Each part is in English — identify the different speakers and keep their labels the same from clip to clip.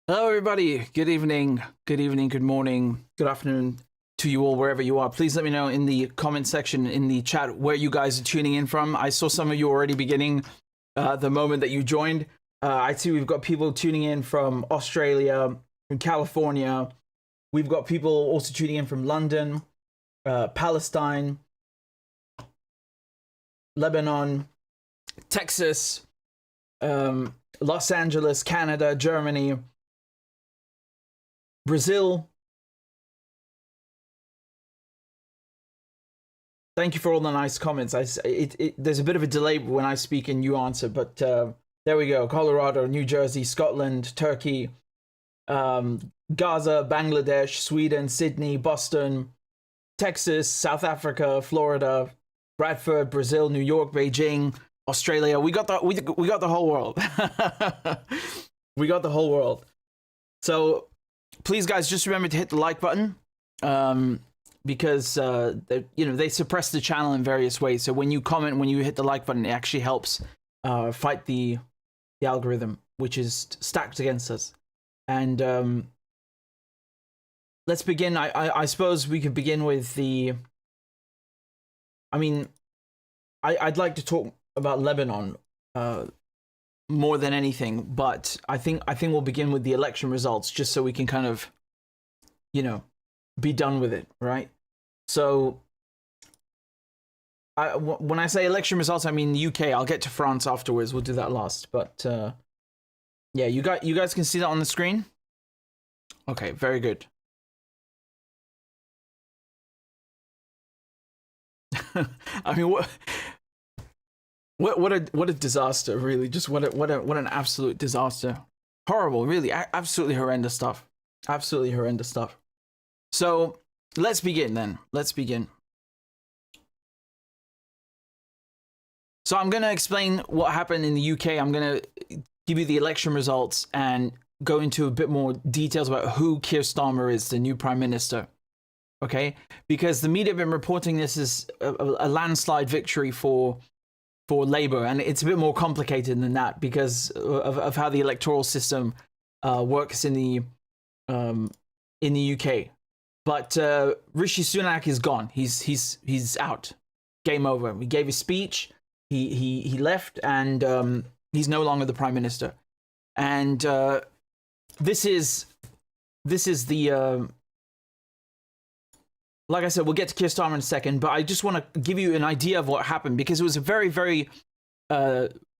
Speaker 1: Hello, everybody. Good evening, good morning, good afternoon to you all, wherever you are. Please let me know in the comment section in the chat where you guys are tuning in from. I saw some of you already beginning the moment that you joined. I see we've got people tuning in from Australia, from California. We've got people also tuning in from London, Palestine, Lebanon, Texas, Los Angeles, Canada, Germany, Brazil. Thank you for all the nice comments. There's a bit of a delay when I speak and you answer, but there we go. Colorado, New Jersey, Scotland, Turkey, Gaza, Bangladesh, Sweden, Sydney, Boston, Texas, South Africa, Florida, Bradford, Brazil, New York, Beijing, Australia. We got the whole world. We got the whole world. So please, guys, just remember to hit the like button, because they suppress the channel in various ways. So when you comment, when you hit the like button, it actually helps fight the algorithm, which is stacked against us. And let's begin. I suppose we could begin with the. I mean, I'd like to talk about Lebanon more than anything, but I think we'll begin with the election results, just so we can kind of, be done with it, right? So, when I say election results, I mean the UK. I'll get to France afterwards. We'll do that last. But yeah, you guys can see that on the screen. Okay, very good. I mean, what a disaster, really. Just what an absolute disaster. Horrible, really. Absolutely horrendous stuff. Absolutely horrendous stuff. So let's begin then. Let's begin. So I'm going to explain what happened in the UK. I'm going to give you the election results and go into a bit more details about who Keir Starmer is, the new Prime Minister. Okay? Because the media have been reporting this as a landslide victory for Labour, and it's a bit more complicated than that because of how the electoral system works in the UK. But Rishi Sunak is gone. He's out. Game over. He gave his speech. He left, and he's no longer the Prime Minister. And this is the like I said, we'll get to Keir Starmer in a second, but I just want to give you an idea of what happened, because it was a very, very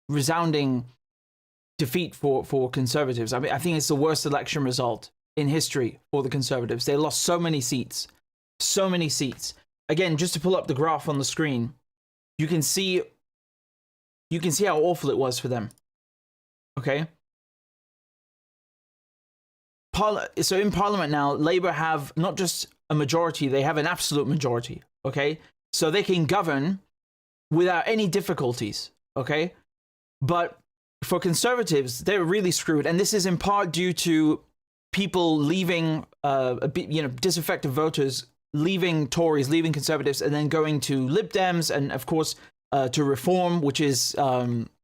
Speaker 1: resounding defeat for Conservatives. I mean, I think it's the worst election result in history for the Conservatives. They lost so many seats. So many seats. Again, just to pull up the graph on the screen, you can see how awful it was for them. Okay? So in Parliament now, Labour have not just a majority, they have an absolute majority, okay? So they can govern without any difficulties, okay? But for Conservatives, they're really screwed, and this is in part due to people leaving, disaffected voters leaving Tories, leaving Conservatives, and then going to Lib Dems, and of course to Reform, which is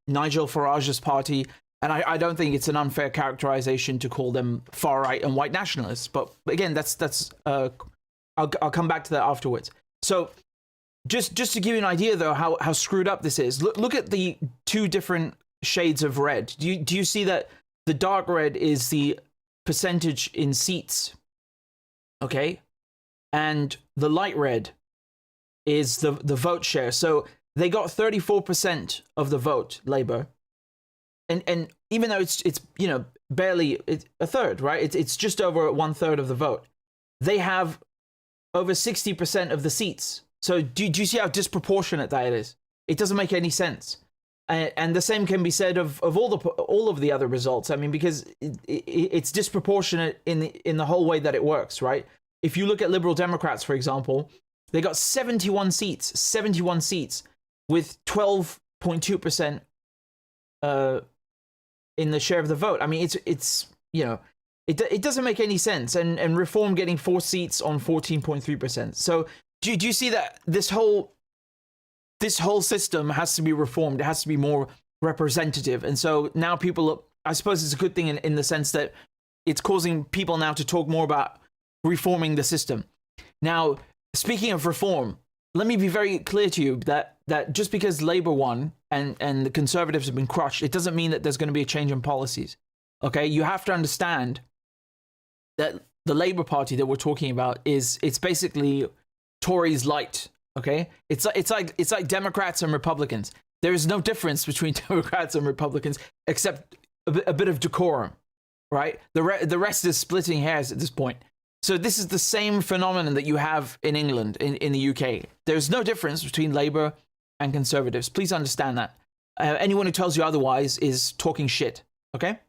Speaker 1: Nigel Farage's party. And I don't think it's an unfair characterization to call them far right and white nationalists. But again, that's I'll come back to that afterwards. So just to give you an idea, though, how screwed up this is. Look at the two different shades of red. Do you see that the dark red is the percentage in seats? Okay, and the light red is the vote share. So they got 34% of the vote, Labour. And even though it's barely a third, right? It's just over 1/3 of the vote. They have over 60% of the seats. So do you see how disproportionate that is? It doesn't make any sense. And the same can be said of all of the other results. I mean, because it's disproportionate in the whole way that it works, right? If you look at Liberal Democrats, for example, they got 71 seats with 12.2% in the share of the vote. I mean, it doesn't make any sense. And Reform getting 4 seats on 14.3%. So do you see that this whole system has to be reformed? It has to be more representative. And so now people, I suppose it's a good thing in the sense that it's causing people now to talk more about reforming the system. Now, speaking of reform, let me be very clear to you that just because Labour won and the Conservatives have been crushed, it doesn't mean that there's going to be a change in policies. Okay, you have to understand that the Labour Party that we're talking about it's basically Tories light. Okay, it's like Democrats and Republicans. There is no difference between Democrats and Republicans except a bit of decorum, right? The rest is splitting hairs at this point. So this is the same phenomenon that you have in England, in the UK. There's no difference between Labour and Conservatives. Please understand that. Anyone who tells you otherwise is talking shit, okay?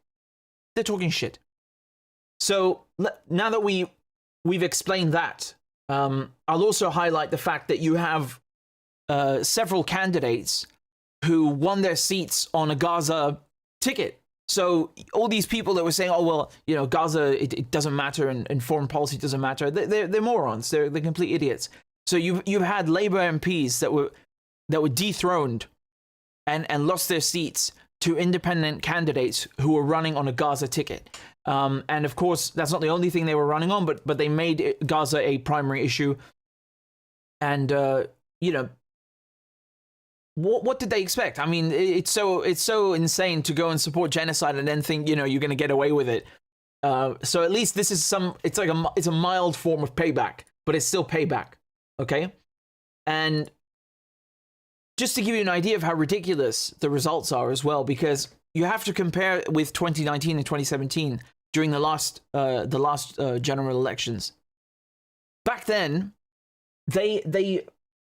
Speaker 1: They're talking shit. So now that we've explained that, I'll also highlight the fact that you have several candidates who won their seats on a Gaza ticket. So all these people that were saying, oh, well, you know, Gaza, it doesn't matter and foreign policy doesn't matter, they're morons. They're complete idiots. So you've had Labour MPs that were dethroned and lost their seats to independent candidates who were running on a Gaza ticket. And of course, that's not the only thing they were running on, but they made Gaza a primary issue. And, you know, what did they expect? I mean, it's so insane to go and support genocide and then think, you know, you're going to get away with it. So at least this is it's a mild form of payback, but it's still payback. Okay. And just to give you an idea of how ridiculous the results are as well, because you have to compare with 2019 and 2017 during the last general elections. Back then, they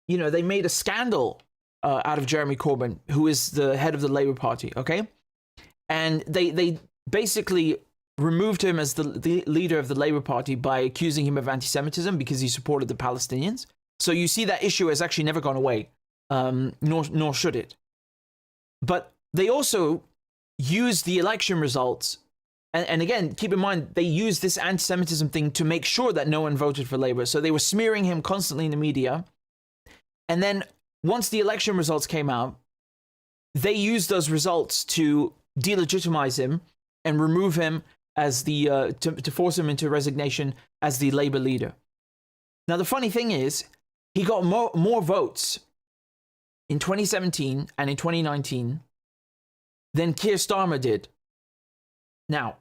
Speaker 1: made a scandal out of Jeremy Corbyn, who is the head of the Labour Party, okay? And they basically removed him as the leader of the Labour Party by accusing him of anti-Semitism because he supported the Palestinians. So you see that issue has actually never gone away, nor should it. But they also used the election results, and again, keep in mind, they used this anti-Semitism thing to make sure that no one voted for Labour. So they were smearing him constantly in the media. And then once the election results came out, they used those results to delegitimize him and remove him as to force him into resignation as the Labour leader. Now, the funny thing is, he got more votes in 2017 and in 2019 than Keir Starmer did. Now,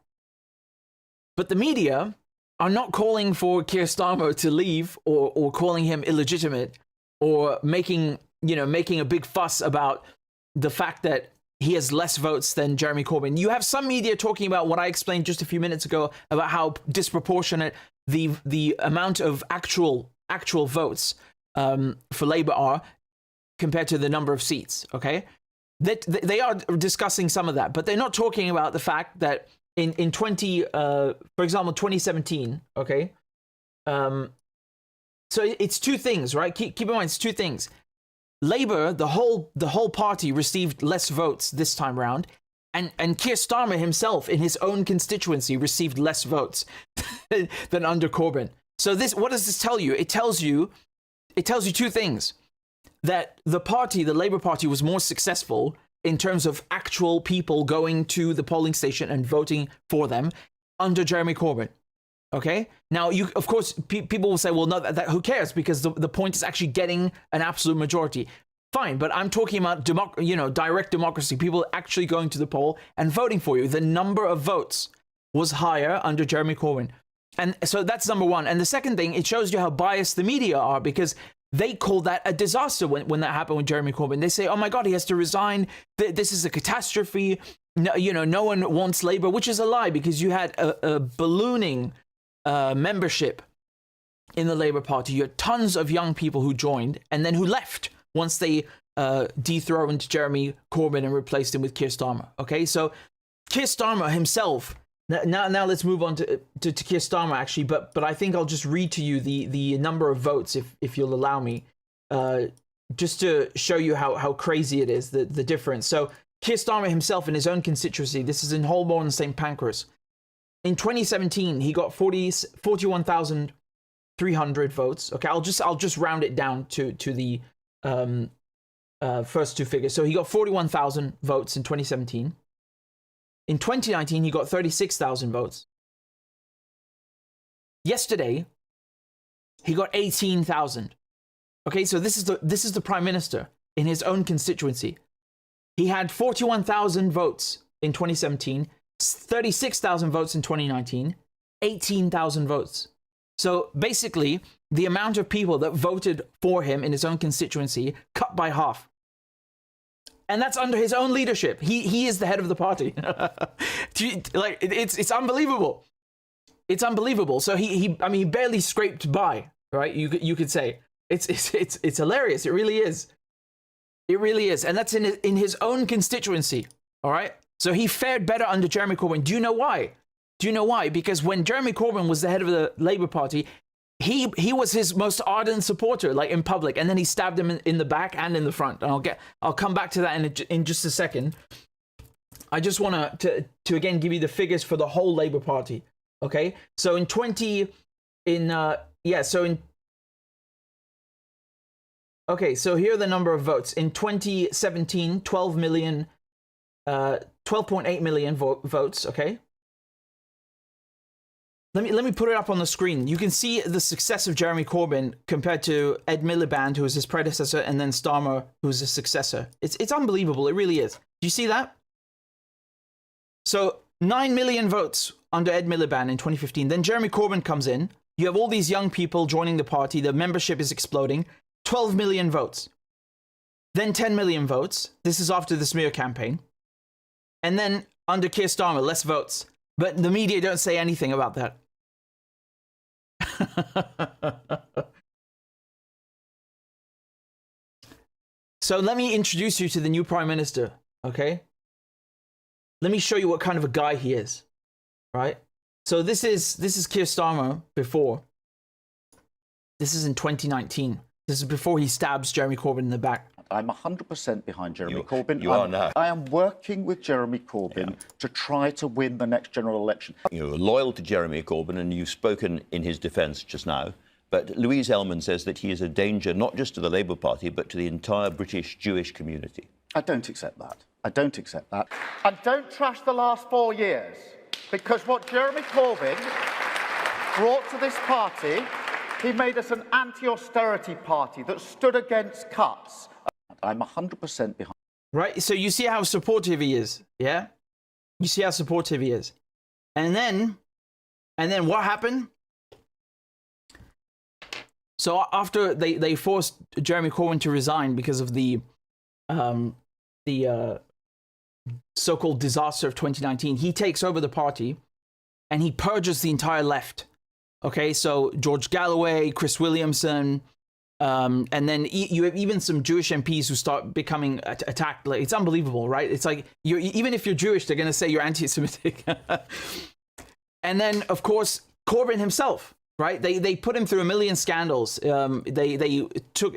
Speaker 1: but the media are not calling for Keir Starmer to leave or calling him illegitimate or making a big fuss about the fact that he has less votes than Jeremy Corbyn. You have some media talking about what I explained just a few minutes ago about how disproportionate the amount of actual votes for Labour are compared to the number of seats, okay? They are discussing some of that, but they're not talking about the fact that in for example, 2017, okay? So it's two things, right? Keep in mind, it's two things. Labour, the whole party received less votes this time around, and Keir Starmer himself in his own constituency received less votes than under Corbyn. So what does this tell you? It tells you two things. That the Labour Party was more successful in terms of actual people going to the polling station and voting for them under Jeremy Corbyn. Okay? Now, of course, people will say, well, no, who cares? Because the point is actually getting an absolute majority. Fine, but I'm talking about direct democracy, people actually going to the poll and voting for you. The number of votes was higher under Jeremy Corbyn. And so that's number one. And the second thing, it shows you how biased the media are, because they call that a disaster when that happened with Jeremy Corbyn. They say, oh my God, he has to resign. This is a catastrophe. No one wants Labour, which is a lie, because you had a ballooning membership in the Labour Party. You had tons of young people who joined and then who left once they dethroned Jeremy Corbyn and replaced him with Keir Starmer. Okay, so Keir Starmer himself. Now let's move on to Keir Starmer, actually, but I think I'll just read to you the number of votes, if you'll allow me, just to show you how crazy it is, the difference. So Keir Starmer himself in his own constituency, this is in Holborn and St Pancras. In 2017, he got 41,300 votes. Okay, I'll just round it down to the first two figures. So he got 41,000 votes in 2017. In 2019, he got 36,000 votes. Yesterday, he got 18,000. Okay, so this is the prime minister in his own constituency. He had 41,000 votes in 2017, 36,000 votes in 2019, 18,000 votes. So basically, the amount of people that voted for him in his own constituency cut by half. And that's under his own leadership. He is the head of the party. Like, it's unbelievable. It's unbelievable. So he barely scraped by, right? You could say it's hilarious. It really is. It really is. And that's in his own constituency. All right. So he fared better under Jeremy Corbyn. Do you know why? Because when Jeremy Corbyn was the head of the Labour Party, he was his most ardent supporter, like in public, and then he stabbed him in the back and in the front. And I'll come back to that in just a second. I just want to again give you the figures for the whole Labour Party. Okay, so so here are the number of votes in 2017: 12.8 million votes. Okay. Let me put it up on the screen. You can see the success of Jeremy Corbyn compared to Ed Miliband, who was his predecessor, and then Starmer, who's his successor. It's unbelievable. It really is. Do you see that? So 9 million votes under Ed Miliband in 2015. Then Jeremy Corbyn comes in. You have all these young people joining the party. The membership is exploding. 12 million votes. Then 10 million votes. This is after the smear campaign. And then under Keir Starmer, less votes. But the media don't say anything about that. So let me introduce you to the new Prime Minister, okay? Let me show you what kind of a guy he is, right? So this is Keir Starmer before. This is in 2019. This is before he stabs Jeremy Corbyn in the back.
Speaker 2: I'm 100% behind Jeremy Corbyn.
Speaker 3: You are now.
Speaker 2: I am working with Jeremy Corbyn to try to win the next general election.
Speaker 3: You're loyal to Jeremy Corbyn, and you've spoken in his defence just now. But Louise Ellman says that he is a danger not just to the Labour Party, but to the entire British Jewish community.
Speaker 2: I don't accept that. I don't accept that. And don't trash the last 4 years, because what Jeremy Corbyn brought to this party, he made us an anti-austerity party that stood against cuts. I'm 100% behind.
Speaker 1: Right, so you see how supportive he is, yeah? You see how supportive he is. And then what happened? So after they forced Jeremy Corbyn to resign because of the so-called disaster of 2019, he takes over the party and he purges the entire left. Okay, so George Galloway, Chris Williamson, and then you have even some Jewish MPs who start becoming attacked. Like, it's unbelievable, right? It's like even if you're Jewish, they're going to say you're anti-Semitic. And then, of course, Corbyn himself, right? They put him through a million scandals. They took,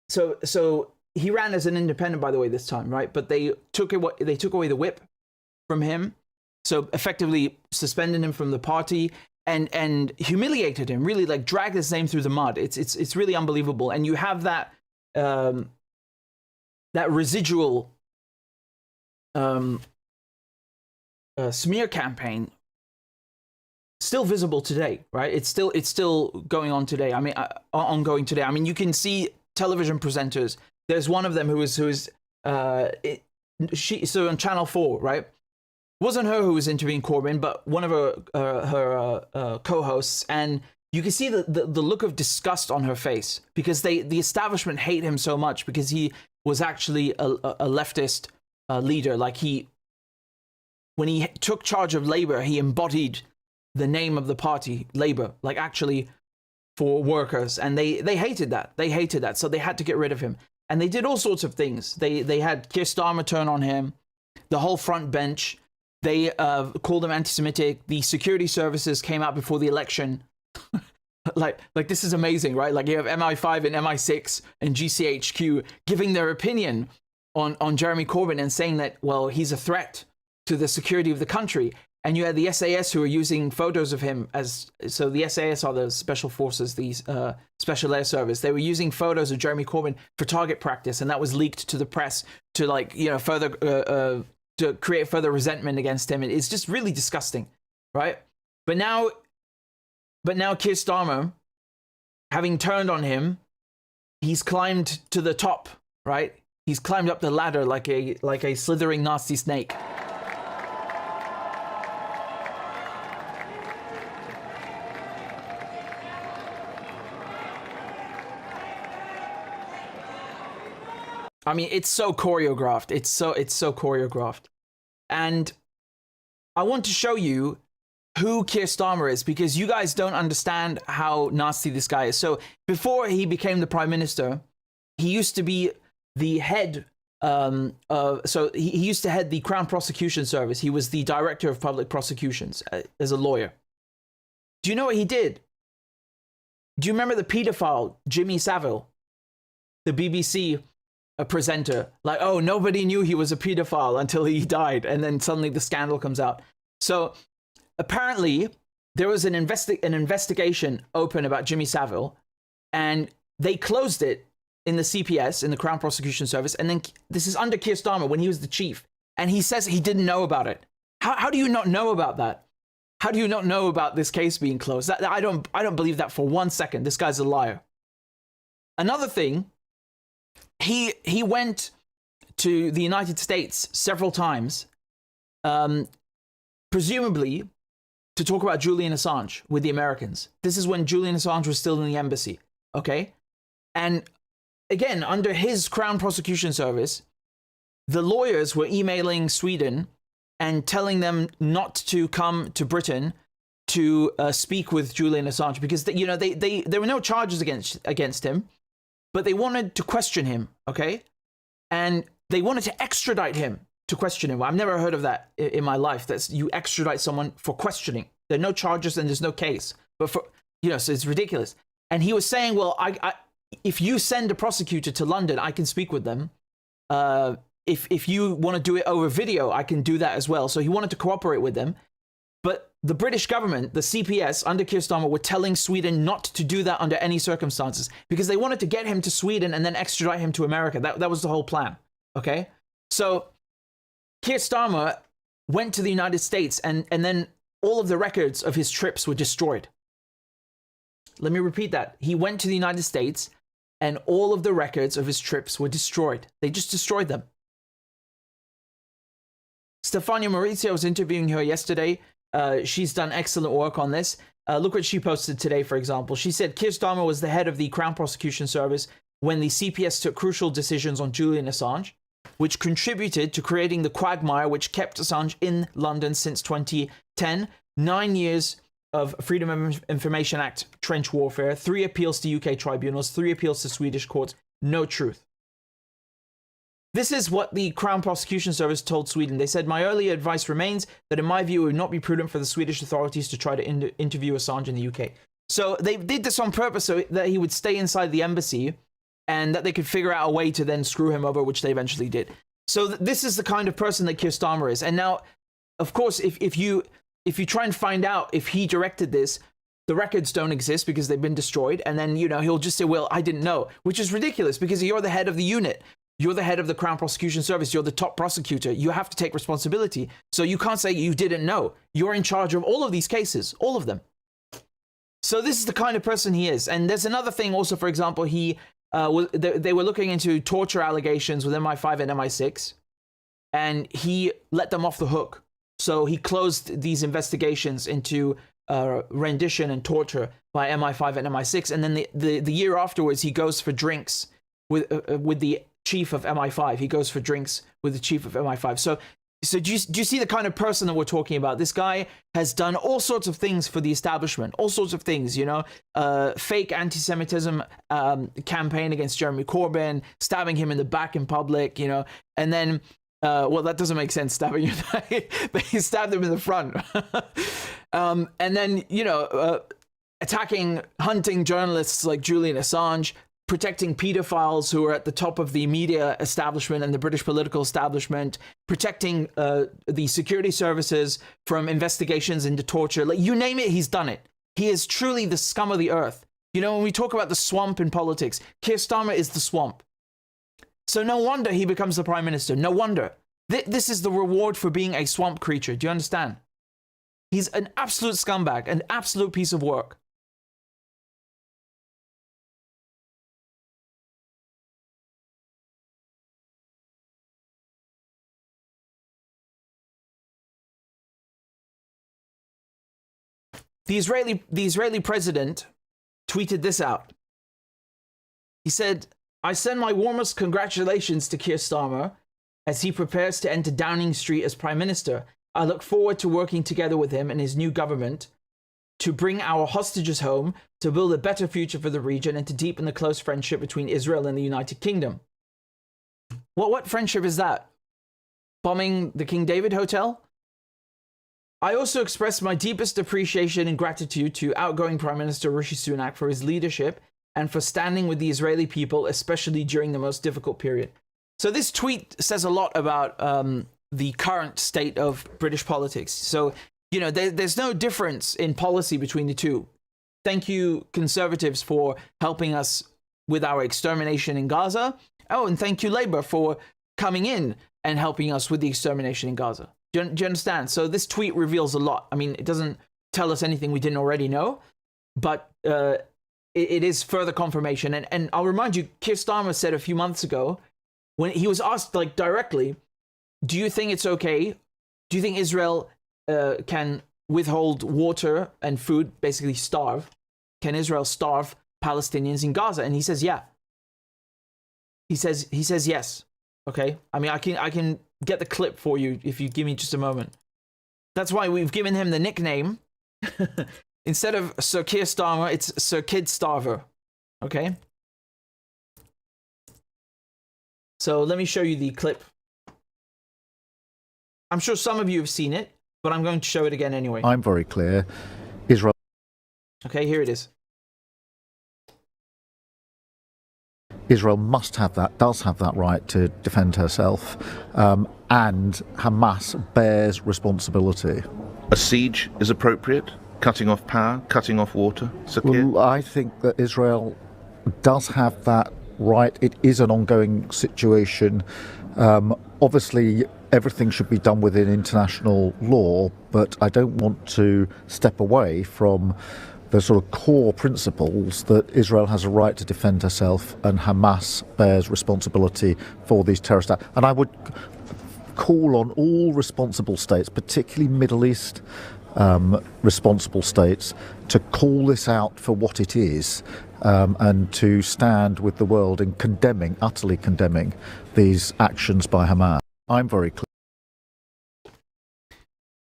Speaker 1: so he ran as an independent, by the way, this time, right? But they took away the whip from him, so effectively suspended him from the party. And humiliated him, really, like dragged his name through the mud. It's really unbelievable. And you have that that residual smear campaign still visible today, right? It's still going on today. I mean, ongoing today. I mean, you can see television presenters. There's one of them who is on Channel 4, right? Wasn't her who was interviewing Corbyn, but one of her co-hosts, and you can see the look of disgust on her face because the establishment hate him so much because he was actually a leftist leader. Like when he took charge of Labour, he embodied the name of the party, Labour, like actually for workers, and they hated that. They hated that, so they had to get rid of him, and they did all sorts of things. They had Keir Starmer turn on him, the whole front bench. They called him anti-Semitic. The security services came out before the election. like this is amazing, right? Like you have MI5 and MI6 and GCHQ giving their opinion on Jeremy Corbyn and saying that, well, he's a threat to the security of the country. And you had the SAS who are using photos of him so the SAS are the special forces, the special air service. They were using photos of Jeremy Corbyn for target practice, and that was leaked to the press to further to create further resentment against him. It's just really disgusting. right? But now Keir Starmer, having turned on him, he's climbed to the top, right? He's climbed up the ladder like a slithering nasty snake. I mean, it's so choreographed. It's so choreographed. And I want to show you who Keir Starmer is, because you guys don't understand how nasty this guy is. So before he became the prime minister, he used to be the head. So he used to head the Crown Prosecution Service. He was the director of public prosecutions as a lawyer. Do you know what he did? Do you remember the paedophile Jimmy Savile, the BBC presenter? Like, oh, nobody knew he was a paedophile until he died, and then suddenly the scandal comes out. So apparently there was an investigation open about Jimmy Savile, and they closed it in the CPS, in the Crown Prosecution Service. And then this is under Keir Starmer when he was the chief, and he says he didn't know about it. How do you not know about that? How do you not know about this case being closed? I don't believe that for 1 second. This guy's a liar. Another thing, he went to the United States several times, presumably to talk about Julian Assange with the Americans. This is when Julian Assange was still in the embassy, okay? And again, under his Crown Prosecution Service, the lawyers were emailing Sweden and telling them not to come to Britain to speak with Julian Assange, because there were no charges against him, but they wanted to question him, okay? And they wanted to extradite him to question him. I've never heard of that in my life. That's you extradite someone for questioning. There are no charges and there's no case. But so it's ridiculous. And he was saying, well, if you send a prosecutor to London, I can speak with them. If you want to do it over video, I can do that as well. So he wanted to cooperate with them. But the British government, the CPS under Keir Starmer, were telling Sweden not to do that under any circumstances, because they wanted to get him to Sweden and then extradite him to America. That was the whole plan. Okay? So Keir Starmer went to the United States, and then all of the records of his trips were destroyed. Let me repeat that. He went to the United States and all of the records of his trips were destroyed. They just destroyed them. Stefania Maurizio was interviewing her yesterday. She's done excellent work on this. Look what she posted today, for example. She said Keir Starmer was the head of the Crown Prosecution Service when the CPS took crucial decisions on Julian Assange, which contributed to creating the quagmire which kept Assange in London since 2010. 9 years of Freedom of Information Act trench warfare, 3 appeals to UK tribunals, 3 appeals to Swedish courts, no truth. This is what the Crown Prosecution Service told Sweden. They said, my earlier advice remains that in my view it would not be prudent for the Swedish authorities to try to interview Assange in the UK. So they did this on purpose so that he would stay inside the embassy and that they could figure out a way to then screw him over, which they eventually did. So this is the kind of person that Keir Starmer is. And now, of course, if you try and find out if he directed this, the records don't exist because they've been destroyed. And then, he'll just say, well, I didn't know, which is ridiculous because you're the head of the unit. You're the head of the Crown Prosecution Service. You're the top prosecutor. You have to take responsibility. So you can't say you didn't know. You're in charge of all of these cases, all of them. So this is the kind of person he is. And there's another thing also, for example, they were looking into torture allegations with MI5 and MI6, and he let them off the hook. So he closed these investigations into rendition and torture by MI5 and MI6. And then the year afterwards, he goes for drinks with the chief of MI5. He goes for drinks with the chief of MI5. So do you see the kind of person that we're talking about? This guy has done all sorts of things for the establishment, all sorts of things, fake anti-Semitism campaign against Jeremy Corbyn, stabbing him in the back in public, and then, well, that doesn't make sense, stabbing him, but he stabbed him in the front. And then, hunting journalists like Julian Assange, protecting pedophiles who are at the top of the media establishment and the British political establishment, protecting the security services from investigations into torture. Like, you name it, he's done it. He is truly the scum of the earth. When we talk about the swamp in politics, Keir Starmer is the swamp. So no wonder he becomes the prime minister. No wonder. This is the reward for being a swamp creature. Do you understand? He's an absolute scumbag, an absolute piece of work. The Israeli president tweeted this out. He said, "I send my warmest congratulations to Keir Starmer as he prepares to enter Downing Street as Prime Minister. I look forward to working together with him and his new government to bring our hostages home, to build a better future for the region, and to deepen the close friendship between Israel and the United Kingdom." What friendship is that? Bombing the King David Hotel? I also express my deepest appreciation and gratitude to outgoing Prime Minister Rishi Sunak for his leadership and for standing with the Israeli people, especially during the most difficult period. So this tweet says a lot about the current state of British politics. So, you know, there's no difference in policy between the two. Thank you, Conservatives, for helping us with our extermination in Gaza. Oh, and thank you, Labour, for coming in and helping us with the extermination in Gaza. Do you understand? So this tweet reveals a lot. I mean, it doesn't tell us anything we didn't already know, but it is further confirmation. And I'll remind you, Keir Starmer said a few months ago, when he was asked like directly, do you think it's okay? Do you think Israel can withhold water and food, basically starve? Can Israel starve Palestinians in Gaza? And he says, yeah. He says yes. Okay. I mean, I can get the clip for you if you give me just a moment. That's why we've given him the nickname. Instead of Sir Keir Starmer, it's Sir Kid Starver. Okay. So let me show you the clip. I'm sure some of you have seen it, but I'm going to show it again anyway.
Speaker 4: I'm very clear. Israel.
Speaker 1: Okay, here it is.
Speaker 4: Israel must have that, does have that right to defend herself, and Hamas bears responsibility.
Speaker 5: A siege is appropriate? Cutting off power, cutting off water?
Speaker 4: Well, I think that Israel does have that right. It is an ongoing situation. Obviously, everything should be done within international law, but I don't want to step away from the sort of core principles that Israel has a right to defend herself and Hamas bears responsibility for these terrorist acts. And I would call on all responsible states, particularly Middle East responsible states, to call this out for what it is, and to stand with the world in condemning, utterly condemning, these actions by Hamas. I'm very clear.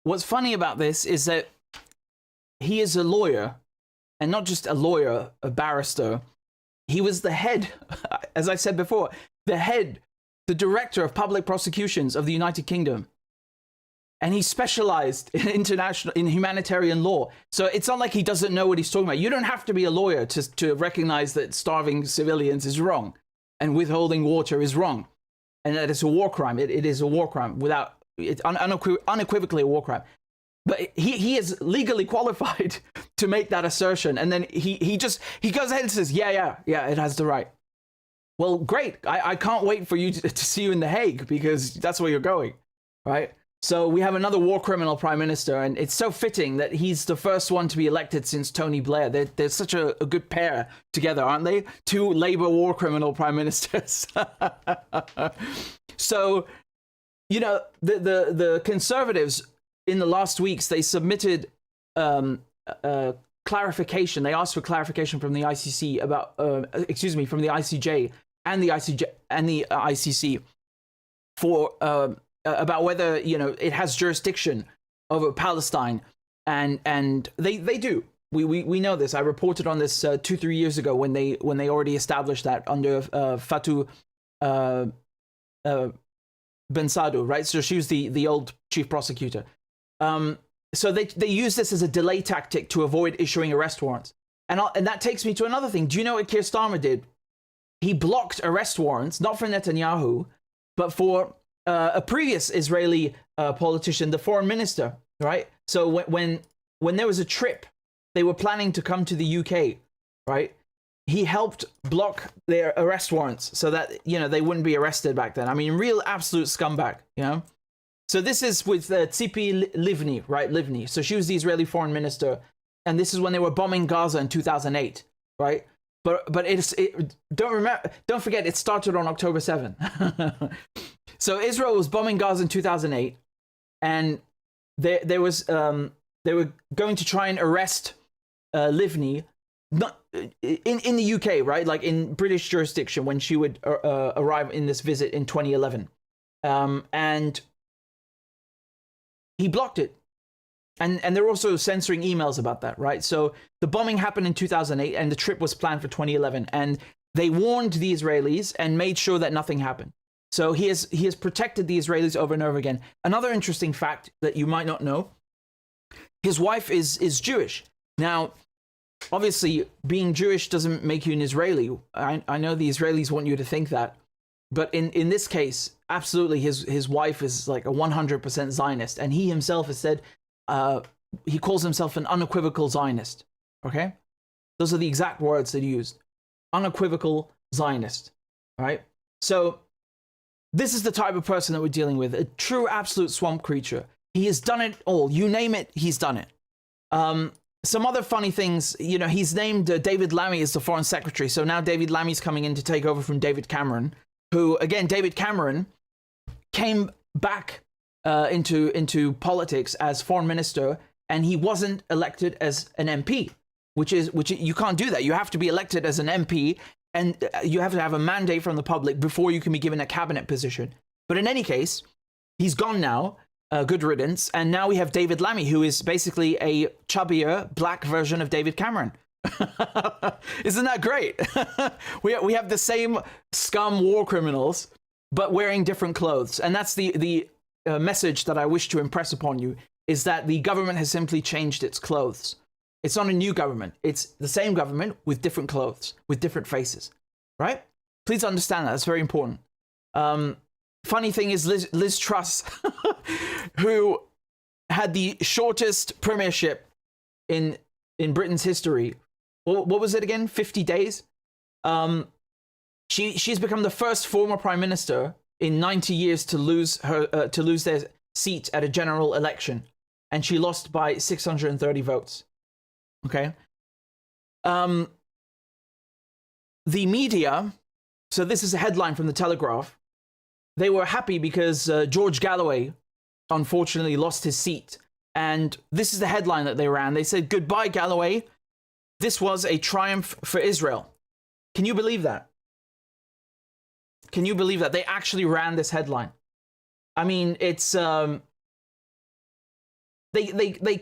Speaker 1: What's funny about this is that he is a lawyer, and not just a lawyer, a barrister. He was the head, as I said before, the director of public prosecutions of the United Kingdom. And he specialized in humanitarian law. So it's not like he doesn't know what he's talking about. You don't have to be a lawyer to recognize that starving civilians is wrong and withholding water is wrong, and that it's a war crime. It is a war crime, it's unequivocally a war crime. But he is legally qualified to make that assertion. And then he goes ahead and says, yeah, it has the right. Well, great. I can't wait for you to see you in The Hague, because that's where you're going, right? So we have another war criminal prime minister, and it's so fitting that he's the first one to be elected since Tony Blair. They're such a good pair together, aren't they? Two Labour war criminal prime ministers. So, you know, the Conservatives, in the last weeks, they submitted clarification. They asked for clarification from the ICC about, from the ICJ and the ICC for about whether, you know, it has jurisdiction over Palestine, and they do. We know this. I reported on this 2-3 years ago when they already established that under Fatou Bensouda, right? So she was the old chief prosecutor. So they use this as a delay tactic to avoid issuing arrest warrants. And that takes me to another thing. Do you know what Keir Starmer did? He blocked arrest warrants, not for Netanyahu, but for a previous Israeli politician, the foreign minister, right? So when there was a trip, they were planning to come to the UK, right? He helped block their arrest warrants so that, you know, they wouldn't be arrested back then. I mean, real absolute scumbag, you know? So this is with Tzipi Livni, right? Livni. So she was the Israeli foreign minister, and this is when they were bombing Gaza in 2008, right? But don't forget, it started on October 7. So Israel was bombing Gaza in 2008, and they were going to try and arrest Livni, not in the UK, right? Like in British jurisdiction when she would arrive in this visit in 2011, and he blocked it. And they're also censoring emails about that, right? So the bombing happened in 2008 and the trip was planned for 2011. And they warned the Israelis and made sure that nothing happened. So he has protected the Israelis over and over again. Another interesting fact that you might not know, his wife is Jewish. Now, obviously, being Jewish doesn't make you an Israeli. I know the Israelis want you to think that. But in this case, absolutely, his wife is like a 100% Zionist. And he himself has said, he calls himself an unequivocal Zionist. Okay? Those are the exact words that he used. Unequivocal Zionist. All right? So this is the type of person that we're dealing with. A true absolute swamp creature. He has done it all. You name it, he's done it. Some other funny things, he's named David Lammy as the foreign secretary. So now David Lammy's coming in to take over from David Cameron, who, again, David Cameron came back into politics as foreign minister, and he wasn't elected as an MP, which you can't do that. You have to be elected as an MP, and you have to have a mandate from the public before you can be given a cabinet position. But in any case, he's gone now. Good riddance. And now we have David Lammy, who is basically a chubbier black version of David Cameron. Isn't that great? we have the same scum war criminals, but wearing different clothes. And that's the message that I wish to impress upon you, is that the government has simply changed its clothes. It's not a new government. It's the same government with different clothes, with different faces, right? Please understand that. That's very important. Funny thing is Liz Truss, who had the shortest premiership in Britain's history. What was it again? 50 days? She's become the first former prime minister in 90 years to lose their seat at a general election, and she lost by 630 votes. Okay. The media, so this is a headline from the Telegraph. They were happy because George Galloway unfortunately lost his seat, and this is the headline that they ran. They said, "Goodbye, Galloway. This was a triumph for Israel." Can you believe that? Can you believe that they actually ran this headline? I mean, it's they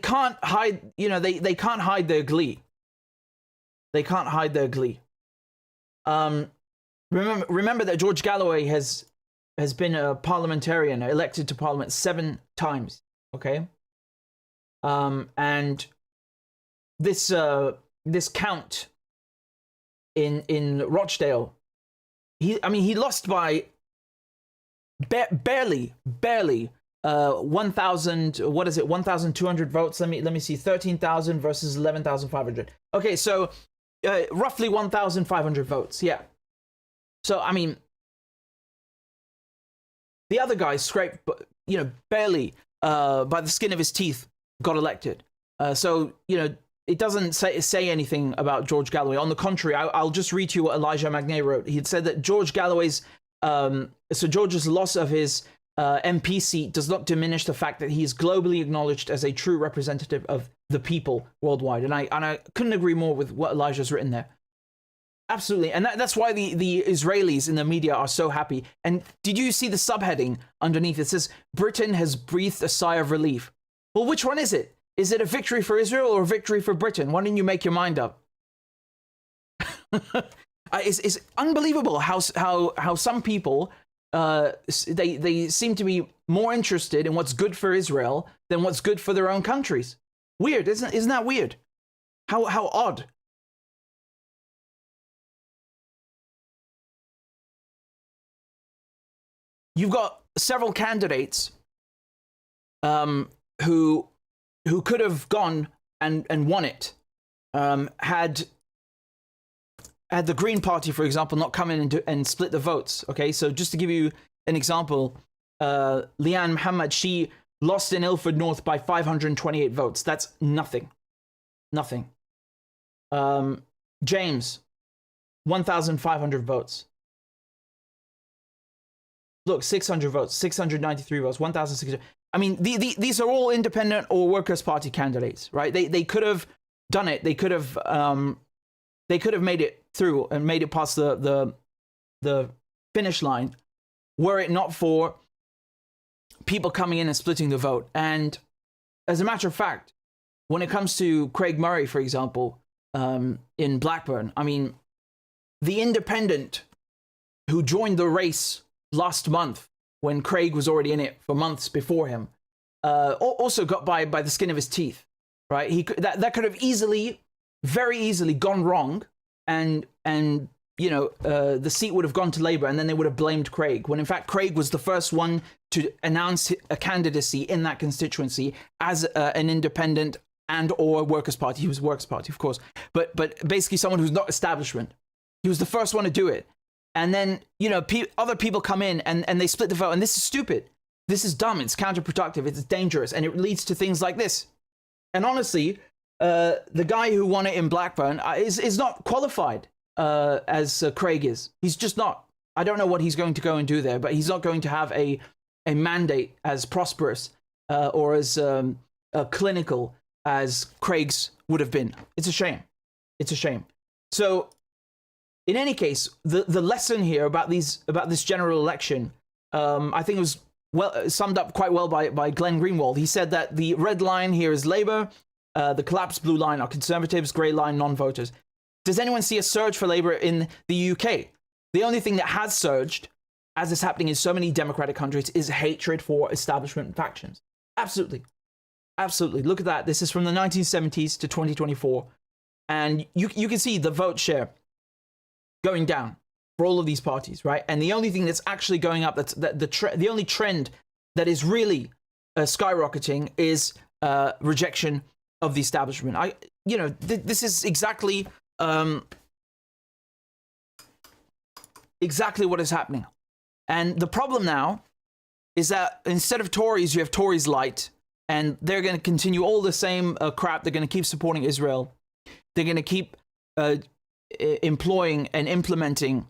Speaker 1: can't hide, they can't hide their glee. They can't hide their glee. Remember that George Galloway has been a parliamentarian, elected to parliament 7 times. Okay, and this count in Rochdale, he lost by barely 1,000. What is it? 1,200 votes. Let me see. 13,000 versus 11,500. Okay, so roughly 1,500 votes. Yeah. So I mean, the other guy scraped, barely by the skin of his teeth got elected. So it doesn't say anything about George Galloway. On the contrary, I'll just read to you what Elijah Magnet wrote. He had said that George's loss of his MP seat does not diminish the fact that he is globally acknowledged as a true representative of the people worldwide. And I couldn't agree more with what Elijah's written there. Absolutely. And that's why the Israelis in the media are so happy. And did you see the subheading underneath? It says, "Britain has breathed a sigh of relief." Well, which one is it? Is it a victory for Israel or a victory for Britain? Why didn't you make your mind up? It's unbelievable how some people, they seem to be more interested in what's good for Israel than what's good for their own countries. Weird, isn't that weird? How odd. You've got several candidates who could have gone and won it had the Green Party, for example, not come in and split the votes. Okay, so just to give you an example, Liane Mohammed, she lost in Ilford North by 528 votes. That's nothing. Nothing. James, 1,500 votes. Look, 600 votes, 693 votes, 1,600. I mean, these are all independent or Workers' Party candidates, right? They could have done it. They could have made it through and made it past the finish line, were it not for people coming in and splitting the vote. And as a matter of fact, when it comes to Craig Murray, for example, in Blackburn, I mean, the independent who joined the race last month when Craig was already in it for months before him, also got by the skin of his teeth, right? That could have easily, very easily gone wrong, and you know, the seat would have gone to Labour, and then they would have blamed Craig, when in fact Craig was the first one to announce a candidacy in that constituency as an independent and or Workers' Party. He was Workers' Party, of course, but basically someone who's not establishment. He was the first one to do it. And then, you know, other people come in and they split the vote. And this is stupid. This is dumb. It's counterproductive. It's dangerous. And it leads to things like this. And honestly, the guy who won it in Blackburn is not qualified as Craig is. He's just not. I don't know what he's going to go and do there, but he's not going to have a mandate as prosperous or as clinical as Craig's would have been. It's a shame. It's a shame. So, in any case, the lesson here about this general election, I think it was summed up quite well by Glenn Greenwald. He said that the red line here is Labour, the collapsed blue line are Conservatives, grey line non-voters. Does anyone see a surge for Labour in the UK? The only thing that has surged, as is happening in so many democratic countries, is hatred for establishment factions. Absolutely. Absolutely. Look at that. This is from the 1970s to 2024. And you can see the vote share going down for all of these parties, right? And the only thing that's actually going up, the only trend that is really skyrocketing is rejection of the establishment. This is exactly what is happening. And the problem now is that instead of Tories, you have Tories light, and they're going to continue all the same crap. They're going to keep supporting Israel. They're going to keep employing and implementing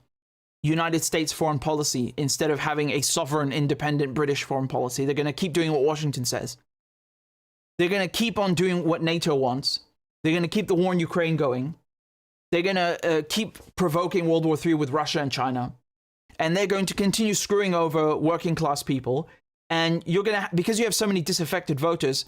Speaker 1: United States foreign policy instead of having a sovereign, independent British foreign policy. They're going to keep doing what Washington says. They're going to keep on doing what NATO wants. They're going to keep the war in Ukraine going. They're going to keep provoking World War III with Russia and China. And they're going to continue screwing over working class people. And you're going to, because you have so many disaffected voters,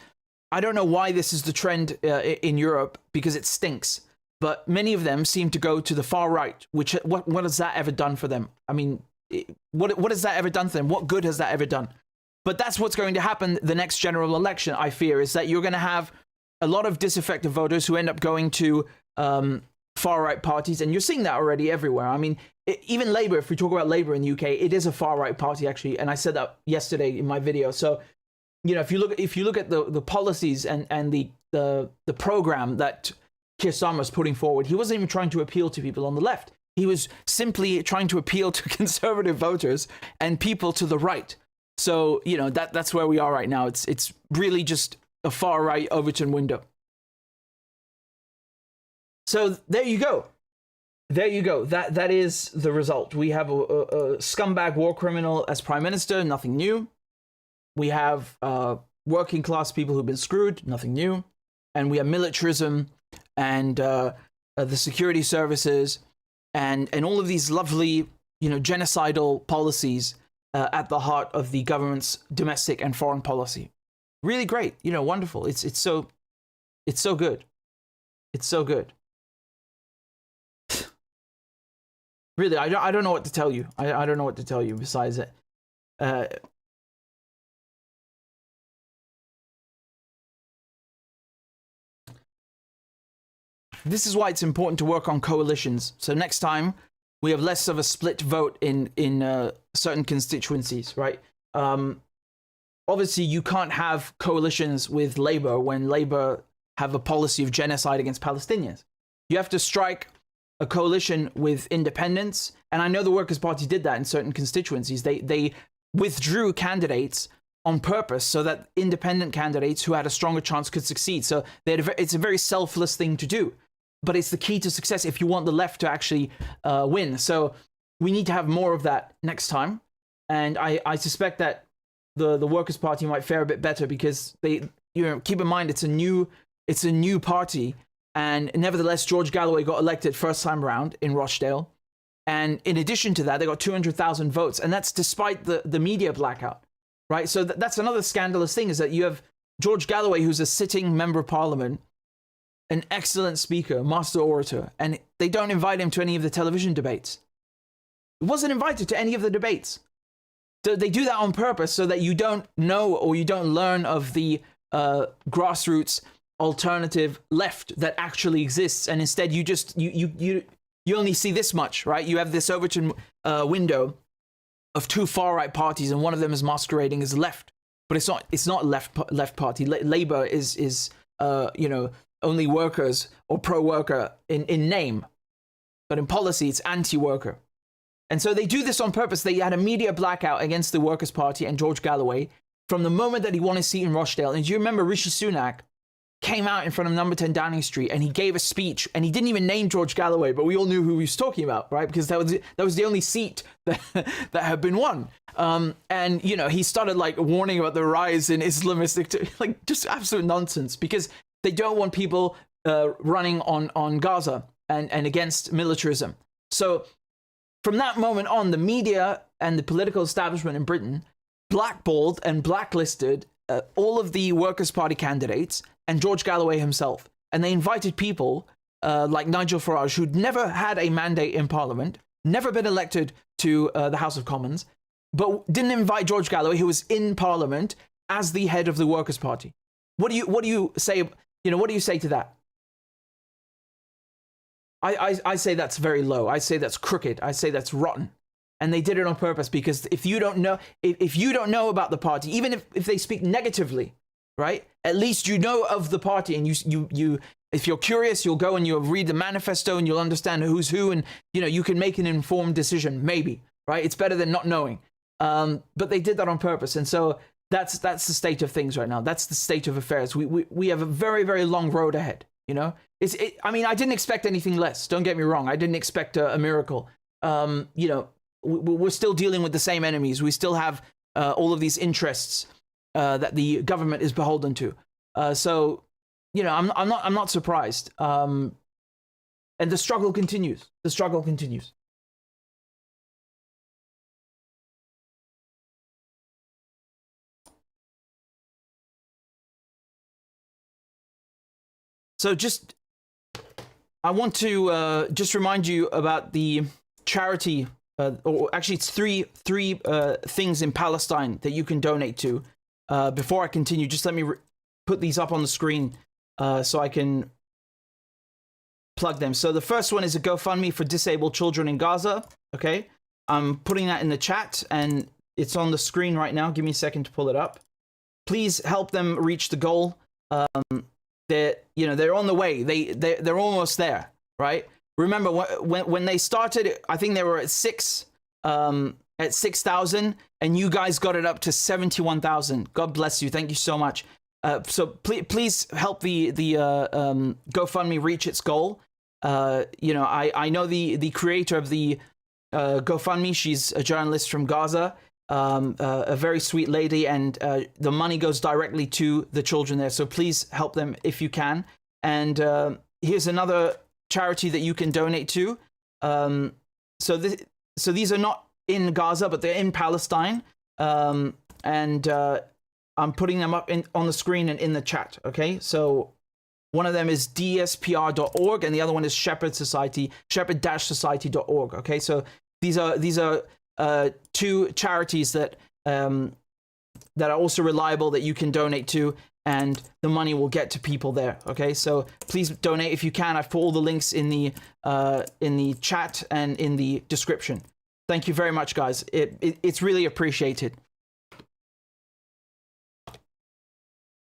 Speaker 1: I don't know why this is the trend in Europe, because it stinks. But many of them seem to go to the far right, which, what has that ever done for them? I mean, what has that ever done for them? What good has that ever done? But that's what's going to happen the next general election, I fear, is that you're going to have a lot of disaffected voters who end up going to far right parties. And you're seeing that already everywhere. I mean, even Labour, if we talk about Labour in the UK, it is a far right party, actually. And I said that yesterday in my video. So, you know, if you look at the policies and the program that Keir Starmer was putting forward, he wasn't even trying to appeal to people on the left. He was simply trying to appeal to conservative voters and people to the right. So, you know, that's where we are right now. It's really just a far right Overton window. So there you go. There you go. That is the result. We have a scumbag war criminal as prime minister, nothing new. We have working class people who've been screwed, nothing new. And we have militarism and the security services and all of these lovely, you know, genocidal policies at the heart of the government's domestic and foreign policy. Really great, you know, wonderful. It's so good. It's so good. Really, I don't know what to tell you. I don't know what to tell you besides it. This is why it's important to work on coalitions. So next time we have less of a split vote in certain constituencies, right? Obviously, you can't have coalitions with Labour when Labour have a policy of genocide against Palestinians. You have to strike a coalition with independents, and I know the Workers' Party did that in certain constituencies. They withdrew candidates on purpose so that independent candidates who had a stronger chance could succeed. So it's a very selfless thing to do, but it's the key to success if you want the left to actually win. So we need to have more of that next time. And I suspect that the Workers' Party might fare a bit better because they, keep in mind it's a new party, and nevertheless George Galloway got elected first time around in Rochdale, and in addition to that they got 200,000 votes, and that's despite the media blackout, right? So that's another scandalous thing, is that you have George Galloway, who's a sitting member of parliament, an excellent speaker, master orator, and they don't invite him to any of the television debates. He wasn't invited to any of the debates. They do that on purpose so that you don't know or you don't learn of the grassroots alternative left that actually exists, and instead you just you only see this much, right? You have this Overton window of two far right parties, and one of them is masquerading as left, but it's not left party. Labour is only workers or pro-worker in name, but in policy it's anti-worker. And so they do this on purpose. They had a media blackout against the Workers' Party and George Galloway from the moment that he won his seat in Rochdale. And do you remember Rishi Sunak came out in front of number 10 Downing Street and he gave a speech, and he didn't even name George Galloway, but we all knew who he was talking about, right? Because that was the only seat that had been won. And he started like warning about the rise in Islamistic, like just absolute nonsense, because they don't want people running on Gaza and against militarism. So from that moment on, the media and the political establishment in Britain blackballed and blacklisted all of the Workers' Party candidates and George Galloway himself. And they invited people like Nigel Farage, who'd never had a mandate in Parliament, never been elected to the House of Commons, but didn't invite George Galloway, who was in Parliament as the head of the Workers' Party. What do you say? What do you say to that? I say that's very low. I say that's crooked. I say that's rotten. And they did it on purpose, because if you don't know about the party, even if they speak negatively, right? At least you know of the party, and you if you're curious, you'll go and you'll read the manifesto and you'll understand who's who, and you can make an informed decision, maybe, right? It's better than not knowing. But they did that on purpose, and so that's the state of things right now. That's the state of affairs. We have a very, very long road ahead. I mean, I didn't expect anything less. Don't get me wrong. I didn't expect a miracle. We're still dealing with the same enemies. We still have all of these interests that the government is beholden to. So I'm not surprised. And the struggle continues. The struggle continues. So I want to just remind you about the charity, or actually it's three things in Palestine that you can donate to. Before I continue, just let me put these up on the screen so I can plug them. So the first one is a GoFundMe for disabled children in Gaza. Okay, I'm putting that in the chat, and it's on the screen right now. Give me a second to pull it up. Please help them reach the goal. They're on the way. They're almost there, right? Remember when they started, I think they were at 6,000, and you guys got it up to 71,000. God bless you. Thank you so much. So please help the GoFundMe reach its goal. I know the creator of the GoFundMe. She's a journalist from Gaza. A very sweet lady, and the money goes directly to the children there. So please help them if you can. And here's another charity that you can donate to. So these are not in Gaza, but they're in Palestine. And I'm putting them up on the screen and in the chat. Okay, so one of them is dspr.org, and the other one is shepherd-society.org. Okay, so these are two charities that are also reliable that you can donate to, and the money will get to people there. Okay, so please donate if you can. I've put all the links in the chat and in the description. Thank you very much, guys. It's really appreciated.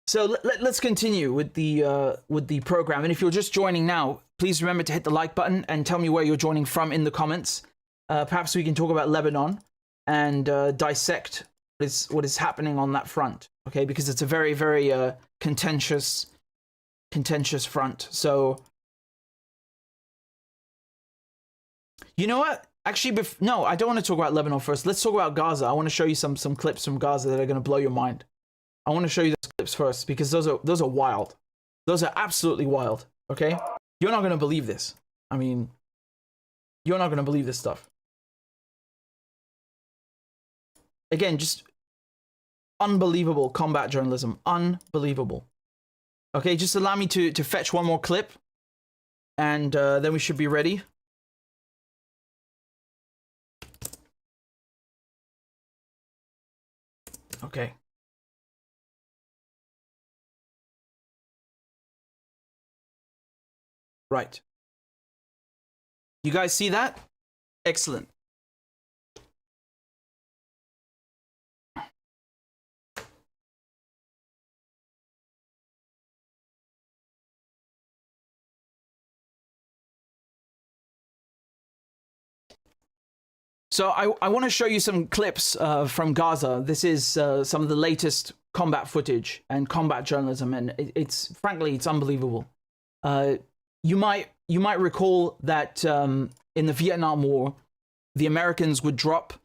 Speaker 1: So let's continue with the program. And if you're just joining now, please remember to hit the like button and tell me where you're joining from in the comments. Perhaps we can talk about Lebanon and dissect is happening on that front, okay? Because it's a very, very contentious front. So, you know what? Actually, no, I don't want to talk about Lebanon first. Let's talk about Gaza. I want to show you some clips from Gaza that are going to blow your mind. I want to show you those clips first because those are wild. Those are absolutely wild, okay? You're not going to believe this. I mean, you're not going to believe this stuff. Again, just unbelievable combat journalism. Unbelievable. Okay, just allow me to fetch one more clip, and then we should be ready. Okay. Right. You guys see that? Excellent. So I want to show you some clips from Gaza. This is some of the latest combat footage and combat journalism, and it's frankly it's unbelievable. You might recall that in the Vietnam War, the Americans would drop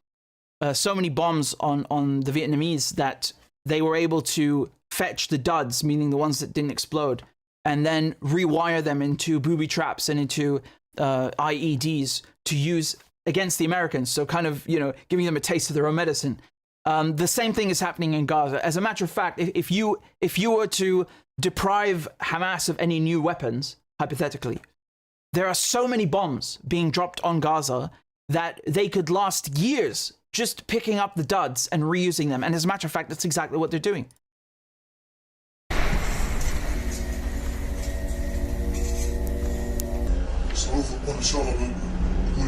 Speaker 1: so many bombs on the Vietnamese that they were able to fetch the duds, meaning the ones that didn't explode, and then rewire them into booby traps and into IEDs to use against the Americans. So kind of, you know, giving them a taste of their own medicine. The same thing is happening in Gaza. As a matter of fact, if you were to deprive Hamas of any new weapons, hypothetically, there are so many bombs being dropped on Gaza that they could last years just picking up the duds and reusing them. And as a matter of fact, that's exactly what they're doing.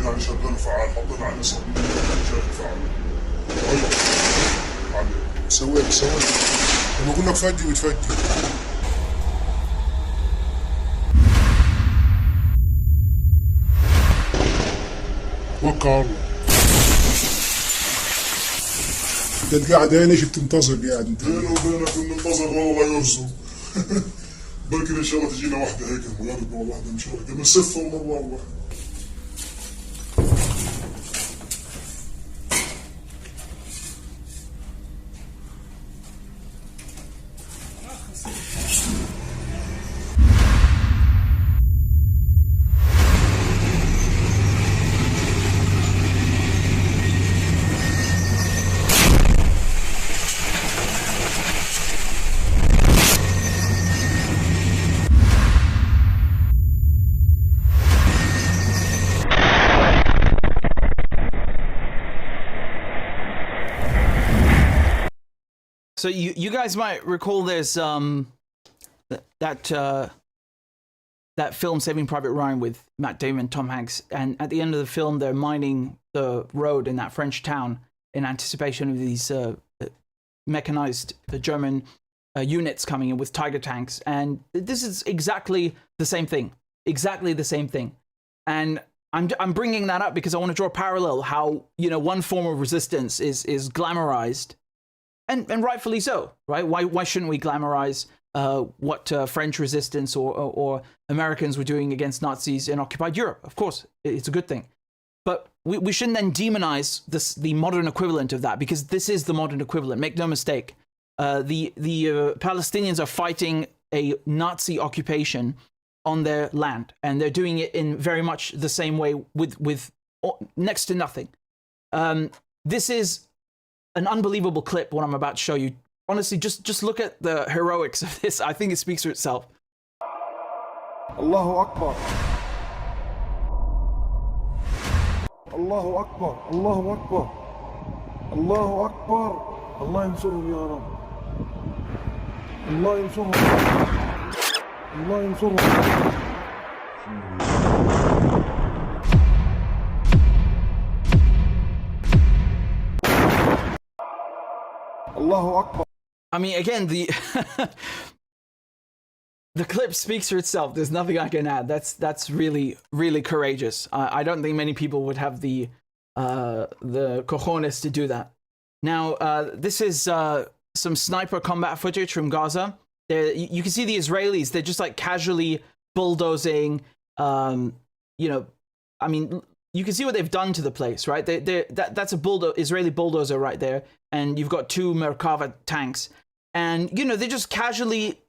Speaker 6: يعني شغال فعال حطينا على نصب شغال فعال والله سويت لما اقول لك فدي وتفدي وقع الله انت قاعد هنا ايش بتنتظر قاعد انت بيني وبينك بننتظر والله لا يرزق بلكن ان شاء الله تجينا واحده هيك مجرد واحده ان شاء الله من صفر مره واحده
Speaker 1: So you guys might recall there's that film Saving Private Ryan with Matt Damon, Tom Hanks, and at the end of the film they're mining the road in that French town in anticipation of these mechanized German units coming in with Tiger tanks, and this is exactly the same thing, and I'm bringing that up because I want to draw a parallel how, you know, one form of resistance is glamorized. And rightfully so, right? Why shouldn't we glamorize what French resistance or Americans were doing against Nazis in occupied Europe? Of course, it's a good thing. But we shouldn't then demonize the modern equivalent of that, because this is the modern equivalent. Make no mistake. The Palestinians are fighting a Nazi occupation on their land, and they're doing it in very much the same way with next to nothing. This is an unbelievable clip, what I'm about to show you. Honestly, just look at the heroics of this. I think it speaks for itself.
Speaker 6: Allahu Akbar. Allahu Akbar. Allahu Akbar. Allahu Akbar. Allah yansurhum ya Rab. Allah yansurhum. Allah yansurhum. Allahu Akbar.
Speaker 1: I mean, again, the clip speaks for itself. There's nothing I can add. That's really, really courageous. I don't think many people would have the cojones to do that. Now, this is some sniper combat footage from Gaza. You can see the Israelis, they're just like casually bulldozing. You know, I mean, you can see what they've done to the place, right? That's a Israeli bulldozer right there. And you've got 2 Merkava tanks. And, you know, they're just casually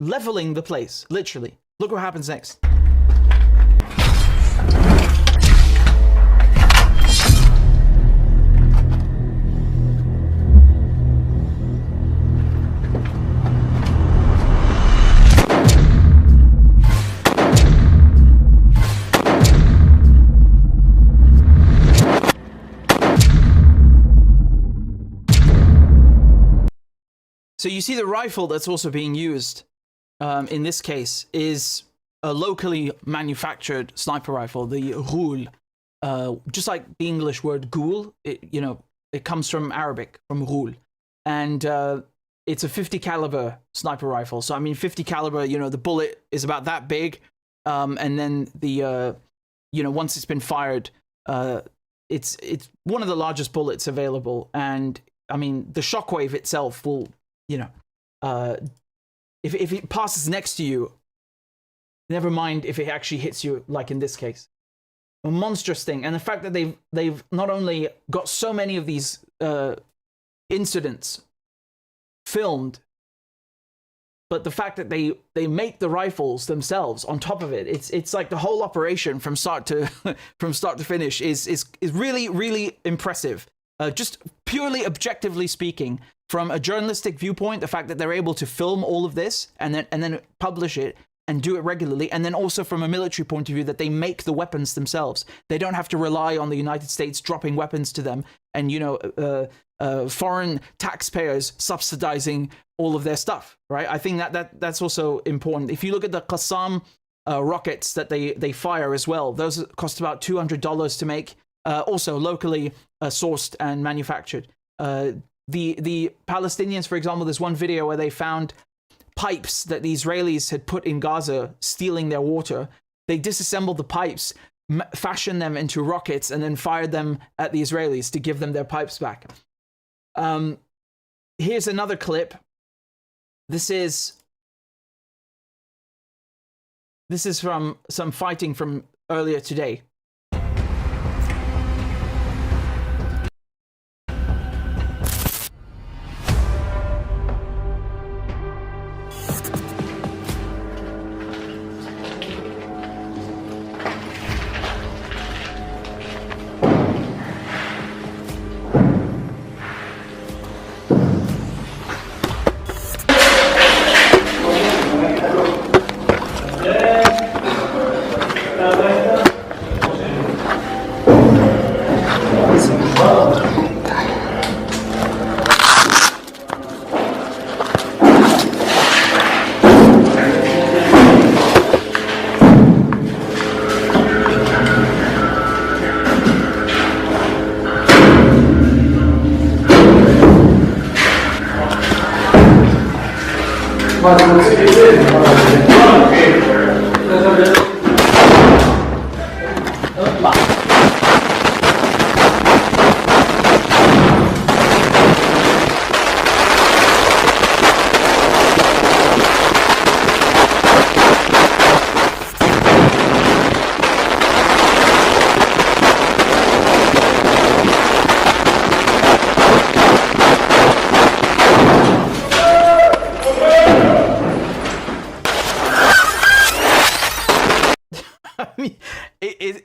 Speaker 1: leveling the place, literally. Look what happens next. So you see the rifle that's also being used in this case is a locally manufactured sniper rifle, the Ghul. Just like the English word ghoul, it comes from Arabic, from Ghul. And it's a 50 caliber sniper rifle. So I mean, 50 caliber, you know, the bullet is about that big. And then the, once it's been fired, it's one of the largest bullets available. And I mean, the shockwave itself will, if it passes next to you, never mind if it actually hits you, like in this case. A monstrous thing. And the fact that they've not only got so many of these incidents filmed, but the fact that they make the rifles themselves on top of it, it's like the whole operation from start to finish is really, really impressive. Just purely objectively speaking, from a journalistic viewpoint, the fact that they're able to film all of this and then publish it and do it regularly, and then also from a military point of view, that they make the weapons themselves. They don't have to rely on the United States dropping weapons to them and, foreign taxpayers subsidizing all of their stuff, right? I think that's also important. If you look at the Qassam rockets that they fire as well, those cost about $200 to make, also locally sourced and manufactured. The Palestinians, for example, there's one video where they found pipes that the Israelis had put in Gaza, stealing their water. They disassembled the pipes, fashioned them into rockets, and then fired them at the Israelis to give them their pipes back. Here's another clip. This is from some fighting from earlier today.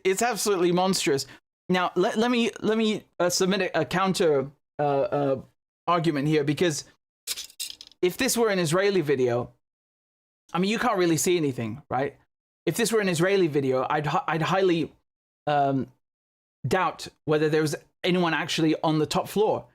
Speaker 1: It's absolutely monstrous. Now, let me submit a counter argument here, because if this were an Israeli video, I mean, you can't really see anything, right? If this were an Israeli video, I'd highly doubt whether there was anyone actually on the top floor.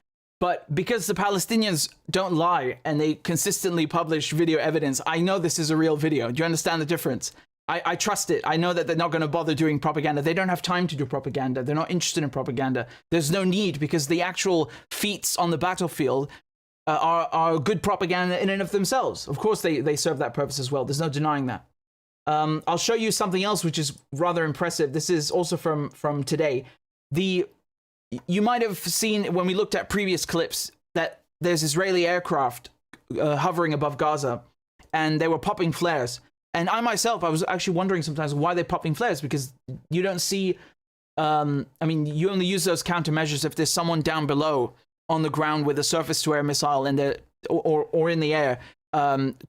Speaker 1: But because the Palestinians don't lie and they consistently publish video evidence, I know this is a real video. Do you understand the difference? I trust it. I know that they're not going to bother doing propaganda. They don't have time to do propaganda. They're not interested in propaganda. There's no need, because the actual feats on the battlefield are good propaganda in and of themselves. Of course, they serve that purpose as well. There's no denying that. I'll show you something else which is rather impressive. This is also from today. The you might have seen when we looked at previous clips that there's Israeli aircraft hovering above Gaza, and they were popping flares. And I myself, I was actually wondering sometimes why they're popping flares, because you don't see, I mean, you only use those countermeasures if there's someone down below on the ground with a surface-to-air missile and or in the air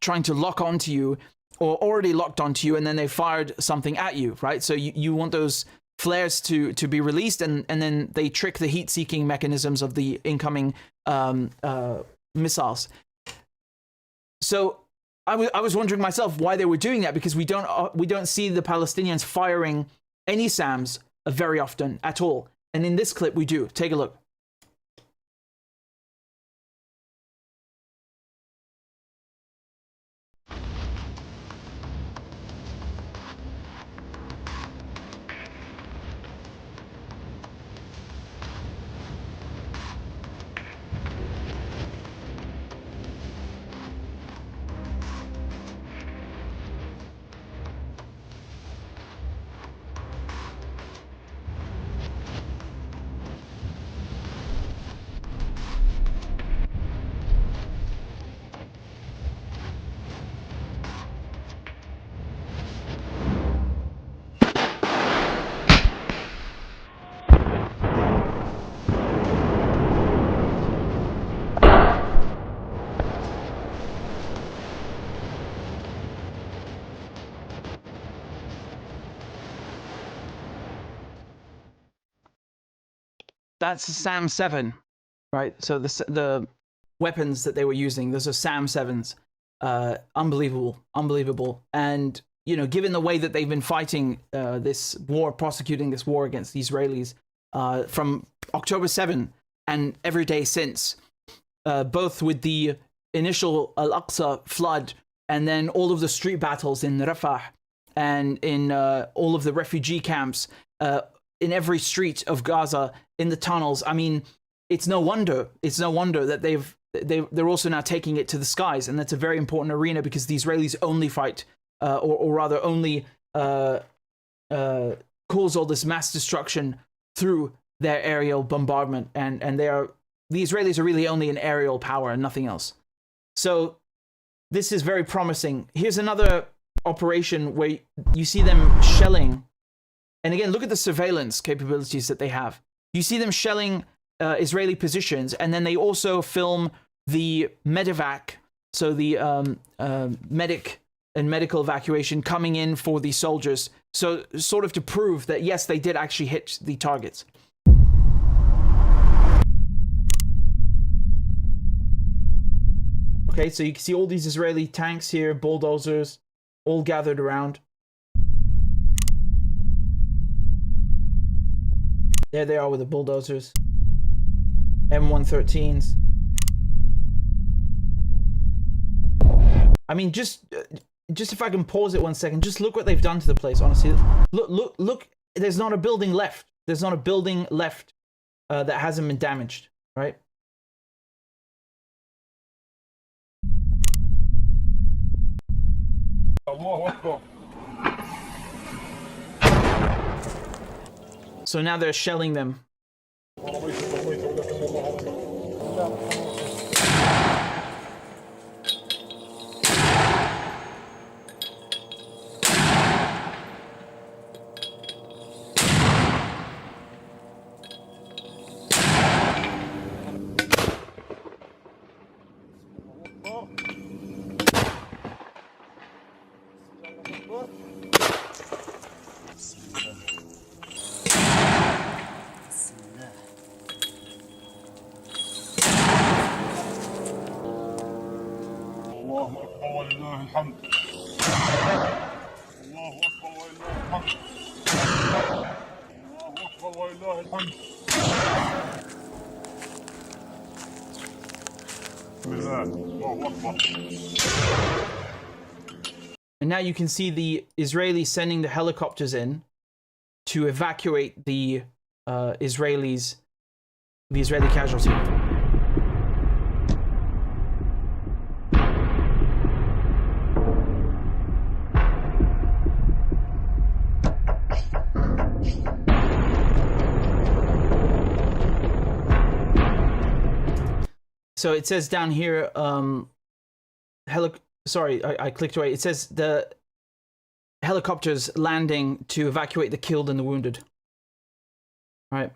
Speaker 1: trying to lock onto you, or already locked onto you, and then they fired something at you, right? So you want those flares to be released, and then they trick the heat-seeking mechanisms of the incoming missiles. So I was wondering myself why they were doing that, because we don't see the Palestinians firing any SAMs very often at all. And in this clip we do. Take a look. That's SAM 7, right? So the weapons that they were using, those are SAM 7s. Unbelievable. And, you know, given the way that they've been fighting this war, prosecuting this war against the Israelis from October 7 and every day since, both with the initial Al-Aqsa flood and then all of the street battles in Rafah and in all of the refugee camps, in every street of Gaza, in the tunnels. I mean, it's no wonder that they're also now taking it to the skies, and that's a very important arena, because the Israelis only fight, or rather only cause all this mass destruction through their aerial bombardment, and the Israelis are really only an aerial power and nothing else. So this is very promising. Here's another operation where you see them shelling. And again, look at the surveillance capabilities that they have. You see them shelling Israeli positions, and then they also film the medevac, so the medic and medical evacuation coming in for the soldiers. So sort of to prove that, yes, they did actually hit the targets. Okay, so you can see all these Israeli tanks here, bulldozers, all gathered around. There they are with the bulldozers. M113s. I mean, just if I can pause it 1 second, just look what they've done to the place, honestly. Look, there's not a building left. There's not a building left that hasn't been damaged, right? So now they're shelling them. And now you can see the Israelis sending the helicopters in to evacuate the Israeli casualty. So it says down here, sorry, I clicked away. It says the helicopters landing to evacuate the killed and the wounded. Right.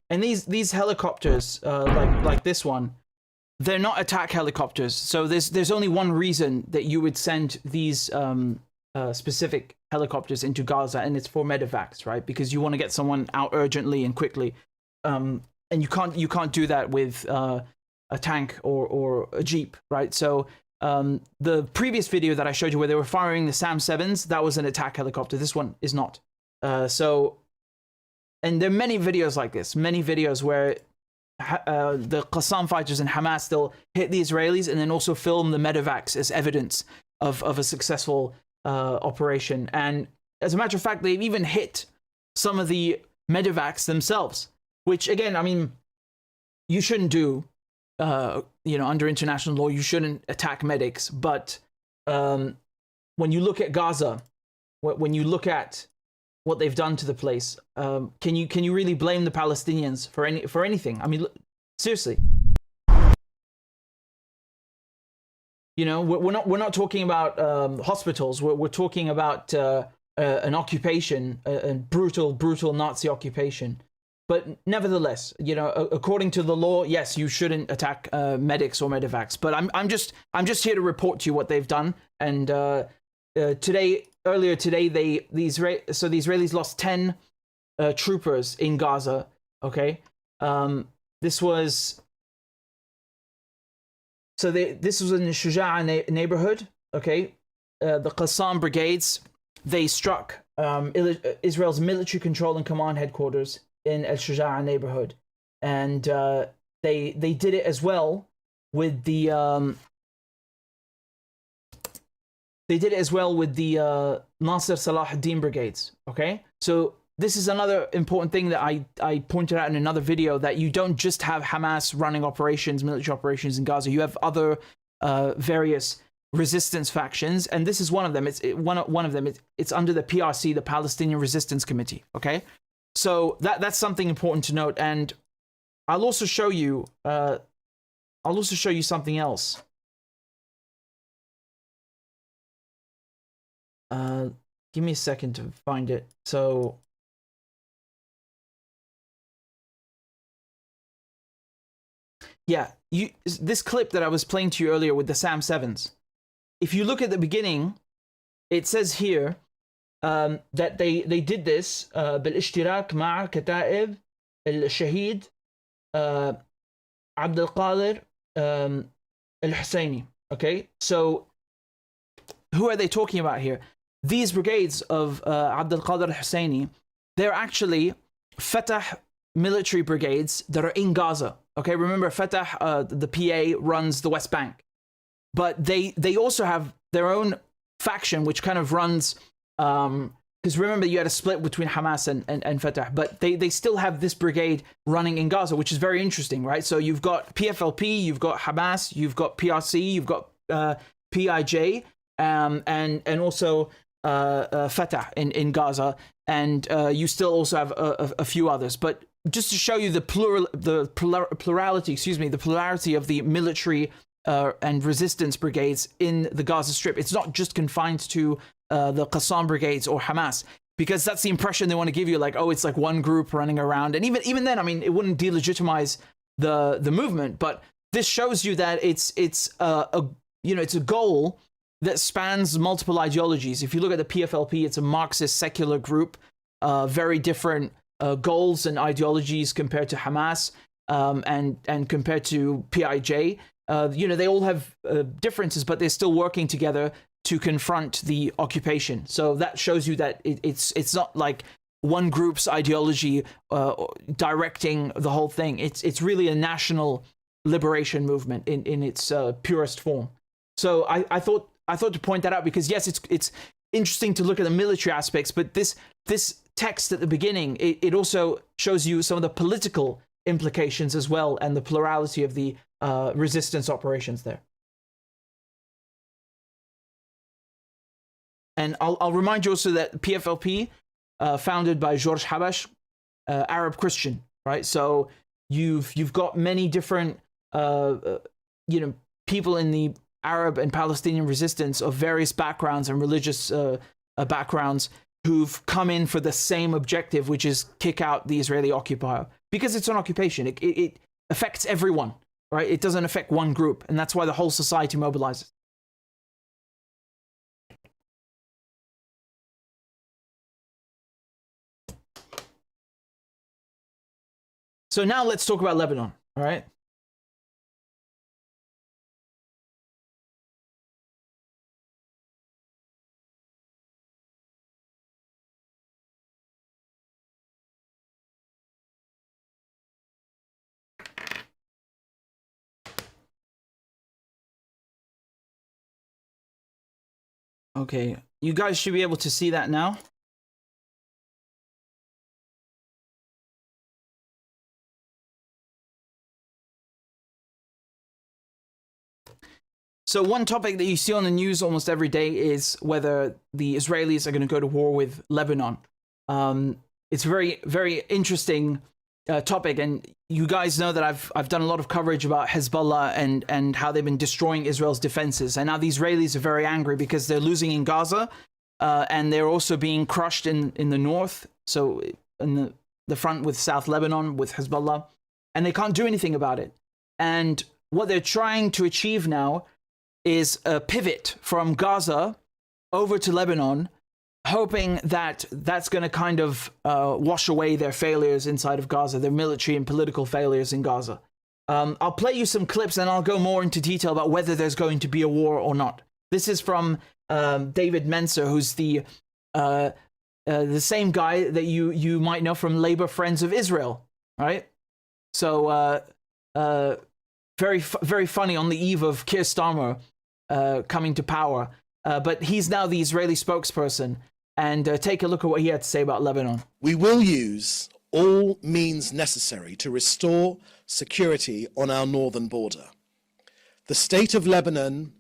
Speaker 1: And these helicopters, like this one, they're not attack helicopters. So there's only one reason that you would send these specific helicopters into Gaza, and it's for medevacs, right? Because you want to get someone out urgently and quickly, and you can't do that with a tank or a jeep, right? So the previous video that I showed you where they were firing the SAM-7s, that was an attack helicopter. This one is not. And there are many videos like this, many videos where the Qassam fighters and Hamas, they'll hit the Israelis and then also film the medevacs as evidence of a successful operation. And as a matter of fact, they've even hit some of the medevacs themselves, which again, I mean, you shouldn't do, under international law, you shouldn't attack medics. But when you look at Gaza, when you look at what they've done to the place, can you really blame the Palestinians for anything? I mean, seriously. You know, we're not talking about hospitals. We're talking about an occupation, a brutal Nazi occupation. But nevertheless, you know, according to the law, yes, you shouldn't attack medics or medevacs. But I'm just here to report to you what they've done. And earlier today, the Israelis lost 10 troopers in Gaza. Okay, this was in the Shuja'a neighborhood. Okay, the Qassam brigades, they struck Israel's military control and command headquarters in El Shuja'a neighborhood, and they did it as well with the Nasser Salah ad-Din brigades. Okay, so this is another important thing that I pointed out in another video, that you don't just have Hamas running operations, military operations in Gaza. You have other various resistance factions, and this is one of them. It's under the PRC, the Palestinian Resistance Committee. Okay, so that's something important to note. And I'll also show you something else. Give me a second to find it. So yeah, this clip that I was playing to you earlier with the SAM-7s, if you look at the beginning, it says here that they did this بالاشتراك مع كتائب الشهيد عبد القادر الحسيني. Okay, so who are they talking about here? These brigades of Abd al-Qadir al-Husseini, they're actually Fatah military brigades that are in Gaza. Okay, remember Fatah, the PA, runs the West Bank. But they also have their own faction, which kind of runs, because remember you had a split between Hamas and Fatah, but they still have this brigade running in Gaza, which is very interesting, right? So you've got PFLP, you've got Hamas, you've got PRC, you've got PIJ, and also Fatah in Gaza, and you still also have a few others. But just to show you the polarity of the military and resistance brigades in the Gaza Strip. It's not just confined to the Qassam brigades or Hamas, because that's the impression they want to give you, like, oh, it's like one group running around. And even then, I mean, it wouldn't delegitimize the movement, but this shows you that it's a goal that spans multiple ideologies. If you look at the PFLP, it's a Marxist secular group, very different goals and ideologies compared to Hamas, and compared to PIJ. They all have differences, but they're still working together to confront the occupation. So that shows you that it's not like one group's ideology directing the whole thing. It's really a national liberation movement in its purest form. So I thought to point that out, because yes, it's interesting to look at the military aspects, but this text at the beginning, it also shows you some of the political implications as well, and the plurality of the resistance operations there. And I'll remind you also that PFLP, founded by George Habash, Arab Christian, right? So you've got many different people in the Arab and Palestinian resistance of various backgrounds and religious backgrounds who've come in for the same objective, which is kick out the Israeli occupier, because it's an occupation. It affects everyone, right? It doesn't affect one group, and that's why the whole society mobilizes. So now let's talk about Lebanon, all right? Okay, you guys should be able to see that now. So one topic that you see on the news almost every day is whether the Israelis are going to go to war with Lebanon. It's a very, very interesting topic, and you guys know that I've done a lot of coverage about Hezbollah and how they've been destroying Israel's defenses. And now the Israelis are very angry because they're losing in Gaza, and they're also being crushed in the north, so in the front with South Lebanon, with Hezbollah, and they can't do anything about it. And what they're trying to achieve now is a pivot from Gaza over to Lebanon, hoping that that's going to kind of wash away their failures inside of Gaza, their military and political failures in Gaza. I'll play you some clips and I'll go more into detail about whether there's going to be a war or not. This is from David Menser, who's the same guy that you might know from Labor Friends of Israel, right? So very funny on the eve of Keir Starmer coming to power. But he's now the Israeli spokesperson. And take a look at what he had to say about Lebanon.
Speaker 7: We will use all means necessary to restore security on our northern border. The state of Lebanon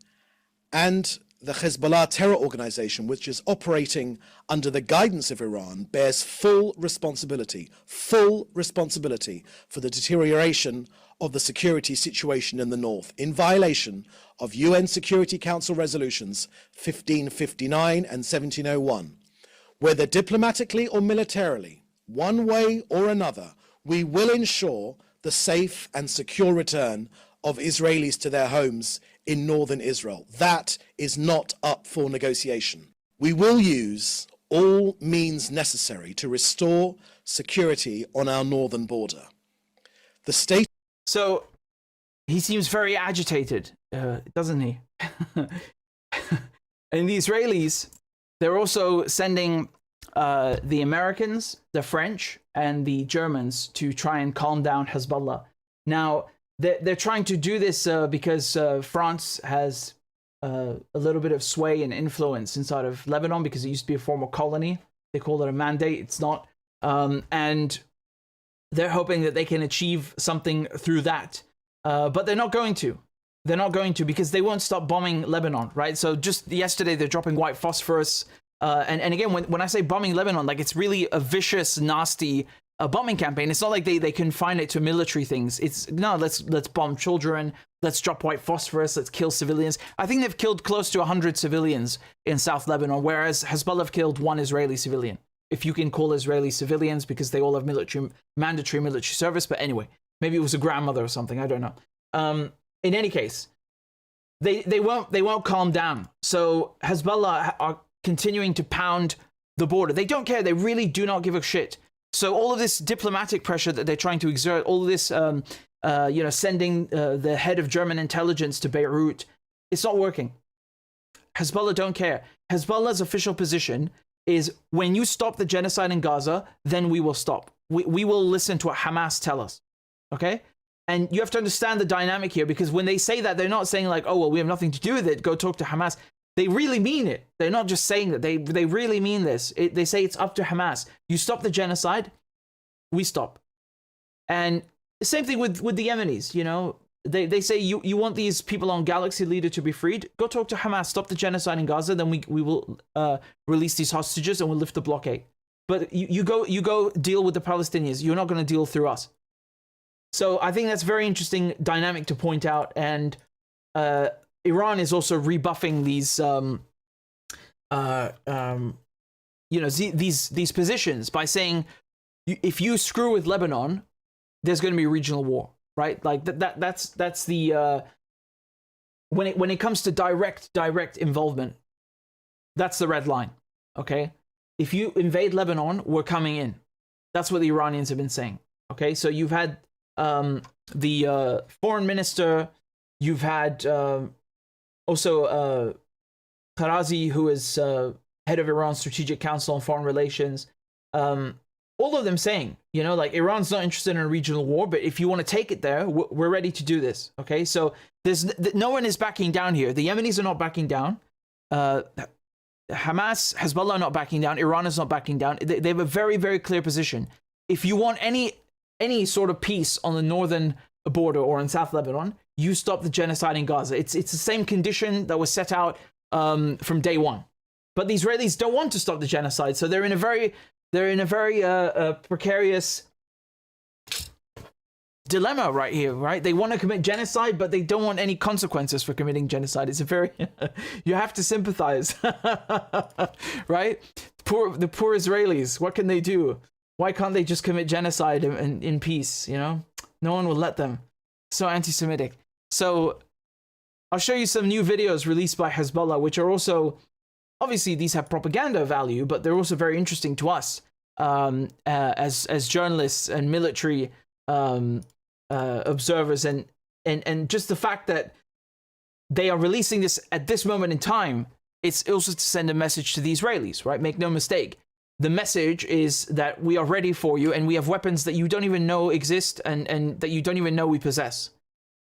Speaker 7: and the Hezbollah terror organization, which is operating under the guidance of Iran, bears full responsibility for the deterioration of the security situation in the north, in violation of UN Security Council resolutions 1559 and 1701. Whether diplomatically or militarily, one way or another, we will ensure the safe and secure return of Israelis to their homes in northern Israel. That is not up for negotiation. We will use all means necessary to restore security on our northern border. The state...
Speaker 1: So he seems very agitated, doesn't he? And the Israelis, they're also sending the Americans, the French, and the Germans to try and calm down Hezbollah. Now, they're trying to do this because France has a little bit of sway and influence inside of Lebanon because it used to be a former colony. They call it a mandate. It's not. And they're hoping that they can achieve something through that. But they're not going to. They're not going to because they won't stop bombing Lebanon, right? So just yesterday, they're dropping white phosphorus. And again, when I say bombing Lebanon, like it's really a vicious, nasty bombing campaign. It's not like they confine it to military things. It's no, let's bomb children. Let's drop white phosphorus. Let's kill civilians. I think they've killed close to 100 civilians in South Lebanon, whereas Hezbollah have killed one Israeli civilian. If you can call Israeli civilians, because they all have mandatory military service. But anyway, maybe it was a grandmother or something. I don't know. In any case, they won't calm down. So Hezbollah are continuing to pound the border. They don't care. They really do not give a shit. So all of this diplomatic pressure that they're trying to exert, all of this, sending the head of German intelligence to Beirut, it's not working. Hezbollah don't care. Hezbollah's official position is when you stop the genocide in Gaza, then we will stop. We will listen to what Hamas tell us. Okay? And you have to understand the dynamic here, because when they say that, they're not saying like, oh, well, we have nothing to do with it. Go talk to Hamas. They really mean it. They're not just saying that. They really mean this. They say it's up to Hamas. You stop the genocide, we stop. And the same thing with the Yemenis, you know. they say you want these people on Galaxy Leader to be freed. Go talk to Hamas, stop the genocide in Gaza. Then we will release these hostages and we'll lift the blockade. But you go deal with the Palestinians. You're not going to deal through us. So I think that's a very interesting dynamic to point out. And Iran is also rebuffing these these positions by saying, if you screw with Lebanon, there's going to be a regional war, right? Like that's the when it comes to direct involvement, that's the red line. Okay, if you invade Lebanon, we're coming in. That's what the Iranians have been saying. Okay, so you've had the foreign minister, you've had also Tarazi, who is head of Iran's Strategic Council on Foreign Relations. All of them saying, like, Iran's not interested in a regional war, but if you want to take it there, we're ready to do this. Okay, so no one is backing down here. The Yemenis are not backing down. Hamas, Hezbollah are not backing down. Iran is not backing down. They have a very, very clear position. If you want any sort of peace on the northern border or in South Lebanon, you stop the genocide in Gaza. It's the same condition that was set out from day one. But the Israelis don't want to stop the genocide, so they're in a very precarious dilemma right here, right? They want to commit genocide, but they don't want any consequences for committing genocide. It's a very you have to sympathize, right? The poor Israelis. What can they do? Why can't they just commit genocide in peace? No one will let them. So anti-Semitic. So I'll show you some new videos released by Hezbollah, which are also, obviously these have propaganda value, but they're also very interesting to us as journalists and military observers, and just the fact that they are releasing this at this moment in time, it's also to send a message to the Israelis, right? Make no mistake. The message is that we are ready for you, and we have weapons that you don't even know exist and that you don't even know we possess.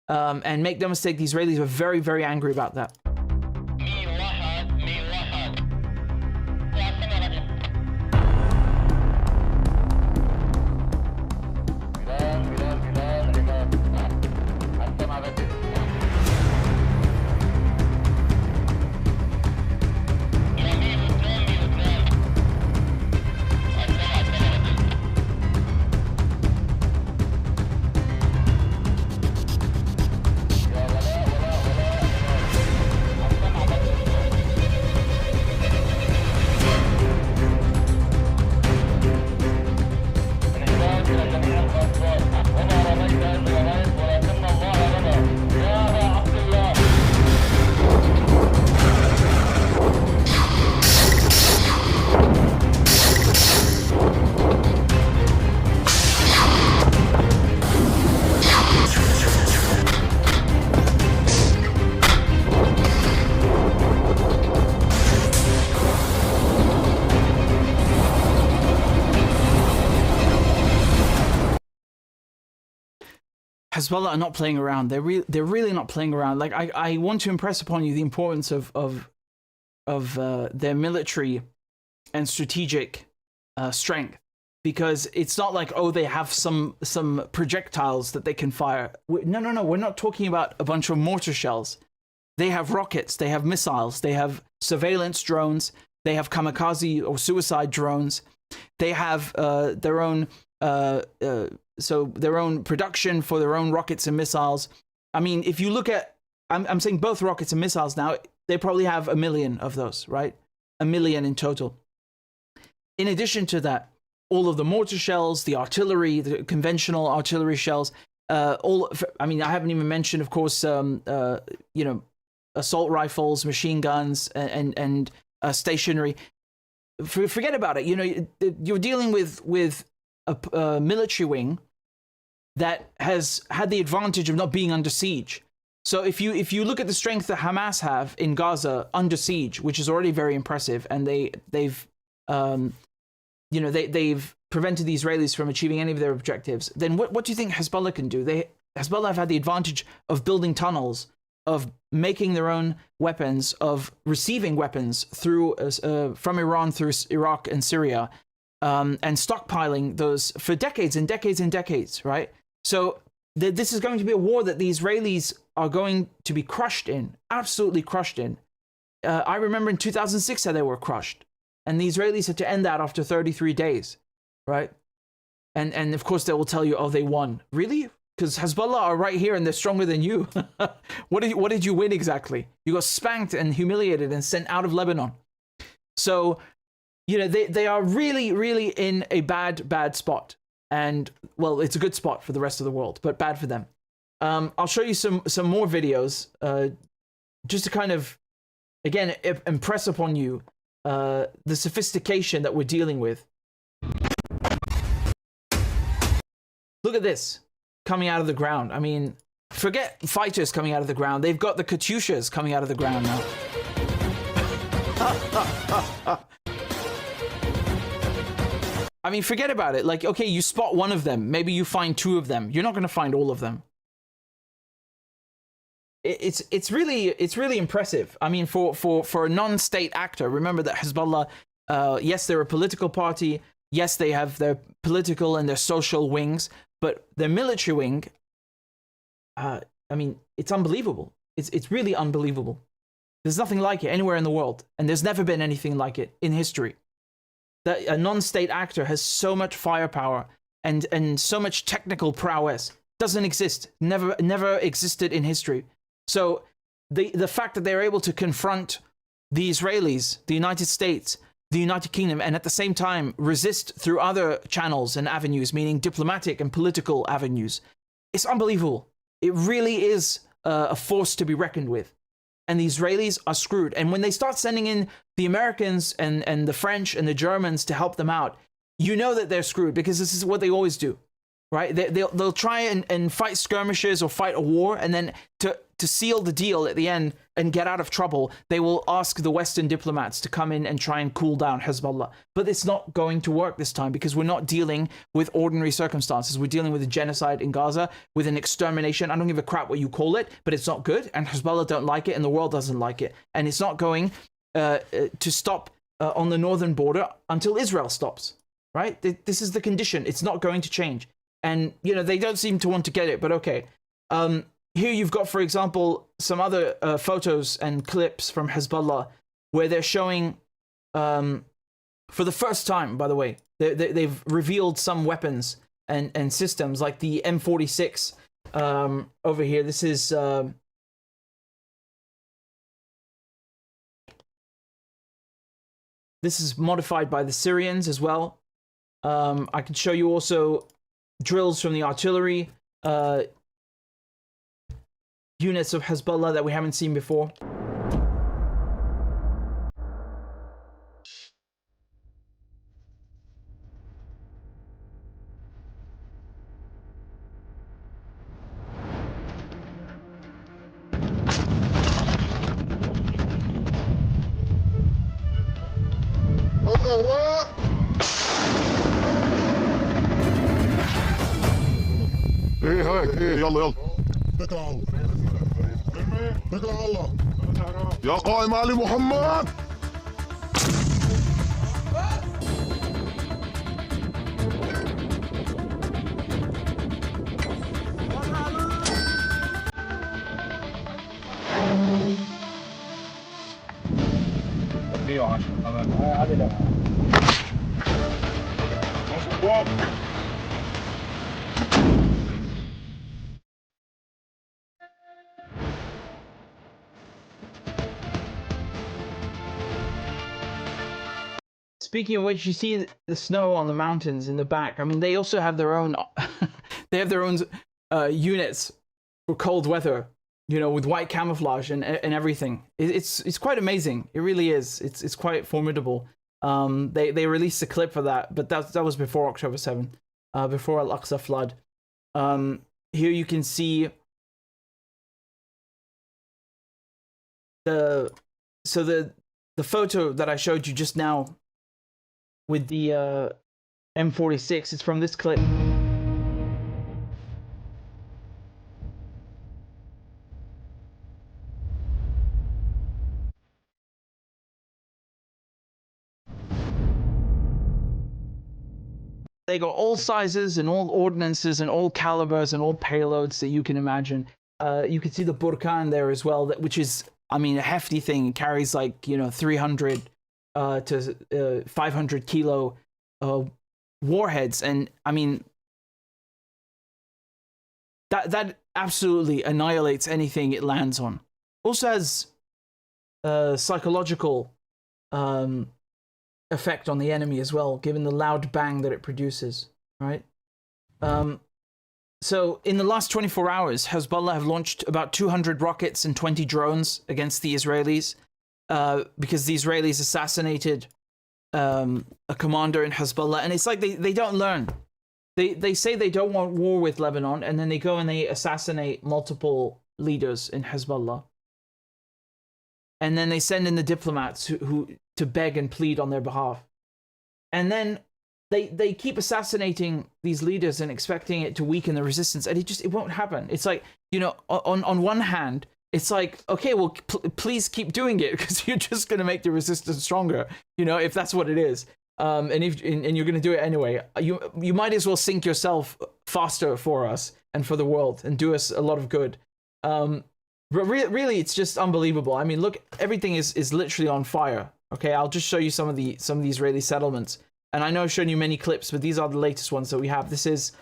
Speaker 1: And make no mistake, the Israelis are very, very angry about that. Hezbollah are not playing around. They're really not playing around. Like, I want to impress upon you the importance of their military and strategic strength, because it's not like, oh, they have some projectiles that they can fire. No. We're not talking about a bunch of mortar shells. They have rockets. They have missiles. They have surveillance drones. They have kamikaze or suicide drones. They have their own their own production for their own rockets and missiles. I mean, if you look at, I'm saying both rockets and missiles now, they probably have 1 million of those, right? 1 million in total. In addition to that, all of the mortar shells, the artillery, the conventional artillery shells, I haven't even mentioned, of course, assault rifles, machine guns, and stationary. Forget about it. You're dealing with a military wing that has had the advantage of not being under siege. So if you look at the strength that Hamas have in Gaza under siege, which is already very impressive, and they've prevented the Israelis from achieving any of their objectives, then what do you think Hezbollah can do? Hezbollah have had the advantage of building tunnels, of making their own weapons, of receiving weapons through from Iran through Iraq and Syria, and stockpiling those for decades and decades and decades, right? So this is going to be a war that the Israelis are going to be crushed in, absolutely crushed in. I remember in 2006 how they were crushed, and the Israelis had to end that after 33 days, right? And of course they will tell you, oh, they won. Really? Because Hezbollah are right here and they're stronger than you. What did you win exactly? You got spanked and humiliated and sent out of Lebanon. So, you know, they are really, really in a bad spot. And, well, it's a good spot for the rest of the world, but bad for them. I'll show you some more videos just to kind of, again, impress upon you the sophistication that we're dealing with. Look at this coming out of the ground. I mean, forget fighters coming out of the ground. They've got the Katyushas coming out of the ground now. I mean, forget about it. Like, okay, you spot one of them. Maybe you find two of them. You're not going to find all of them. It's really impressive. I mean, for a non-state actor, remember that Hezbollah, yes, they're a political party. Yes, they have their political and their social wings, but their military wing, I mean, it's unbelievable. It's really unbelievable. There's nothing like it anywhere in the world, and there's never been anything like it in history. That a non-state actor has so much firepower and so much technical prowess doesn't exist. Never existed in history. So the fact that they're able to confront the Israelis, the United States, the United Kingdom, and at the same time resist through other channels and avenues, meaning diplomatic and political avenues, it's unbelievable. It really is a force to be reckoned with. And the Israelis are screwed. And when they start sending in the Americans and the French and the Germans to help them out, you know that they're screwed, because this is what they always do, right? They'll try and fight skirmishes or fight a war, and then to seal the deal at the end and get out of trouble, they will ask the Western diplomats to come in and try and cool down Hezbollah. But it's not going to work this time, because we're not dealing with ordinary circumstances. We're dealing with a genocide in Gaza, with an extermination. I don't give a crap what you call it, but it's not good, and Hezbollah don't like it, and the world doesn't like it. And it's not going to stop on the northern border until Israel stops, right? This is the condition. It's not going to change. And, you know, they don't seem to want to get it, but okay. Here you've got, for example, some other photos and clips from Hezbollah where they're showing, for the first time, by the way, they've revealed some weapons and systems like the M46 over here. This is modified by the Syrians as well. I can show you also drills from the artillery, units of Hezbollah that we haven't seen before.
Speaker 6: يلا يلا اتكل على الله اتكل على الله يا قائم علي محمد
Speaker 1: Speaking of which, you see the snow on the mountains in the back. I mean, they also have their own, they have their own units for cold weather, you know, with white camouflage and everything. It's quite amazing. It really is. It's quite formidable. They released a clip for that, but that was before October 7th, before Al-Aqsa flood. Here you can see the photo that I showed you just now with the M46. It's from this clip. They got all sizes and all ordnances and all calibers and all payloads that you can imagine. You can see the Burkan there as well, which is, I mean, a hefty thing. It carries like, 300 to 500 kilo warheads. And I mean, that absolutely annihilates anything it lands on. Also has psychological effect on the enemy as well, given the loud bang that it produces, right? So in the last 24 hours, Hezbollah have launched about 200 rockets and 20 drones against the Israelis because the Israelis assassinated a commander in Hezbollah. And it's like they don't learn. They say they don't want war with Lebanon, and then they go and they assassinate multiple leaders in Hezbollah. And then they send in the diplomats who to beg and plead on their behalf. And then they keep assassinating these leaders and expecting it to weaken the resistance, and it won't happen. It's like, on one hand, it's like, okay, well, please keep doing it, because you're just going to make the resistance stronger, if that's what it is. And you're going to do it anyway. You might as well sink yourself faster for us and for the world and do us a lot of good. But really, it's just unbelievable. I mean, look, everything is literally on fire. Okay, I'll just show you some of the Israeli settlements. And I know I've shown you many clips, but these are the latest ones that we have. This is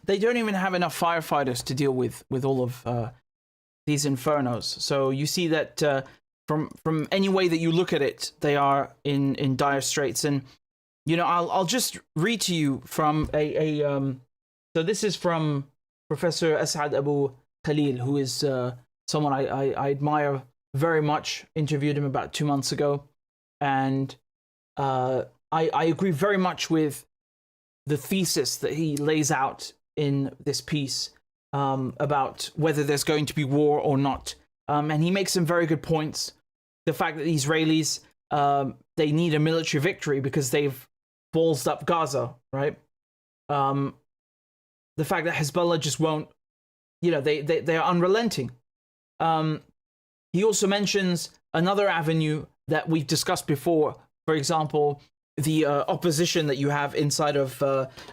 Speaker 1: they don't even have enough firefighters to deal with all of these infernos. So you see that from any way that you look at it, they are in dire straits. And I'll just read to you from so this is from Professor Asad Abu Khalil, who is someone I admire very much. Interviewed him about 2 months ago, and I agree very much with the thesis that he lays out in this piece about whether there's going to be war or not. And he makes some very good points. The fact that the Israelis, they need a military victory because they've ballsed up Gaza, right? The fact that Hezbollah just won't, they are unrelenting. He also mentions another avenue that we've discussed before. For example, the opposition that you have inside of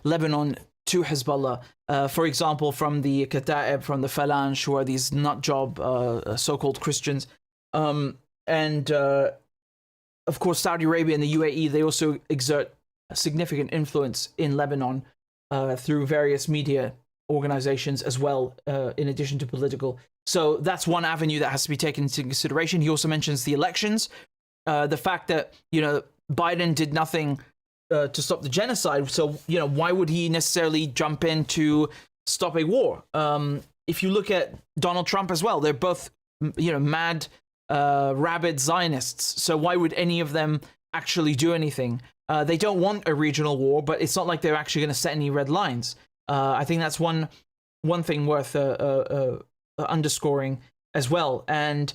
Speaker 1: Lebanon to Hezbollah, for example, from the Kata'ib, from the Falange, who are these nutjob so-called Christians. And of course, Saudi Arabia and the UAE, they also exert a significant influence in Lebanon through various media organizations as well, in addition to political. So that's one avenue that has to be taken into consideration. He also mentions the elections, the fact that, Biden did nothing to stop the genocide. So, why would he necessarily jump in to stop a war? If you look at Donald Trump as well, they're both, mad, rabid Zionists. So why would any of them actually do anything? They don't want a regional war, but it's not like they're actually going to set any red lines. I think that's one thing worth underscoring as well. And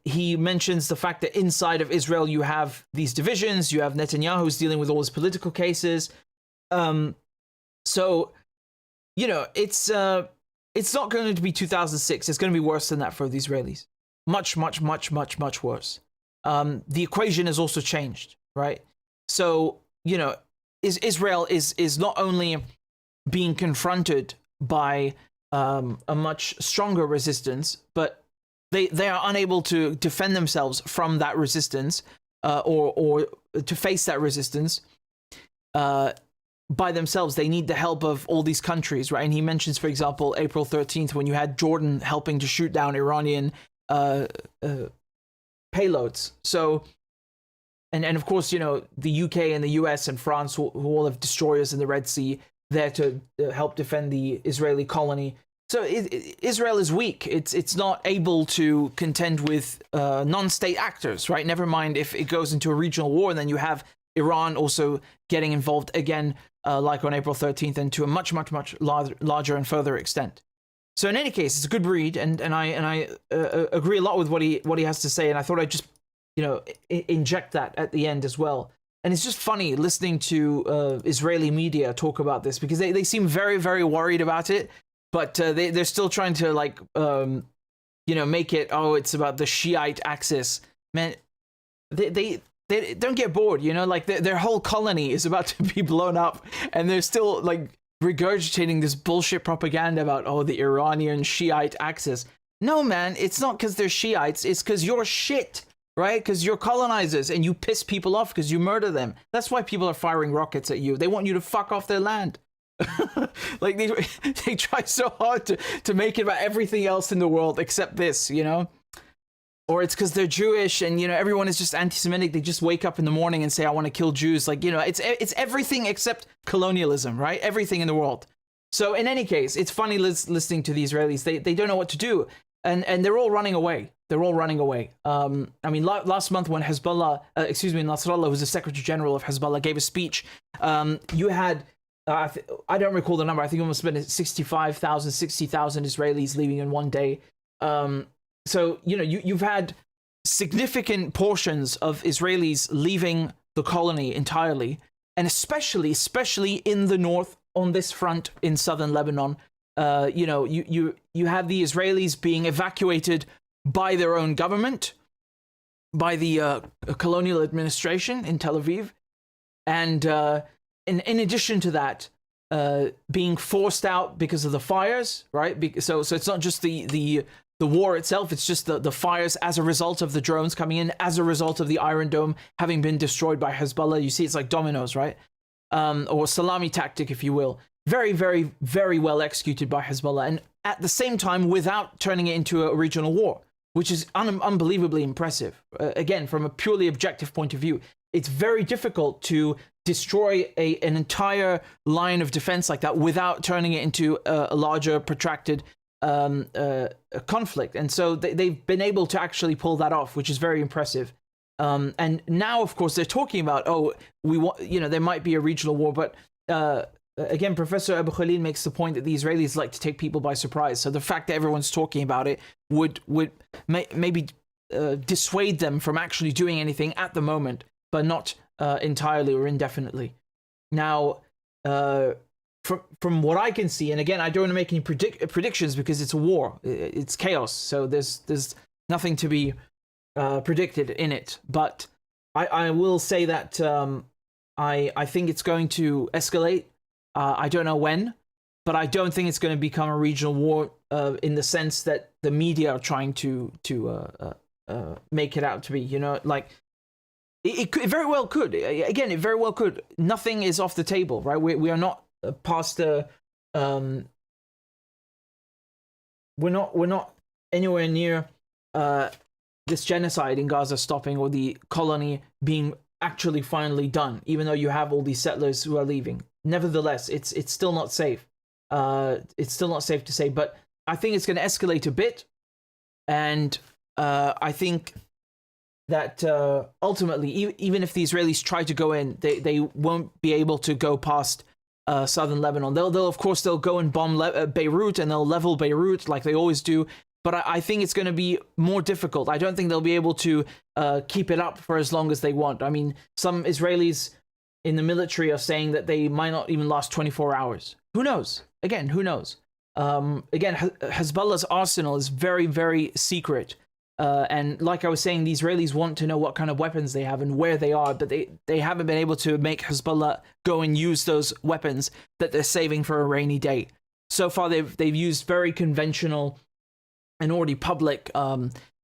Speaker 1: he mentions the fact that inside of Israel you have these divisions. You have Netanyahu who's dealing with all his political cases. So, it's not going to be 2006. It's going to be worse than that for the Israelis. Much, much, much, much, much worse. The equation has also changed, right? So, Israel is not only being confronted by a much stronger resistance, but they are unable to defend themselves from that resistance, or to face that resistance. by themselves. They need the help of all these countries, right? And he mentions, for example, April 13th, when you had Jordan helping to shoot down Iranian payloads. So, and of course, you know, the UK and the US and France, who all have destroyers in the Red Sea, there to help defend the Israeli colony. So Israel is weak. It's not able to contend with non-state actors, right? Never mind if it goes into a regional war, and then you have Iran also getting involved again, like on April 13th, and to a much larger and further extent. So in any case, it's a good read, and I agree a lot with what he has to say, and I thought I'd just, you know, inject that at the end as well. And it's just funny listening to Israeli media talk about this, because they seem very, very worried about it. But they're still trying to, like, you know, make it, oh, it's about the Shiite axis. Man, they don't get bored, you know? Like, their whole colony is about to be blown up, and they're still, like, regurgitating this bullshit propaganda about, oh, the Iranian Shiite axis. No, man, it's not because they're Shiites. It's because you're shit, right? Because you're colonizers, and you piss people off because you murder them. That's why people are firing rockets at you. They want you to fuck off their land. Like they try so hard to make it about everything else in the world except this, you know? Or it's because they're Jewish, and, you know, everyone is just anti-Semitic. They just wake up in the morning and say, I want to kill Jews. Like, you know, it's everything except colonialism, right? Everything in the world. So in any case, it's funny listening to the Israelis. They don't know what to do, and they're all running away. They're all running away. I mean, last month when Hezbollah, Nasrallah, who's the Secretary General of Hezbollah, gave a speech, you had, I don't recall the number. I think it must have been 65,000, 60,000 Israelis leaving in one day. So, you know, you've had significant portions of Israelis leaving the colony entirely, and especially in the north on this front in southern Lebanon. You know, you have the Israelis being evacuated by their own government, by the colonial administration in Tel Aviv, and in addition to that, being forced out because of the fires, right? So it's not just the war itself, it's just the fires as a result of the drones coming in, as a result of the Iron Dome having been destroyed by Hezbollah. You see, it's like dominoes, right? Or salami tactic, if you will. Very, very, very well executed by Hezbollah. And at the same time, without turning it into a regional war, which is unbelievably impressive. Again, from a purely objective point of view, it's very difficult to destroy an entire line of defense like that without turning it into a larger, protracted conflict. And so they've been able to actually pull that off, which is very impressive. And now, of course, they're talking about, oh, we want, you know, there might be a regional war, but again, Professor Abu Khalil makes the point that the Israelis like to take people by surprise. So the fact that everyone's talking about it would maybe dissuade them from actually doing anything at the moment, but not entirely or indefinitely. Now, from what I can see, and again, I don't want to make any predictions because it's a war, it's chaos, so there's nothing to be predicted in it. But I will say that I think it's going to escalate. I don't know when, but I don't think it's going to become a regional war in the sense that the media are trying to make it out to be. You know, like it very well could. Again, it very well could. Nothing is off the table, right? We are not past the. We're not anywhere near this genocide in Gaza stopping, or the colony being actually finally done, even though you have all these settlers who are leaving. Nevertheless, it's still not safe. It's still not safe to say, but I think it's going to escalate a bit, and I think that ultimately, even if the Israelis try to go in, they won't be able to go past southern Lebanon. They'll of course go and bomb Beirut, and they'll level Beirut like they always do. But I think it's going to be more difficult. I don't think they'll be able to keep it up for as long as they want. I mean, some Israelis in the military are saying that they might not even last 24 hours. Who knows? Again, who knows? Again, Hezbollah's arsenal is very, very secret. And like I was saying, the Israelis want to know what kind of weapons they have and where they are, but they haven't been able to make Hezbollah go and use those weapons that they're saving for a rainy day. So far, they've used very conventional and already public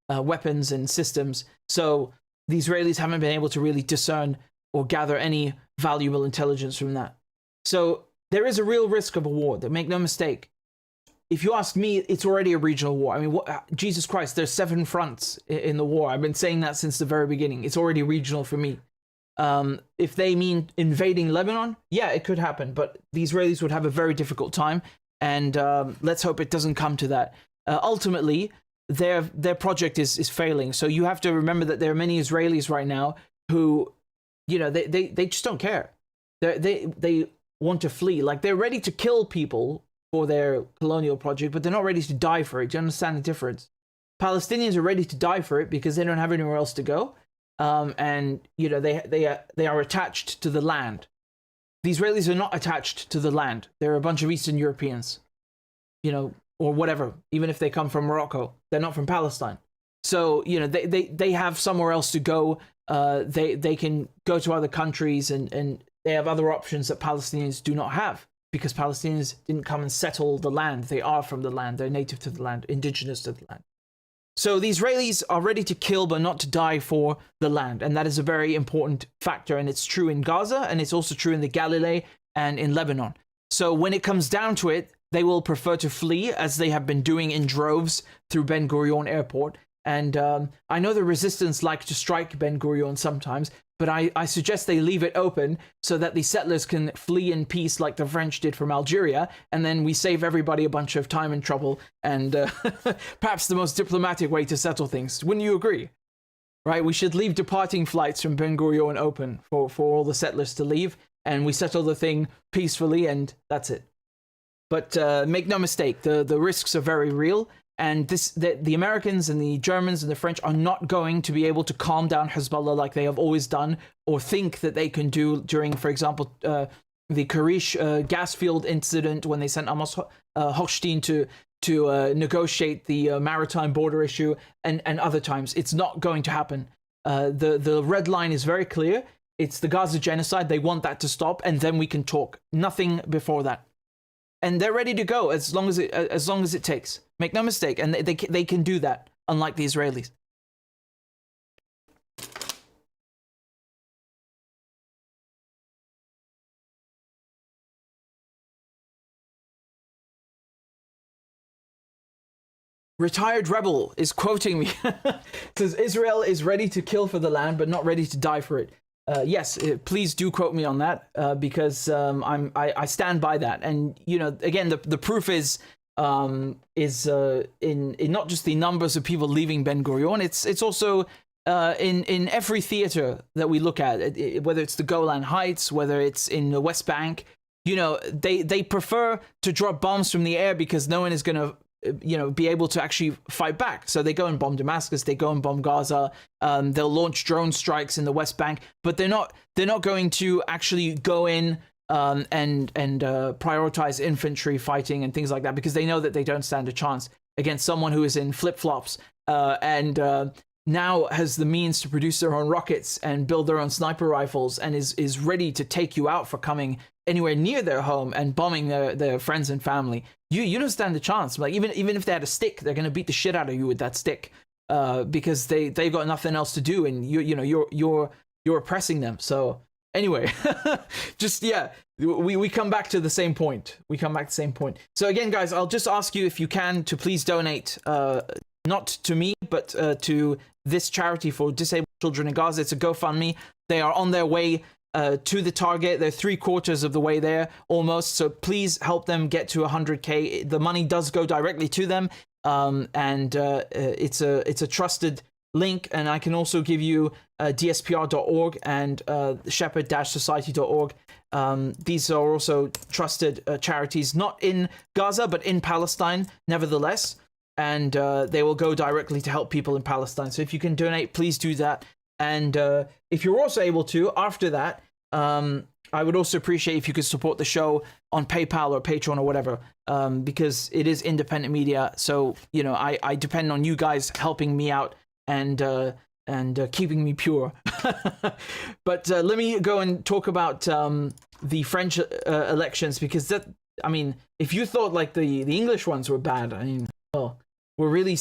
Speaker 1: weapons and systems. So the Israelis haven't been able to really discern or gather any valuable intelligence from that. So there is a real risk of a war. Make no mistake. If you ask me, it's already a regional war. I mean, Jesus Christ, there's 7 fronts in the war. I've been saying that since the very beginning. It's already regional for me. If they mean invading Lebanon, yeah, it could happen. But the Israelis would have a very difficult time. And let's hope it doesn't come to that. Ultimately, their project is failing. So you have to remember that there are many Israelis right now who, you know, they just don't care. They want to flee. Like, they're ready to kill people for their colonial project, but they're not ready to die for it. Do you understand the difference? Palestinians are ready to die for it because they don't have anywhere else to go, and you know they are attached to the land. The Israelis are not attached to the land. They're a bunch of Eastern Europeans, you know, or whatever. Even if they come from Morocco, they're not from Palestine. So you know they have somewhere else to go. They can go to other countries, and they have other options that Palestinians do not have. Because Palestinians didn't come and settle the land. They are from the land. They're native to the land, indigenous to the land. So the Israelis are ready to kill, but not to die for the land. And that is a very important factor. And it's true in Gaza, and it's also true in the Galilee and in Lebanon. So when it comes down to it, they will prefer to flee, as they have been doing in droves through Ben Gurion Airport. And I know the resistance like to strike Ben Gurion sometimes, but I suggest they leave it open so that the settlers can flee in peace like the French did from Algeria, and then we save everybody a bunch of time and trouble, and perhaps the most diplomatic way to settle things. Wouldn't you agree? Right? We should leave departing flights from Ben Gurion open for all the settlers to leave, and we settle the thing peacefully, and that's it. But make no mistake, the risks are very real. And the Americans and the Germans and the French are not going to be able to calm down Hezbollah like they have always done, or think that they can do during, for example, the Karish gas field incident, when they sent Amos Hochstein to negotiate the maritime border issue, and other times. It's not going to happen. The red line is very clear. It's the Gaza genocide. They want that to stop, and then we can talk. Nothing before that. And they're ready to go as long as it takes. Make no mistake, and they can do that, unlike the Israelis. Retired Rebel is quoting me. Says Israel is ready to kill for the land, but not ready to die for it. Yes, please do quote me on that, because I stand by that. And you know, again, the proof is in not just the numbers of people leaving Ben Gurion. It's also in every theater that we look at, whether it's the Golan Heights, whether it's in the West Bank. You know, they prefer to drop bombs from the air because no one is going to be able to actually fight back. So they go and bomb Damascus, they go and bomb Gaza, they'll launch drone strikes in the West Bank, but they're not going to actually go in and prioritize infantry fighting and things like that, because they know that they don't stand a chance against someone who is in flip-flops and now has the means to produce their own rockets and build their own sniper rifles, and is ready to take you out for coming anywhere near their home and bombing their friends and family. You don't stand a chance. Like even if they had a stick, they're going to beat the shit out of you with that stick, because they've got nothing else to do, and you're oppressing them. So anyway, we come back to the same point. So again, guys, I'll just ask you, if you can, to please donate, not to me, but to this charity for disabled children in Gaza. It's a GoFundMe. They are on their way to the target. They're 3/4 of the way there almost. So please help them get to 100K. The money does go directly to them, and it's a trusted link. And I can also give you dspr.org and shepherd-society.org. These are also trusted charities, not in Gaza but in Palestine, nevertheless. And they will go directly to help people in Palestine. So if you can donate, please do that. And if you're also able to, after that, I would also appreciate if you could support the show on PayPal or Patreon or whatever, because it is independent media. So, I depend on you guys helping me out and keeping me pure. But let me go and talk about the French elections, because if you thought like the English ones were bad, we're really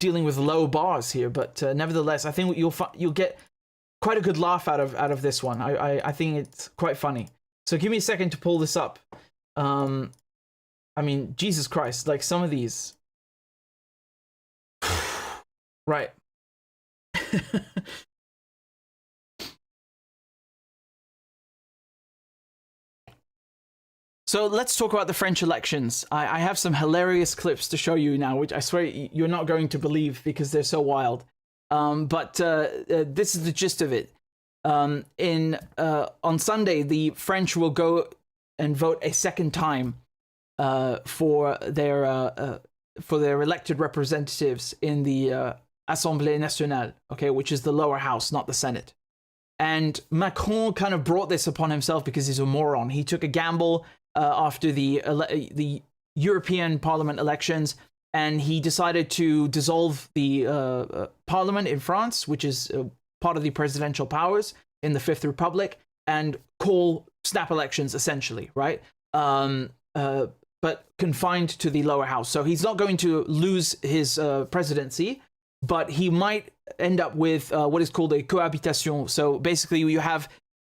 Speaker 1: dealing with low bars here. But nevertheless, I think you'll get quite a good laugh out of this one. I think it's quite funny. So give me a second to pull this up. I mean, Jesus Christ, like some of these. Right. So let's talk about the French elections. I have some hilarious clips to show you now, which I swear you're not going to believe because they're so wild. But this is the gist of it. On Sunday, the French will go and vote a second time for their elected representatives in the Assemblée Nationale, okay, which is the lower house, not the Senate. And Macron kind of brought this upon himself because he's a moron. He took a gamble after the European Parliament elections, and he decided to dissolve the Parliament in France, which is part of the presidential powers in the Fifth Republic, and call snap elections essentially, right? But confined to the lower house. So he's not going to lose his presidency, but he might end up with what is called a cohabitation. So basically you have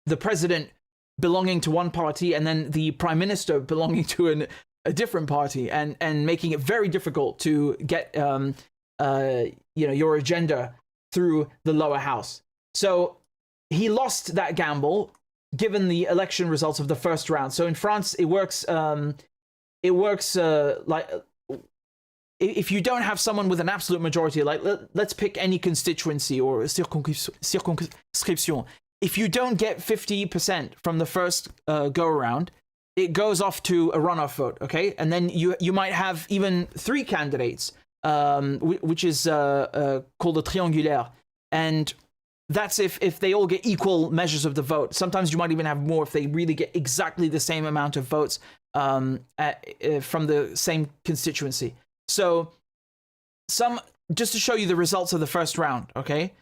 Speaker 1: the president belonging to one party and then the prime minister belonging to a different party, and making it very difficult to get your agenda through the lower house. So he lost that gamble given the election results of the first round. So in France, it works like if you don't have someone with an absolute majority, like let's pick any constituency or circonscription. If you don't get 50% from the first go around, it goes off to a runoff vote, okay? And then you might have even 3 candidates, which is called a triangulaire. And that's if they all get equal measures of the vote. Sometimes you might even have more if they really get exactly the same amount of votes from the same constituency. So just to show you the results of the first round, okay?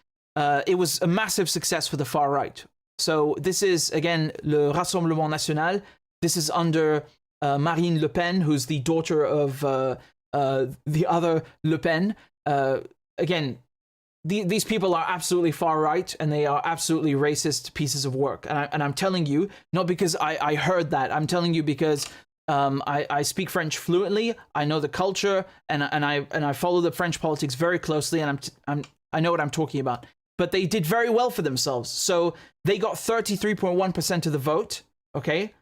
Speaker 1: It was a massive success for the far right. So this is, again, le Rassemblement National. This is under Marine Le Pen, who's the daughter of the other Le Pen. Again, these people are absolutely far right, and they are absolutely racist pieces of work. And I'm telling you, not because I heard that. I'm telling you because I speak French fluently. I know the culture, and I follow the French politics very closely, and I know what I'm talking about. But they did very well for themselves. So they got 33.1% of the vote. Okay.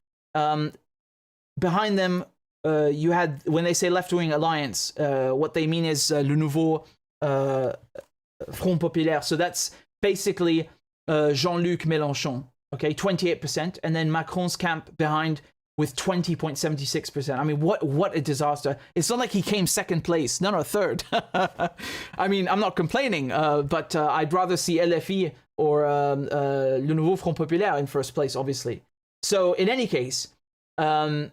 Speaker 1: Behind them, you had, when they say left-wing alliance, what they mean is Le Nouveau Front Populaire. So that's basically Jean-Luc Mélenchon, okay, 28%. And then Macron's camp behind with 20.76%. I mean, what a disaster. It's not like he came second place. No, third. I mean, I'm not complaining, but I'd rather see LFI or Le Nouveau Front Populaire in first place, obviously. So in any case, as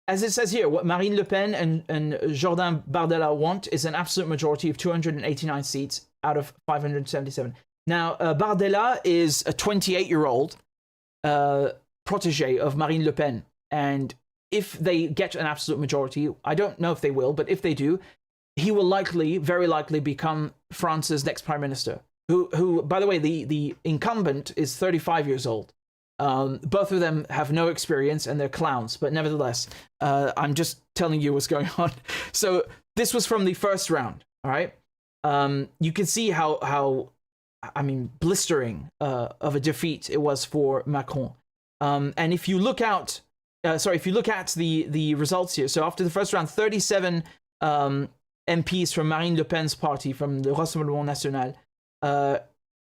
Speaker 1: it says here, what Marine Le Pen and Jordan Bardella want is an absolute majority of 289 seats out of 577. Now, Bardella is a 28-year-old protege of Marine Le Pen. And if they get an absolute majority, I don't know if they will, but if they do, he will very likely become France's next prime minister, who by the way, the incumbent is 35 years old. Both of them have no experience and they're clowns, but nevertheless, I'm just telling you what's going on. So this was from the first round, all right? You can see how I mean, blistering of a defeat it was for Macron. And if you look at the results here, so after the first round, 37 MPs from Marine Le Pen's party, from the Rassemblement National,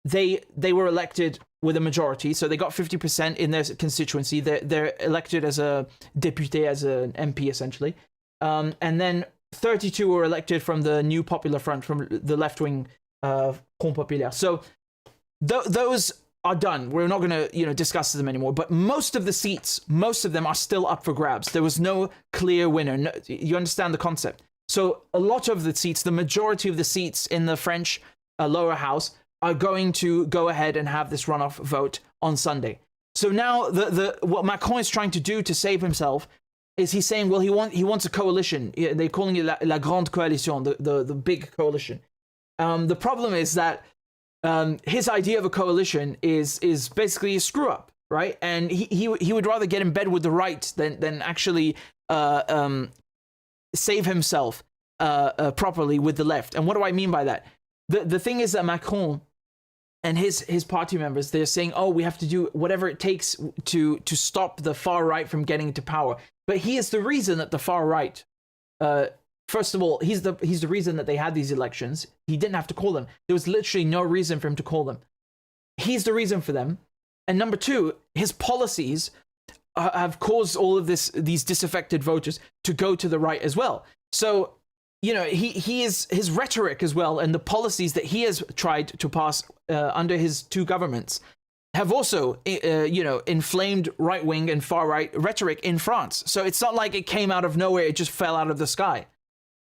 Speaker 1: they were elected with a majority, so they got 50% in their constituency. They're elected as a député, as an MP, essentially. And then 32 were elected from the New Popular Front, from the left-wing Front Populaire. So those are done. We're not going to discuss them anymore. But most of the seats, most of them are still up for grabs. There was no clear winner. No, you understand the concept. So a lot of the seats, the majority of the seats in the French lower house, are going to go ahead and have this runoff vote on Sunday. So now what Macron is trying to do to save himself is he's saying, well, he wants a coalition. They're calling it la grande coalition, the big coalition. The problem is that his idea of a coalition is basically a screw up, right? And he would rather get in bed with the right than actually save himself properly with the left. And what do I mean by that? The thing is that Macron and his party members, they're saying, oh, we have to do whatever it takes to stop the far right from getting into power. But he is the reason that the far right, first of all, he's the reason that they had these elections. He didn't have to call them. There was literally no reason for him to call them. He's the reason for them. And number two, his policies have caused all of these disaffected voters to go to the right as well. So, you know, he is, his rhetoric as well, and the policies that he has tried to pass under his two governments have also, you know, inflamed right-wing and far-right rhetoric in France. So it's not like it came out of nowhere, it just fell out of the sky.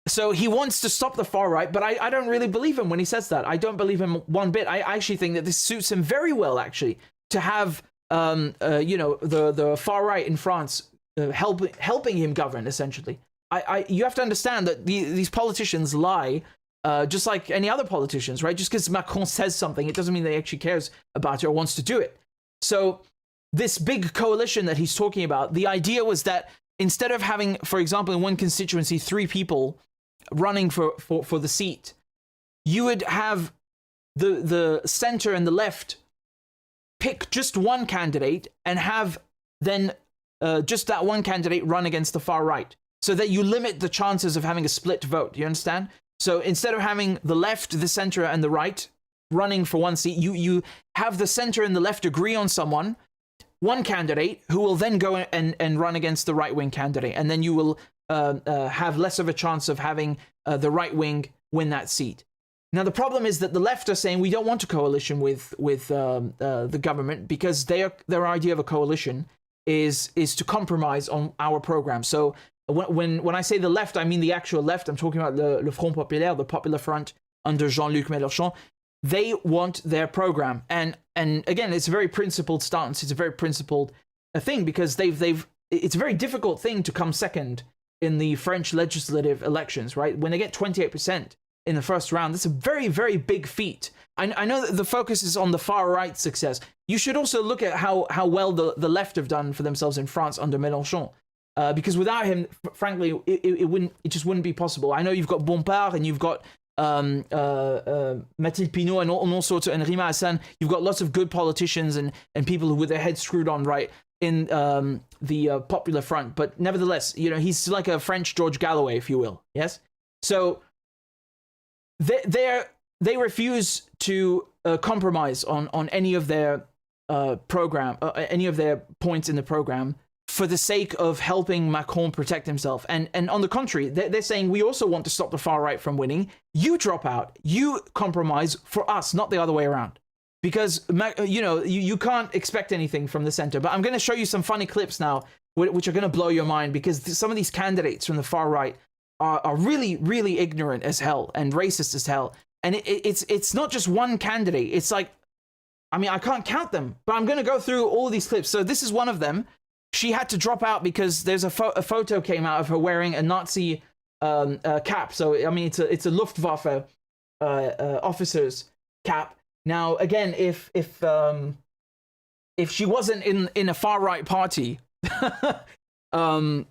Speaker 1: So he wants to stop the far right, but I don't really believe him when he says that. I don't believe him one bit. I actually think that this suits him very well, actually, to have, you know, the far right in France helping him govern, essentially. You have to understand that these politicians lie, just like any other politicians, right? Just because Macron says something, it doesn't mean that he actually cares about it or wants to do it. So this big coalition that he's talking about, the idea was that instead of having, for example, in one constituency, 3 people running for the seat, you would have the center and the left pick just one candidate and have then just that one candidate run against the far right, so that you limit the chances of having a split vote. You understand? So instead of having the left, the center, and the right running for one seat, you have the center and the left agree on someone, one candidate, who will then go and run against the right-wing candidate. And then you will have less of a chance of having the right wing win that seat. Now, the problem is that the left are saying we don't want a coalition with the government, because their idea of a coalition is to compromise on our program. So when I say the left, I mean the actual left. I'm talking about le Front Populaire, the Popular Front under Jean-Luc Mélenchon. They want their program, and again, it's a very principled stance. It's a very principled thing, because it's a very difficult thing to come second in the French legislative elections, right? When they get 28% in the first round, that's a very, very big feat. I know that the focus is on the far right success. You should also look at how well the left have done for themselves in France under Mélenchon. Because without him, frankly, it just wouldn't be possible. I know you've got Bompard and you've got Mathilde Pinot and all sorts of, and Rima Hassan. You've got lots of good politicians and people who with their heads screwed on right in the Popular Front. But nevertheless, you know, he's like a French George Galloway, if you will. Yes. So they refuse to compromise on any of their program, any of their points in the program, for the sake of helping Macron protect himself. And on the contrary, they're saying we also want to stop the far right from winning. You drop out. You compromise for us, not the other way around. Because, you know, you can't expect anything from the center. But I'm going to show you some funny clips now, which are going to blow your mind, because some of these candidates from the far right are really, really ignorant as hell and racist as hell. And it's not just one candidate. It's like, I mean, I can't count them, but I'm going to go through all of these clips. So this is one of them. She had to drop out because there's a photo came out of her wearing a Nazi cap. So, I mean, it's a Luftwaffe officer's cap. Now, again, if she wasn't in a far right party, and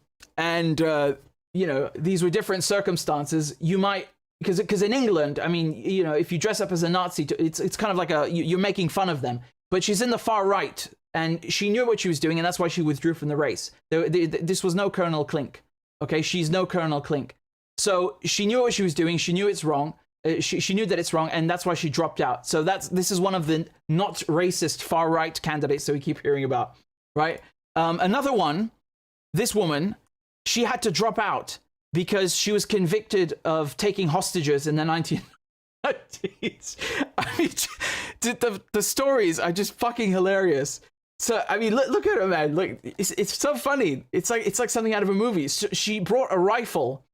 Speaker 1: you know, these were different circumstances, you might, because in England, I mean, you know, if you dress up as a Nazi, it's kind of like you're making fun of them. But she's in the far right, and she knew what she was doing, and that's why she withdrew from the race. This was no Colonel Klink. Okay, she's no Colonel Klink. So she knew what she was doing. She knew it's wrong. She knew that it's wrong, and that's why she dropped out. So this is one of the not racist far right candidates that we keep hearing about, right? Another one, this woman, she had to drop out because she was convicted of taking hostages in the 1990s. I mean, the stories are just fucking hilarious. So, I mean, look at her, man. Look, it's so funny. It's like something out of a movie. So she brought a rifle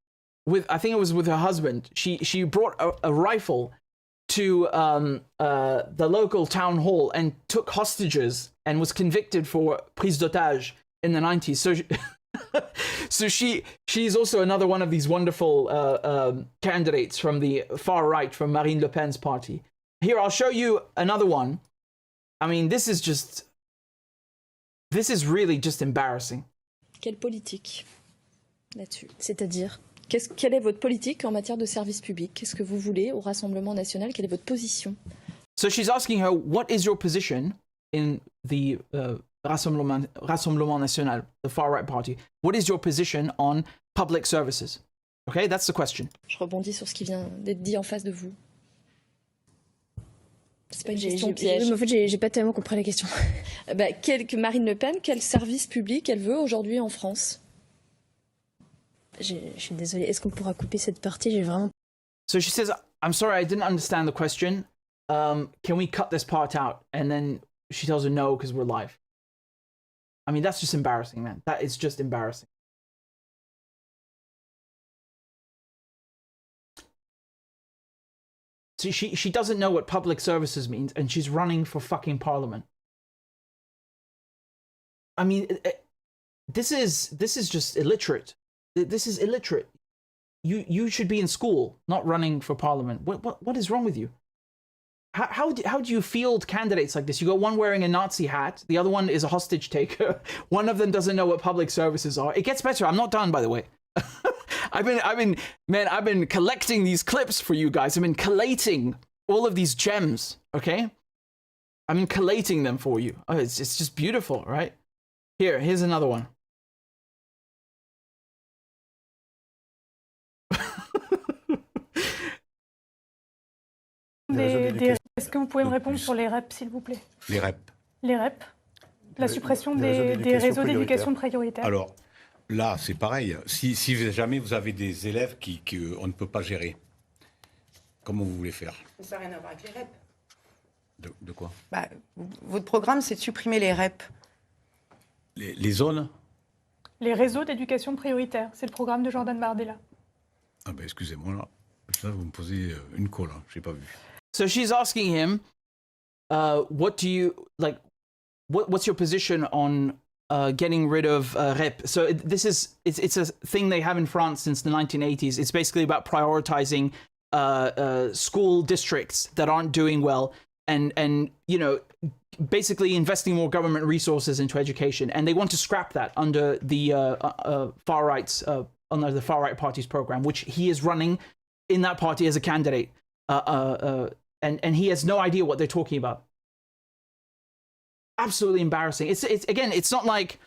Speaker 1: I think it was with her husband. She brought a rifle to the local town hall and took hostages and was convicted for prise d'otage in the 90s. So she's also another one of these wonderful candidates from the far right, from Marine Le Pen's party. Here, I'll show you another one. I mean, this is really just embarrassing.
Speaker 8: Quelle politique là-dessus? C'est-à-dire, quelle est votre politique en matière de service public? Qu'est-ce que vous voulez au Rassemblement national? Quelle est votre position?
Speaker 1: So she's asking her, what is your position in the Rassemblement national, the far-right party? What is your position on public services? Okay, that's the question.
Speaker 8: Je rebondis sur ce qui vient d'être dit en face de vous. C'est pas une question piège.
Speaker 9: Mais en fait, j'ai pas tellement compris la question.
Speaker 8: Marine Le Pen, quel service public elle veut aujourd'hui en France?
Speaker 9: Je suis désolée. Est-ce qu'on pourra couper cette partie? J'ai vraiment...
Speaker 1: So she says, I'm sorry, I didn't understand the question. Can we cut this part out? And then she tells her no, because we're live. I mean, that's just embarrassing, man. That is just embarrassing. See, she doesn't know what public services means, and she's running for fucking parliament. I mean, this is just illiterate. This is illiterate. You should be in school, not running for parliament. What is wrong with you? How do you field candidates like this? You got one wearing a Nazi hat, the other one is a hostage taker. One of them doesn't know what public services are. It gets better. I'm not done, by the way. I've been collecting these clips for you guys. I've been collating all of these gems, okay? I've been collating them for you. Oh, it's just beautiful, right? Here's another one.
Speaker 10: Est-ce que vous pouvez me répondre sur les REP, s'il vous plaît?
Speaker 11: Les REP.
Speaker 10: Les REP. La suppression des réseaux d'éducation prioritaires.
Speaker 11: Alors, là, c'est pareil. Si jamais vous avez des élèves qu'on ne peut pas gérer, comment vous voulez faire?
Speaker 12: Ça n'a rien à voir avec les REP.
Speaker 11: De quoi?
Speaker 12: Votre programme, c'est de supprimer les REP.
Speaker 11: Les zones?
Speaker 10: Les réseaux d'éducation prioritaire. C'est le programme de Jordan Bardella.
Speaker 11: Ah ben, excusez-moi, là, vous me posez une colle, hein. Je n'ai pas vu.
Speaker 1: So she's asking him, what do you, like, what's your position on getting rid of REP? So it's a thing they have in France since the 1980s. It's basically about prioritizing school districts that aren't doing well and you know, basically investing more government resources into education. And they want to scrap that under the far right's under the far right party's program, which he is running in that party as a candidate. And he has no idea what they're talking about. Absolutely embarrassing. It's again, it's not like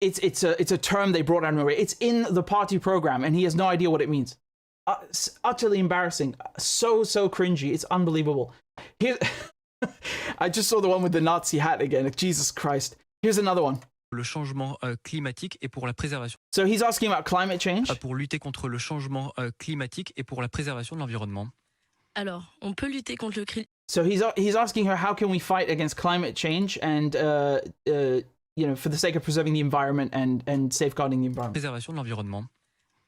Speaker 1: it's a term they brought out of nowhere. It's in the party program, and he has no idea what it means. Utterly embarrassing. So cringy. It's unbelievable. Here, I just saw the one with the Nazi hat again. Jesus Christ. Here's another one.
Speaker 13: Le changement climatique et pour la préservation.
Speaker 1: So he's asking about climate change.
Speaker 13: Pour lutter contre le changement climatique et pour la préservation de l'environnement.
Speaker 8: Alors, on peut lutter contre le
Speaker 1: So he's asking her, how can we fight against climate change and you know, for the sake of preserving the environment and safeguarding the environment.
Speaker 13: Préservation de l'environnement.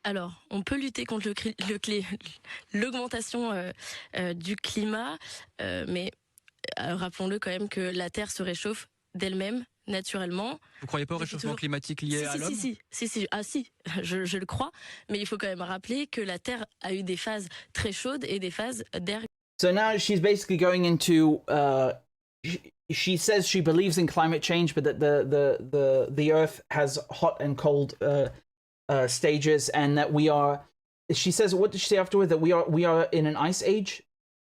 Speaker 8: Alors, on peut lutter contre l'augmentation du climat, mais rappelons-le quand même que la Terre se réchauffe d'elle-même, naturellement.
Speaker 13: Vous croyez pas au réchauffement climatique lié à l'homme?
Speaker 8: Si, je le crois, mais il faut quand même rappeler que la Terre a eu des phases très chaudes et des phases d'air.
Speaker 1: So now she's basically going into she says she believes in climate change, but that the Earth has hot and cold stages, and that we are. She says, what did she say afterward? That we are in an ice age.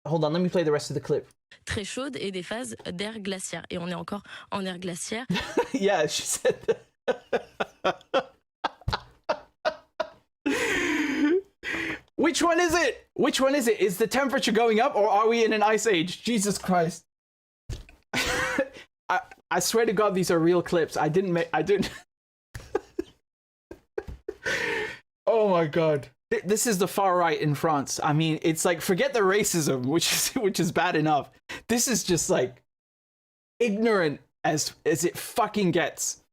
Speaker 1: Hold on, let me play the rest of the clip.
Speaker 8: Très chaude et des phases d'air glaciaire. Et on est encore en air glaciaire.
Speaker 1: Yeah, she said that. Which one is it? Which one is it? Is the temperature going up, or are we in an ice age? Jesus Christ. I swear to God, these are real clips. I didn't. Oh my God. This is the far right in France. I mean, it's like, forget the racism, which is bad enough. This is just like ignorant as it fucking gets.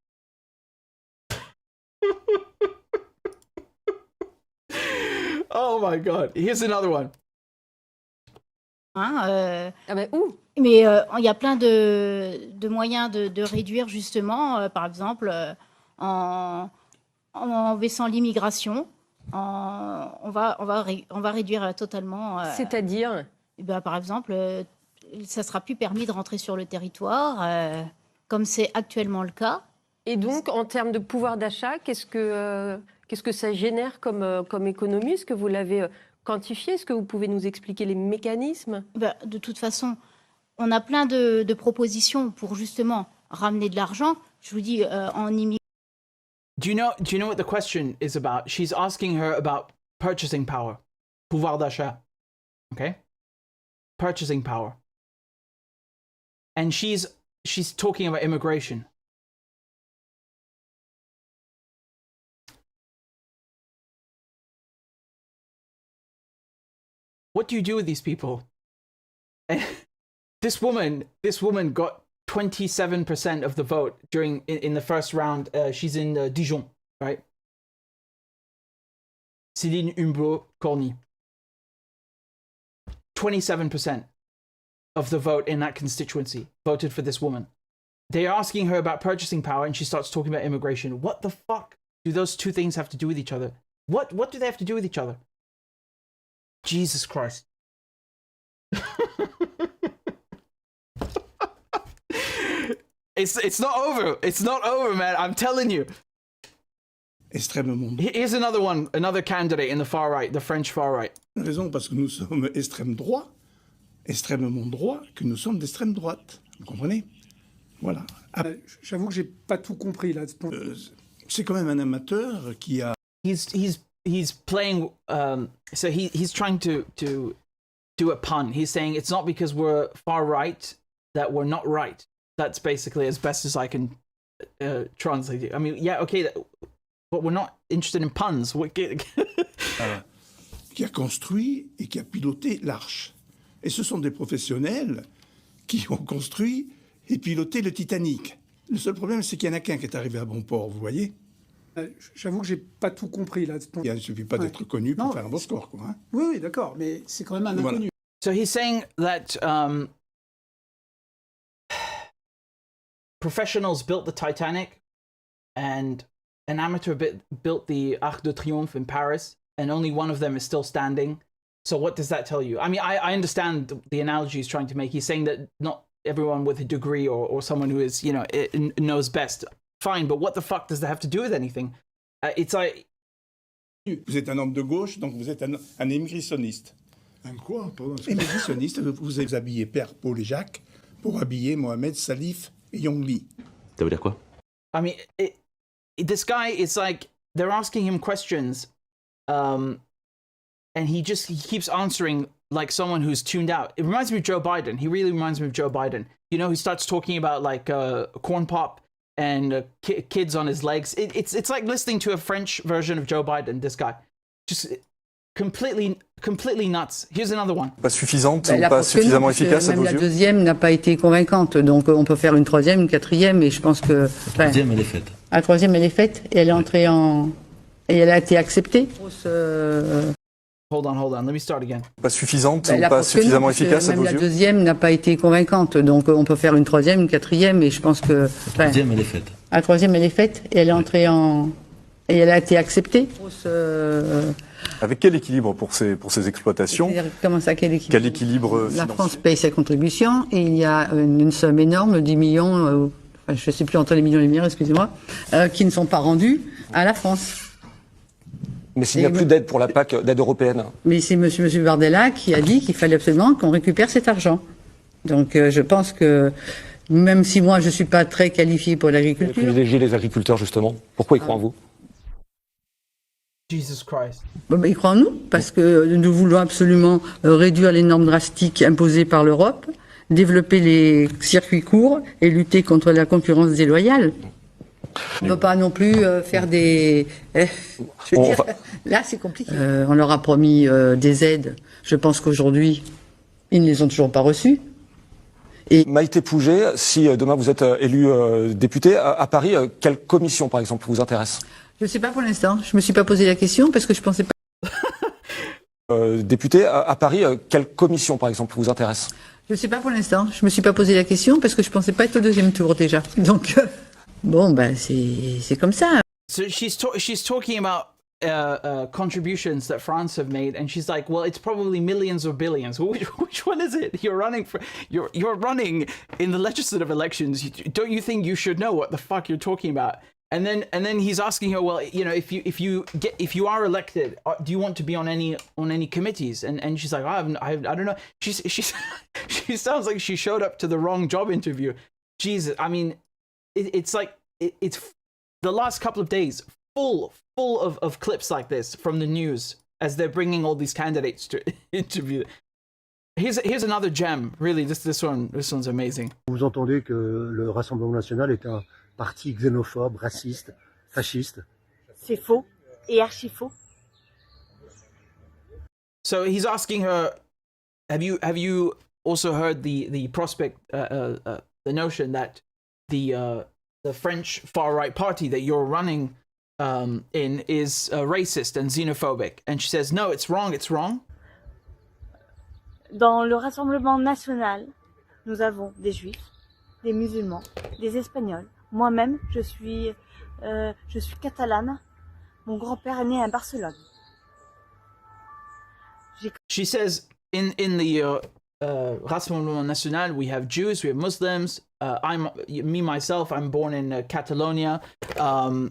Speaker 1: Oh my God. Here's another one.
Speaker 9: Mais il y a plein de moyens de réduire justement, par exemple, en baissant l'immigration. On va réduire totalement.
Speaker 12: C'est-à-dire
Speaker 9: par exemple, ça sera plus permis de rentrer sur le territoire, comme c'est actuellement le cas.
Speaker 14: Et donc, en termes de pouvoir d'achat, qu'est-ce que ça génère comme économie? Est-ce que vous l'avez quantifié? Est-ce que vous pouvez nous expliquer les mécanismes?
Speaker 9: De toute façon, on a plein de propositions pour justement ramener de l'argent. Je vous dis, en immigrant.
Speaker 1: Do you know what the question is about? She's asking her about purchasing power. Pouvoir d'achat. Okay? Purchasing power. And she's talking about immigration. What do you do with these people? This woman got 27% of the vote in the first round. She's in Dijon, right? Céline Humbo-Corny. 27% of the vote in that constituency voted for this woman. They're asking her about purchasing power, and she starts talking about immigration. What the fuck do those two things have to do with each other? What do they have to do with each other? Jesus Christ. It's not over. It's not over, man. I'm telling you.
Speaker 15: Extrêmement.
Speaker 1: Here's another one, another candidate in the far right, the French far right.
Speaker 15: Raison, parce que nous sommes extrême droit, extrêmement droit, que nous sommes d'extrême droite. Vous comprenez? Voilà.
Speaker 16: J'avoue que j'ai pas tout compris là.
Speaker 15: C'est quand même un amateur qui a.
Speaker 1: He's playing. So he's trying to do a pun. He's saying it's not because we're far right that we're not right. That's basically as best as I can translate it. I mean, yeah, okay, but we're not interested in puns.
Speaker 15: Qui a construit et qui a piloté l'Arche. Et ce sont des professionnels qui ont construit et piloté le Titanic. Le seul problème, c'est qu'il y en a qu'un qui est arrivé à bon port, vous voyez?
Speaker 16: J'avoue que j'ai pas tout compris là.
Speaker 15: Il ne suffit pas d'être connu pour faire un bon score, quoi. Hein?
Speaker 16: Oui, d'accord, mais c'est quand même un inconnu.
Speaker 1: So he's saying that professionals built the Titanic and an amateur built the Arc de Triomphe in Paris, and only one of them is still standing. So what does that tell you? I mean, I understand the analogy he's trying to make. He's saying that not everyone with a degree or someone who is, knows best. Fine, but what the fuck does that have to do with anything? It's like...
Speaker 15: Vous êtes un homme de gauche, donc vous êtes un immigrationniste.
Speaker 6: Un quoi?
Speaker 15: Immigrationniste, vous avez habillé Père Paul et Jacques pour habiller Mohamed, Salif et Yongli.
Speaker 3: Ça veut dire quoi?
Speaker 1: I mean, this guy is like, they're asking him questions, and he keeps answering like someone who's tuned out. It reminds me of Joe Biden. He really reminds me of Joe Biden. You know, he starts talking about like corn pop and kids on his legs. It's like listening to a French version of Joe Biden, this guy. Just completely nuts. Here's another one.
Speaker 17: Pas suffisante ou pas suffisamment efficace à vos yeux?
Speaker 12: Même la deuxième n'a pas été convaincante, donc on peut faire une troisième, une quatrième, et je pense que...
Speaker 17: La troisième, elle est faite.
Speaker 12: La troisième, elle est faite, et elle est entrée en... Et elle a été acceptée.
Speaker 1: Hold on, let me start again.
Speaker 17: Pas suffisante ou pas suffisamment efficace à vos yeux?
Speaker 12: Même la deuxième n'a pas été convaincante, donc on peut faire une troisième, une quatrième, et je pense que...
Speaker 17: La troisième, elle est faite.
Speaker 12: La troisième, elle est faite, et elle est entrée en... Et elle a été acceptée.
Speaker 17: Avec quel équilibre pour ces exploitations?
Speaker 12: Comment ça, quel équilibre?
Speaker 17: Quel équilibre
Speaker 12: La
Speaker 17: financier?
Speaker 12: France paye sa contribution, et il y a une somme énorme, 10 millions, je ne sais plus entre les millions et les milliards, excusez-moi, qui ne sont pas rendus à la France.
Speaker 17: Mais s'il n'y a plus d'aide pour la PAC, d'aide européenne?
Speaker 12: Mais c'est M. Bardella qui a dit qu'il fallait absolument qu'on récupère cet argent. Donc je pense que, même si moi je ne suis pas très qualifié pour l'agriculture...
Speaker 17: Vous privilégiez les agriculteurs, justement. Pourquoi ils croient en vous?
Speaker 1: Jesus Christ.
Speaker 12: Ils croient en nous, parce que nous voulons absolument réduire les normes drastiques imposées par l'Europe, développer les circuits courts et lutter contre la concurrence déloyale. On ne peut pas non plus faire des... là, c'est compliqué. On leur a promis des aides. Je pense qu'aujourd'hui, ils ne les ont toujours pas reçues.
Speaker 17: Et Maïté Pouget, si demain vous êtes élu député à Paris, quelle commission, par exemple, vous intéresse?
Speaker 12: Je ne sais pas pour l'instant. Je ne me suis pas posé la question parce que je ne pensais pas...
Speaker 17: député à Paris, quelle commission, par exemple, vous intéresse?
Speaker 12: Je ne sais pas pour l'instant. Je ne me suis pas posé la question parce que je ne pensais pas être au deuxième tour déjà. Donc... Bon, ben, c'est comme ça.
Speaker 1: So she's talking about contributions that France have made, and she's like, well, it's probably millions or billions. Which one is it? You're running in the legislative elections. Don't you think you should know what the fuck you're talking about? And then he's asking her, well, you know, if you are elected, do you want to be on any committees? And she's like, I don't know. She sounds like she showed up to the wrong job interview. Jesus, I mean, it's like it's the last couple of days full of clips like this from the news as they're bringing all these candidates to interview. Here's another gem. Really, this one's amazing.
Speaker 18: Vous entendez que le Rassemblement national est un parti xénophobe, raciste, fasciste.
Speaker 19: C'est faux et archi faux.
Speaker 1: So he's asking her, have you also heard the prospect, the notion that the French far right party that you're running in is racist and xenophobic? And she says, no, it's wrong.
Speaker 19: Dans le Rassemblement national, nous avons des juifs, des musulmans, des espagnols. Moi-même, je suis catalane. Mon grand-père est né à Barcelone.
Speaker 1: She says in the Rassemblement National, we have Jews, we have Muslims. Myself, I'm born in Catalonia.
Speaker 19: Mon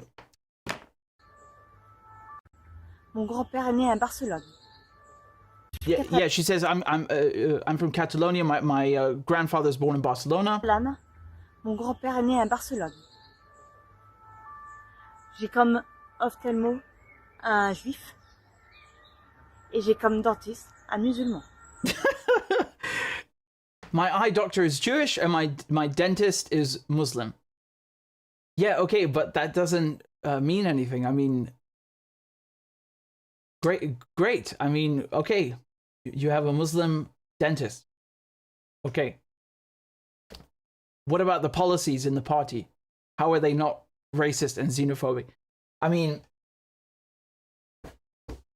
Speaker 19: grand-père est né à Barcelone.
Speaker 1: Yeah. She says I'm from Catalonia. My grandfather was born in Barcelona.
Speaker 19: Mon grand-père est né à Barcelone. J'ai comme ophtalmo un juif et j'ai comme dentiste un musulman.
Speaker 1: My eye doctor is Jewish and my dentist is Muslim. Yeah, okay, but that doesn't mean anything. I mean, great. I mean, okay, you have a Muslim dentist. Okay. What about the policies in the party? How are they not racist and xenophobic? I mean,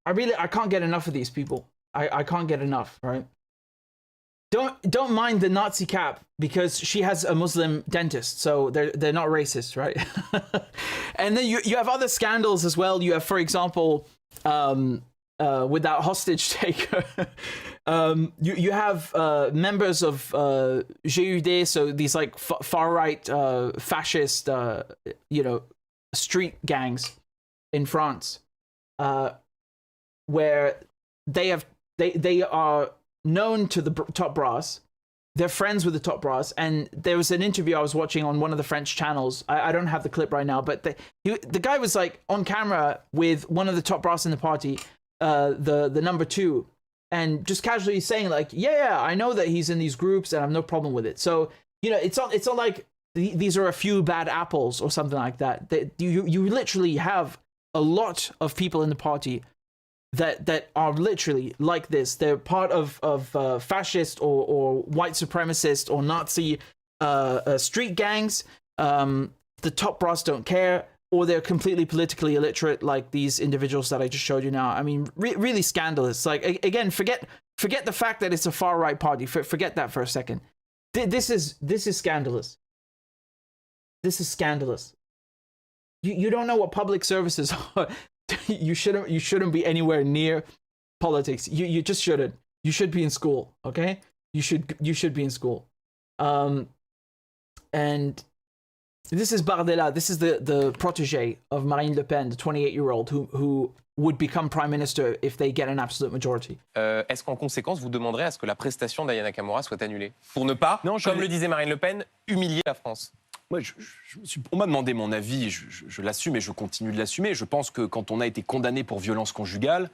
Speaker 1: I can't get enough of these people. I can't get enough, right? Don't mind the Nazi cap because she has a Muslim dentist, so they're not racist, right? And then you have other scandals as well. You have, for example, with that hostage taker, you have members of GUD, so these like far right fascist, street gangs in France, where they are known to the top brass. They're friends with the top brass, and there was an interview I was watching on one of the French channels. I don't have the clip right now, but the guy was like on camera with one of the top brass in the party, the number 2, and just casually saying like, yeah, I know that he's in these groups and I have no problem with it. So, you know, it's not like these are a few bad apples or something like that. You literally have a lot of people in the party that are literally like this. They're part of fascist or white supremacist or Nazi street gangs. The top brass don't care, or they're completely politically illiterate, like these individuals that I just showed you now. I mean, really scandalous. Like, again, forget the fact that it's a far right party. Forget that for a second. This is scandalous. This is scandalous. You don't know what public services are. You shouldn't be anywhere near politics. You just shouldn't. You should be in school, okay? You should be in school. And this is Bardella. This is the protege of Marine Le Pen, the 28-year-old who would become prime minister if they get an absolute majority.
Speaker 20: Est-ce qu'en conséquence, vous demanderez à ce que la prestation d'Aya Nakamura soit annulée pour ne pas, comme le disait Marine Le Pen, humilier la France?
Speaker 17: Moi, on m'a demandé mon avis, je l'assume et je continue de l'assumer. Je pense que quand on a été condamné pour violence conjugale,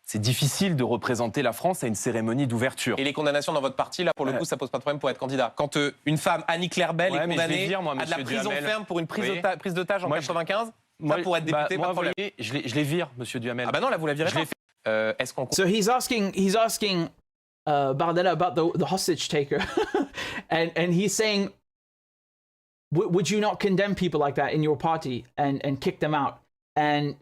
Speaker 17: c'est difficile de représenter la France à une cérémonie d'ouverture.
Speaker 20: Et les condamnations dans votre parti, là, pour le coup, ça pose pas de problème pour être candidat. Quand une femme, Annie-Claire Bell, est condamnée à de la prison ferme pour une prise d'otage en 95, pour être député, pas de problème.
Speaker 17: Je les vire, monsieur Duhamel.
Speaker 20: Ah bah non, là, vous la virez pas. Est-ce qu'on...
Speaker 1: So he's asking Bardella about the hostage taker, and he's saying, would you not condemn people like that in your party and kick them out? And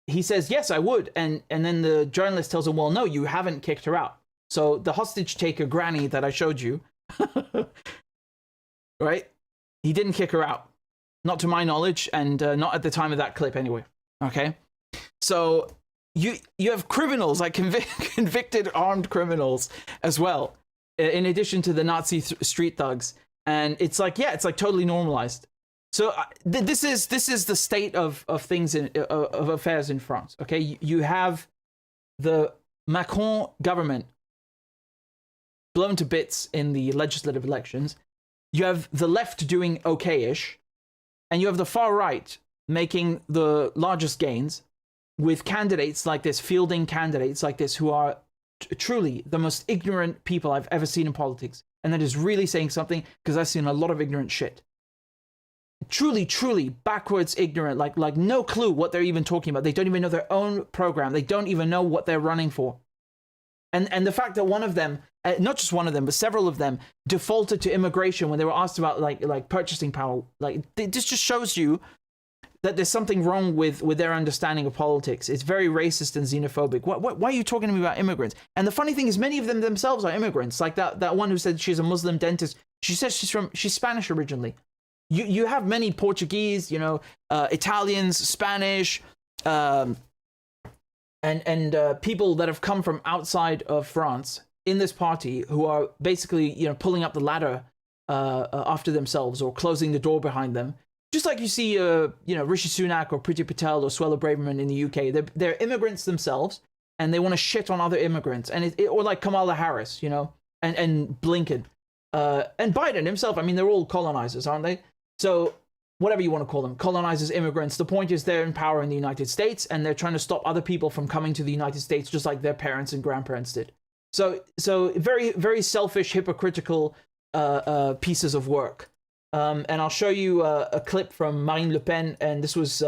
Speaker 1: he says, yes, I would. And then the journalist tells him, well, no, you haven't kicked her out. So the hostage taker granny that I showed you, right? He didn't kick her out. Not to my knowledge, and not at the time of that clip anyway. Okay? So you have criminals, like convicted armed criminals as well, in addition to the Nazi street thugs. And it's like, yeah, it's like totally normalized. So this is the state of things of affairs in France. Okay, you have the Macron government blown to bits in the legislative elections. You have the left doing okay-ish, and you have the far right making the largest gains with candidates like this, fielding candidates like this, who are truly the most ignorant people I've ever seen in politics. And that is really saying something, because I've seen a lot of ignorant shit. Truly, truly backwards ignorant, like no clue what they're even talking about. They don't even know their own program. They don't even know what they're running for. And the fact that one of them, not just one of them, but several of them, defaulted to immigration when they were asked about like purchasing power, like this just shows you that there's something wrong with their understanding of politics. It's very racist and xenophobic. Why are you talking to me about immigrants? And the funny thing is, many of them themselves are immigrants. Like that one who said she's a Muslim dentist. She says she's Spanish originally. You have many Portuguese, Italians, Spanish, and people that have come from outside of France in this party who are basically pulling up the ladder after themselves or closing the door behind them. Just like you see, Rishi Sunak or Priti Patel or Suella Braverman in the UK, they're immigrants themselves, and they want to shit on other immigrants, and or like Kamala Harris, and Blinken, and Biden himself. I mean, they're all colonizers, aren't they? So whatever you want to call them, colonizers, immigrants. The point is they're in power in the United States, and they're trying to stop other people from coming to the United States, just like their parents and grandparents did. So very, very selfish, hypocritical pieces of work. And I'll show you a clip from Marine Le Pen, and this was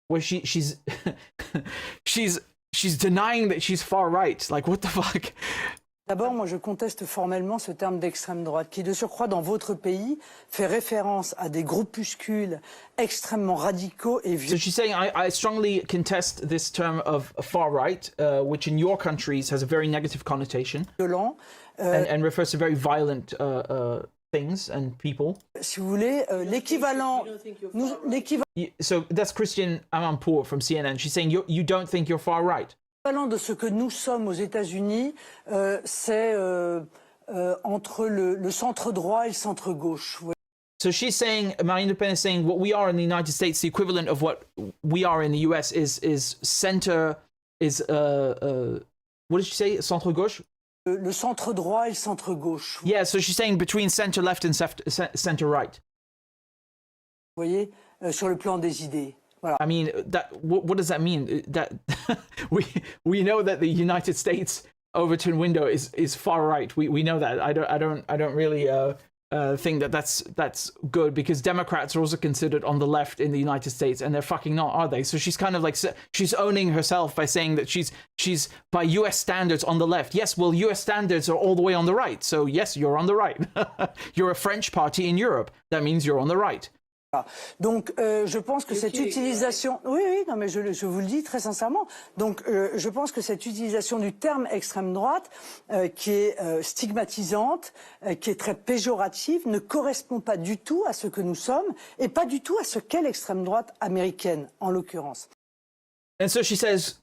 Speaker 1: where she's she's denying that she's far right. Like, what the fuck?
Speaker 21: D'abord, moi, je conteste formellement ce terme d'extrême droite, qui, de surcroît, dans votre pays, fait référence à des groupuscules extrêmement radicaux et violents.
Speaker 1: So she's saying, I strongly contest this term of far right, which in your countries has a very negative connotation, and refers to very violent things and people.
Speaker 21: Si vous voulez, l'équivalent.
Speaker 1: So that's Christiane Amanpour from CNN. She's saying you don't think you're far right.
Speaker 21: L'équivalent de ce que nous sommes aux États-Unis, c'est entre le centre droit et le centre gauche.
Speaker 1: So she's saying, Marine Le Pen is saying, what we are in the United States, the equivalent of what we are in the US is center, is what did she say? Centre gauche.
Speaker 21: Le centre droit et le centre gauche.
Speaker 1: Yeah, so she's saying between center left and center right.
Speaker 21: Vous voyez, sur le plan des idées. Voilà.
Speaker 1: I mean, what does that mean? That we know that the United States Overton window is far right. We know that. I don't really think that that's good, because Democrats are also considered on the left in the United States, and they're fucking not, are they? So she's kind of like, she's owning herself by saying that she's by US standards on the left. Yes, well, US standards are all the way on the right. So yes, you're on the right. You're a French party in Europe. That means you're on the right.
Speaker 21: Donc, je pense que cette utilisation... Oui, non, mais je vous le dis très sincèrement. Donc, je pense que cette utilisation du terme extrême droite, qui est stigmatisante, qui est très péjorative, ne correspond pas du tout à ce que nous sommes, et pas du tout à ce qu'est l'extrême droite américaine, en l'occurrence.
Speaker 1: And so she says,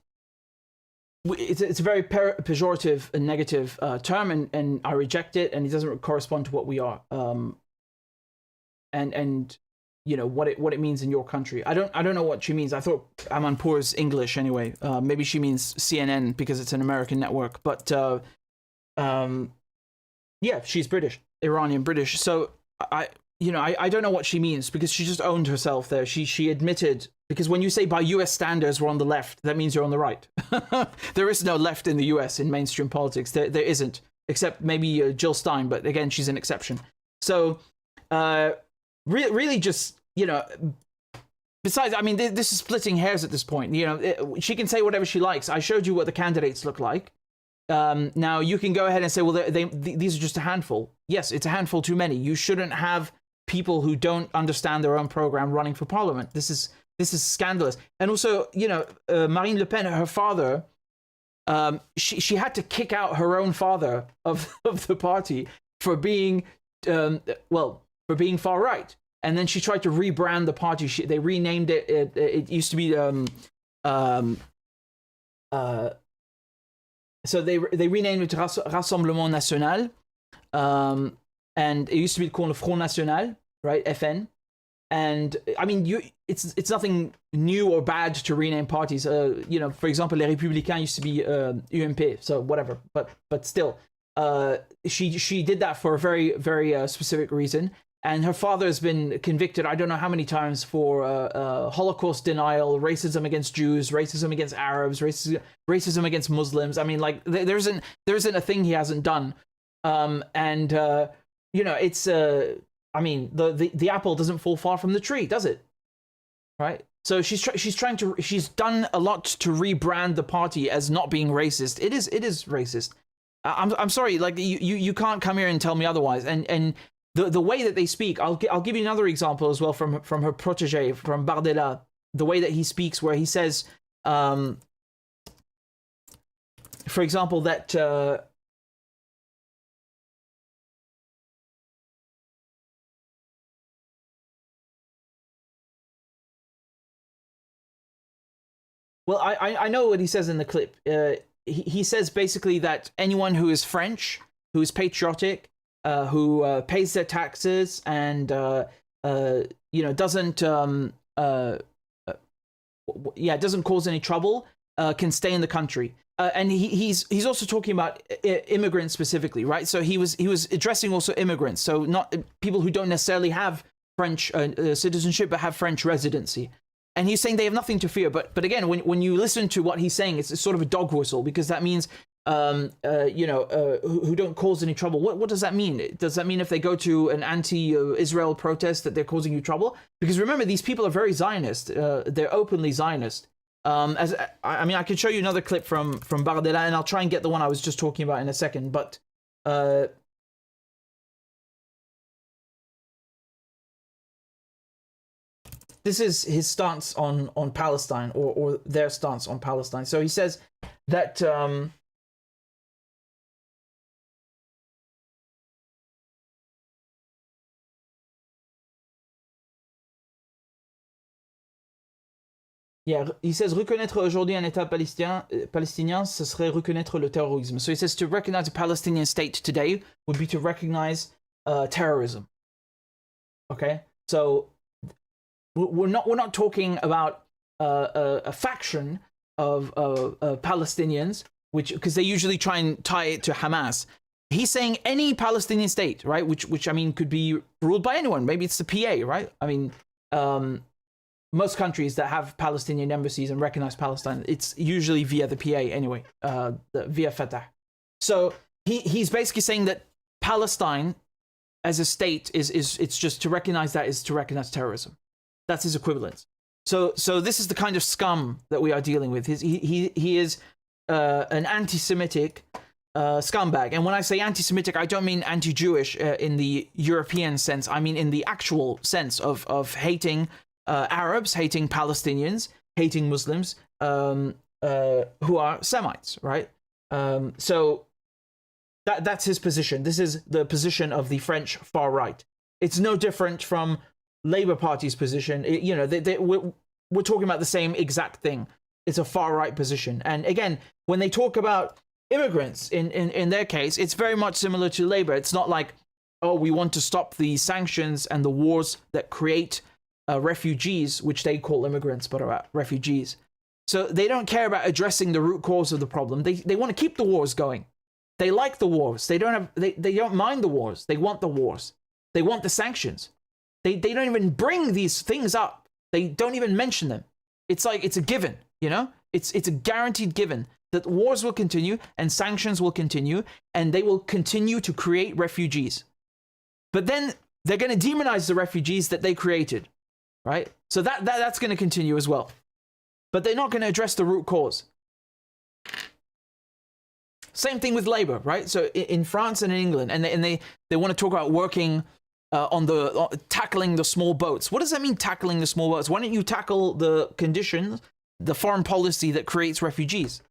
Speaker 1: it's a very pejorative and negative term, and I reject it, and it doesn't correspond to what we are. And what it means in your country. I don't know what she means. I thought Amanpour's English anyway. Maybe she means CNN because it's an American network. But yeah, she's British, Iranian British. So I don't know what she means, because she just owned herself there. She admitted, because when you say by US standards we're on the left, that means you're on the right. There is no left in the US in mainstream politics. There isn't, except maybe Jill Stein, but again, she's an exception. So really just, besides, I mean, this is splitting hairs at this point. She can say whatever she likes. I showed you what the candidates look like. Now you can go ahead and say, well, these are just a handful. Yes, it's a handful too many. You shouldn't have people who don't understand their own program running for parliament. This is scandalous. And also, Marine Le Pen, her father, she had to kick out her own father of the party for being, for being far right. And then she tried to rebrand the party. They renamed it. It used to be So they renamed it Rassemblement National, and it used to be called the Front National, right? FN. And I mean, it's nothing new or bad to rename parties. You know, for example, Les Républicains used to be UMP, so whatever. But still, she did that for a very, very specific reason. And her father has been convicted, I don't know how many times, for Holocaust denial, racism against Jews, racism against Arabs, racism against Muslims. I mean, like, there isn't a thing he hasn't done. You know, it's I mean, the apple doesn't fall far from the tree, does it? Right? So she's done a lot to rebrand the party as not being racist. It is racist. I'm sorry, like, you can't come here and tell me otherwise. And the way that they speak, I'll give you another example as well from her protege, from Bardella. The way that he speaks, where he says, for example, that well, I know what he says in the clip. He says basically that anyone who is French, who is patriotic, who pays their taxes, and you know, doesn't cause any trouble, can stay in the country. And he's also talking about immigrants specifically, right? So he was addressing also immigrants, so not people who don't necessarily have French citizenship but have French residency. And he's saying they have nothing to fear. But again, when you listen to what he's saying, it's sort of a dog whistle, because that means you know, who don't cause any trouble. What does that mean? Does that mean if they go to an anti-Israel protest that they're causing you trouble? Because remember, these people are very Zionist. They're openly Zionist. I mean, I could show you another clip from Bardella, and I'll try and get the one I was just talking about in a second. But this is his stance on Palestine, or their stance on Palestine. So he says that he says reconnaître aujourd'hui un État palestinien, ce serait reconnaître le terrorisme. So he says to recognize a Palestinian state today would be to recognize terrorism. Okay, so we're not talking about a faction of Palestinians, because they usually try and tie it to Hamas. He's saying any Palestinian state, right? Which I mean could be ruled by anyone. Maybe it's the PA, right? I mean, most countries that have Palestinian embassies and recognize Palestine, it's usually via the PA anyway, via Fatah. So he's basically saying that Palestine as a state it's just to recognize that is to recognize terrorism. That's his equivalence. So this is the kind of scum that we are dealing with. He is an anti-Semitic scumbag. And when I say anti-Semitic, I don't mean anti-Jewish in the European sense. I mean in the actual sense of hating Arabs, hating Palestinians, hating Muslims, who are Semites, right? So that's his position. This is the position of the French far right. It's no different from Labour Party's position. You know, we're talking about the same exact thing. It's a far right position. And again, when they talk about immigrants, in their case, it's very much similar to Labour. It's not like, oh, we want to stop the sanctions and the wars that create refugees, which they call immigrants, but are refugees. So they don't care about addressing the root cause of the problem. They want to keep the wars going. They like the wars. They don't mind the wars. They want the wars. They want the sanctions. They don't even bring these things up. They don't even mention them. It's like it's a given, you know? It's a guaranteed given that wars will continue and sanctions will continue, and they will continue to create refugees. But then they're going to demonize the refugees that they created, right? So that's going to continue as well. But they're not going to address the root cause. Same thing with Labour, right? So in France and in England, and they want to talk about working on tackling the small boats. What does that mean, tackling the small boats? Why don't you tackle the conditions, the foreign policy that creates refugees?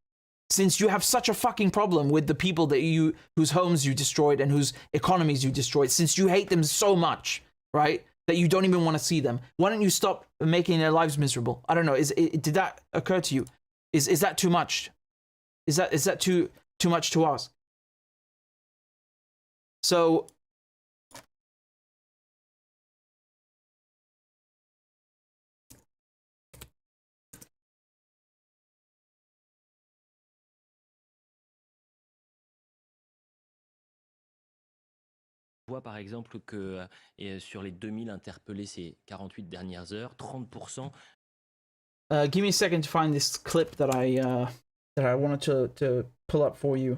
Speaker 1: Since you have such a fucking problem with the people whose homes you destroyed and whose economies you destroyed, since you hate them so much, right? that you don't even want to see them? Why don't you stop making their lives miserable? I don't know. Did that occur to you? Is that too much? Is that too much to ask? So
Speaker 2: On voit par exemple que sur les 2000 interpellés ces 48 dernières heures, 30%.
Speaker 1: Give me a second to find this clip that I wanted to pull up for you.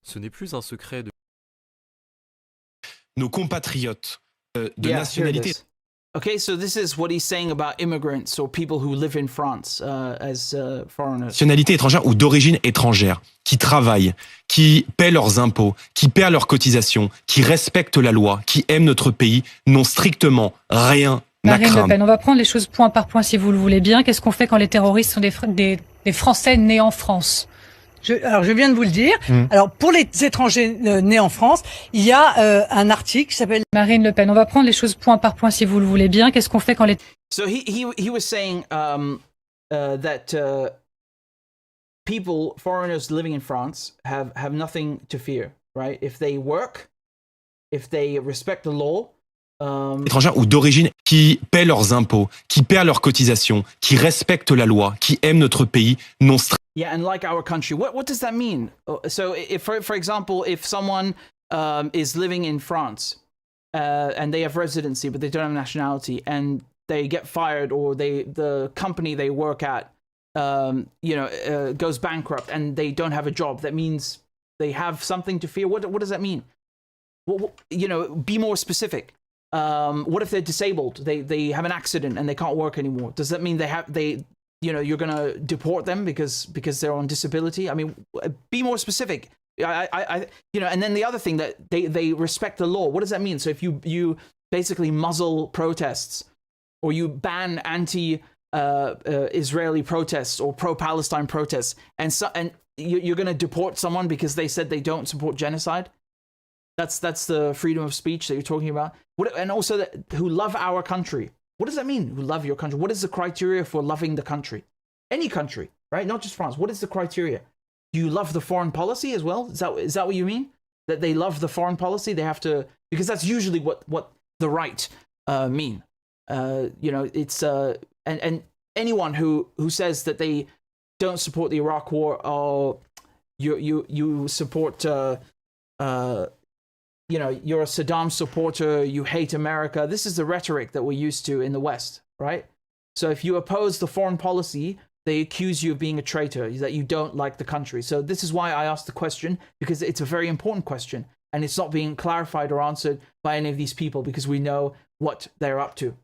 Speaker 13: Ce n'est plus un secret de...
Speaker 17: Nos compatriotes de
Speaker 1: Yeah,
Speaker 17: nationalité.
Speaker 1: here it is. Okay, so this is what he's saying about immigrants or people who live in France as foreigners.
Speaker 17: Nationalité étrangère ou d'origine étrangère, qui travaillent, qui paient leurs impôts, qui paient leurs cotisations, qui respectent la loi, qui aiment notre pays, n'ont strictement rien à
Speaker 10: Marine Le
Speaker 17: craindre.
Speaker 10: Pen, on va prendre les choses point par point si vous le voulez bien. Qu'est-ce qu'on fait quand les terroristes sont des Français nés en France?
Speaker 21: Alors, je viens de vous le dire. Alors, pour les étrangers nés en France, il y a un article qui s'appelle...
Speaker 10: Marine Le Pen, on va prendre les choses point par point si vous le voulez bien. Qu'est-ce qu'on fait quand les...
Speaker 1: So he was saying that people, foreigners living in France, have nothing to fear, right? If they work, if they respect the law.
Speaker 17: Étrangères ou d'origine, qui paient leurs impôts, qui paient leurs cotisations, qui respectent la loi, qui aiment notre pays, n'ont strictement...
Speaker 1: Yeah, and like our country, what does that mean? So, if for example, if someone is living in France and they have residency but they don't have nationality, and they get fired, or the company they work at, goes bankrupt and they don't have a job, that means they have something to fear. What does that mean? Be more specific. What if they're disabled? They have an accident and they can't work anymore. Does that mean you're going to deport them because they're on disability? I mean, be more specific. And then the other thing, that they respect the law. What does that mean? So if you basically muzzle protests, or you ban anti-Israeli protests or pro-Palestine protests, and you're going to deport someone because they said they don't support genocide? That's the freedom of speech that you're talking about. And also who love our country. What does that mean? Who love your country? What is the criteria for loving the country? Any country, right? Not just France. What is the criteria? Do you love the foreign policy as well? Is that what you mean? That they love the foreign policy? They have to, because that's usually what the right mean. It's and anyone who says that they don't support the Iraq War, or you support you're a Saddam supporter, you hate America. This is the rhetoric that we're used to in the West, right? So if you oppose the foreign policy, they accuse you of being a traitor, that you don't like the country. So this is why I asked the question, because it's a very important question, and it's not being clarified or answered by any of these people, because we know what they're up to.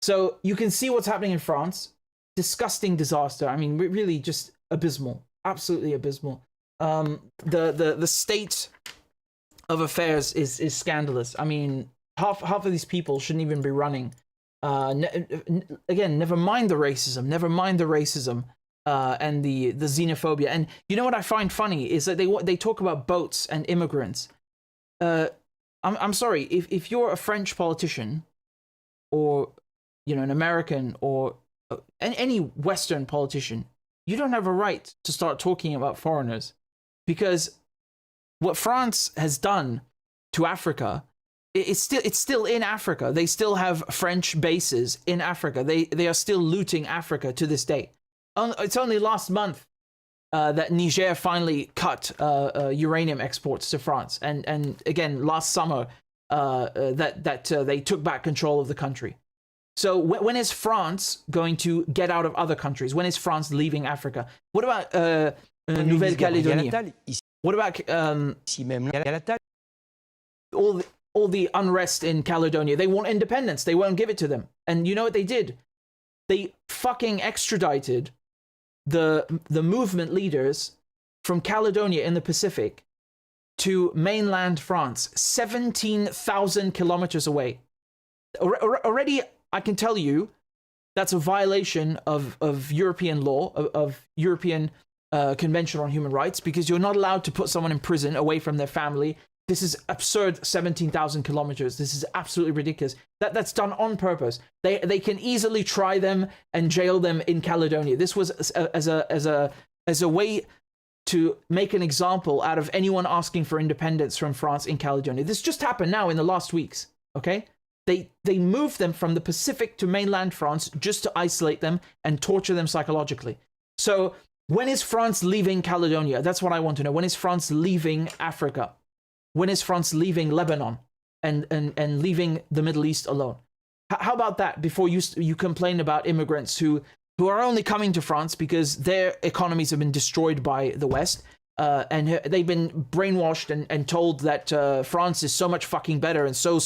Speaker 1: So you can see what's happening in France. Disgusting disaster. I mean, really just abysmal. Absolutely abysmal. The state of affairs is scandalous. I mean, half of these people shouldn't even be running. Again, never mind the racism and the xenophobia. And you know what I find funny is that they talk about boats and immigrants. I'm sorry, if you're a French politician, or an American, or any Western politician, you don't have a right to start talking about foreigners, because what France has done to Africa, it's still in Africa. They still have French bases in Africa. They are still looting Africa to this day. It's only last month that Niger finally cut uranium exports to France, and again last summer that they took back control of the country. So when is France going to get out of other countries? When is France leaving Africa? What about Nouvelle-Calédonie? What about all the unrest in Caledonia? They want independence. They won't give it to them. And you know what they did? They fucking extradited the movement leaders from Caledonia in the Pacific to mainland France, 17,000 kilometers away. Already, I can tell you, that's a violation of European law, of European Convention on Human Rights, because you're not allowed to put someone in prison away from their family. This is absurd. 17,000 kilometers. This is absolutely ridiculous. That's done on purpose. They can easily try them and jail them in Caledonia. This was as a way to make an example out of anyone asking for independence from France in Caledonia. This just happened now in the last weeks. Okay, they moved them from the Pacific to mainland France just to isolate them and torture them psychologically. So when is France leaving Caledonia? That's what I want to know. When is France leaving Africa? When is France leaving Lebanon and leaving the Middle East alone? How about that before you complain about immigrants who are only coming to France because their economies have been destroyed by the West, and they've been brainwashed and told that France is so much fucking better and so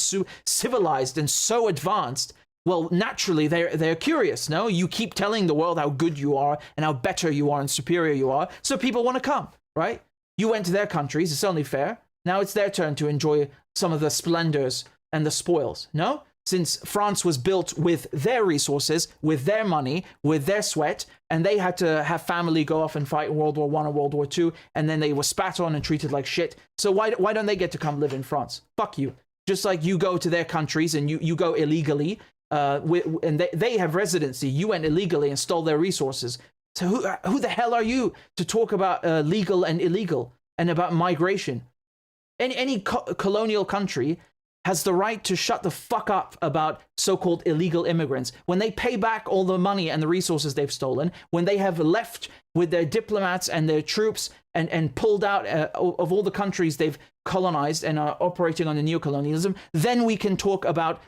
Speaker 1: civilized and so advanced. Well, naturally, they're curious, no? You keep telling the world how good you are and how better you are and superior you are, so people want to come, right? You went to their countries, it's only fair. Now it's their turn to enjoy some of the splendors and the spoils, no? Since France was built with their resources, with their money, with their sweat, and they had to have family go off and fight in World War I and World War II, and then they were spat on and treated like shit. So why don't they get to come live in France? Fuck you. Just like you go to their countries and you go illegally, and they have residency. You went illegally and stole their resources. So who the hell are you to talk about legal and illegal and about migration? Any colonial country has the right to shut the fuck up about so-called illegal immigrants. When they pay back all the money and the resources they've stolen, when they have left with their diplomats and their troops and pulled out of all the countries they've colonized and are operating under neocolonialism, then we can talk about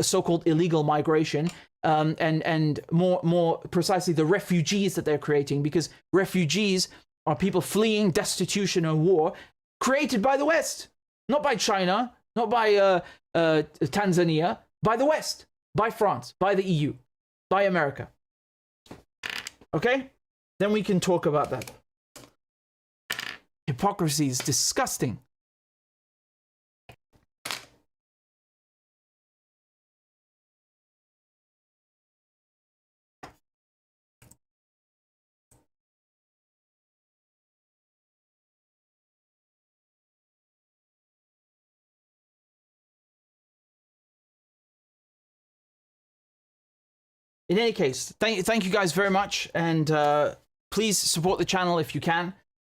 Speaker 1: so-called illegal migration, and more precisely the refugees that they're creating, because refugees are people fleeing destitution and war created by the West, not by China, not by Tanzania, by the West, by France, by the EU, by America. Okay? Then we can talk about that. Hypocrisy is disgusting. In any case, thank you guys very much, and please support the channel if you can,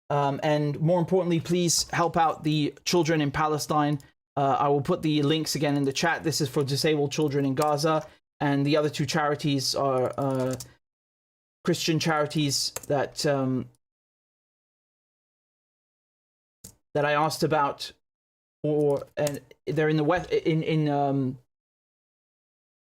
Speaker 1: and more importantly, please help out the children in Palestine. I will put the links again in the chat. This is for disabled children in Gaza, and the other two charities are Christian charities that that I asked about, and they're in the West,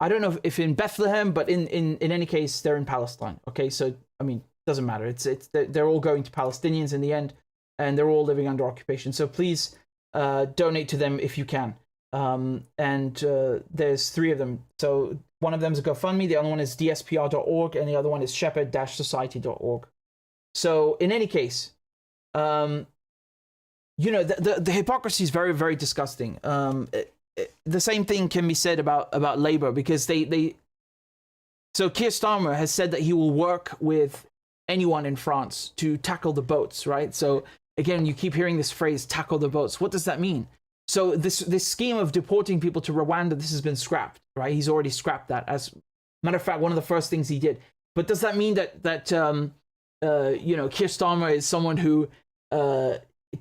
Speaker 1: I don't know if in Bethlehem, but in any case, they're in Palestine. Okay, so I mean, doesn't matter. They're all going to Palestinians in the end, and they're all living under occupation. So please donate to them if you can. There's 3 of them. So one of them is a GoFundMe, the other one is dspr.org, and the other one is shepherd-society.org. So in any case, you know, the hypocrisy is very, very disgusting. The same thing can be said about Labour, because so Keir Starmer has said that he will work with anyone in France to tackle the boats, right? So again, you keep hearing this phrase, tackle the boats. What does that mean? So this scheme of deporting people to Rwanda, this has been scrapped, right? He's already scrapped that. As a matter of fact, one of the first things he did. But does that mean that you know, Keir Starmer is someone who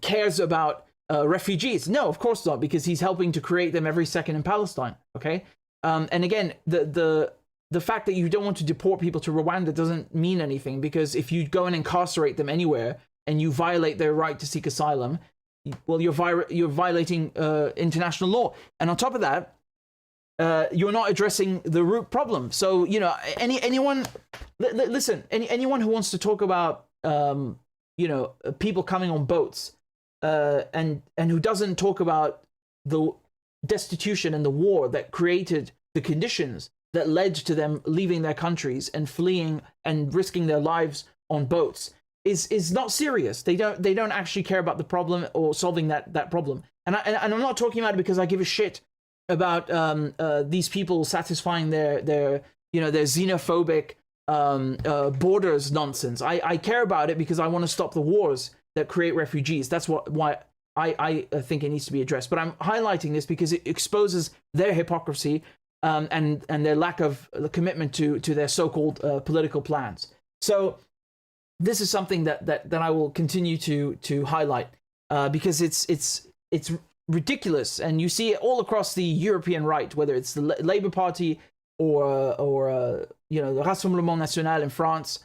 Speaker 1: cares about refugees? No, of course not, because he's helping to create them every second in Palestine. Okay, and again, the fact that you don't want to deport people to Rwanda doesn't mean anything, because if you go and incarcerate them anywhere and you violate their right to seek asylum, well, you're violating international law, and on top of that, you're not addressing the root problem. So you know, anyone listen, anyone who wants to talk about you know, people coming on boats, and who doesn't talk about the destitution and the war that created the conditions that led to them leaving their countries and fleeing and risking their lives on boats, is not serious. They don't actually care about the problem or solving that problem. And I'm not talking about it because I give a shit about these people satisfying their you know, their xenophobic borders nonsense. I care about it because I want to stop the wars that create refugees. That's why I think it needs to be addressed. But I'm highlighting this because it exposes their hypocrisy and their lack of commitment to their so-called political plans. So this is something that I will continue to highlight because it's ridiculous, and you see it all across the European right, whether it's the Labour Party or the Rassemblement National in France.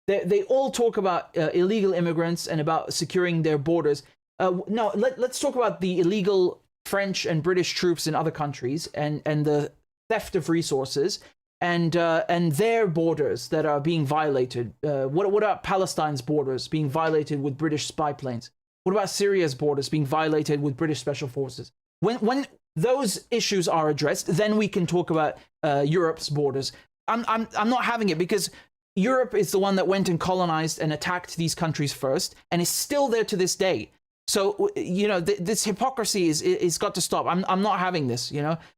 Speaker 1: They all talk about illegal immigrants and about securing their borders. No, let's talk about the illegal French and British troops in other countries and the theft of resources and their borders that are being violated. What about Palestine's borders being violated with British spy planes? What about Syria's borders being violated with British special forces? When those issues are addressed, then we can talk about Europe's borders. I'm not having it because Europe is the one that went and colonized and attacked these countries first, and is still there to this day. So, this hypocrisy is got to stop. I'm not having this,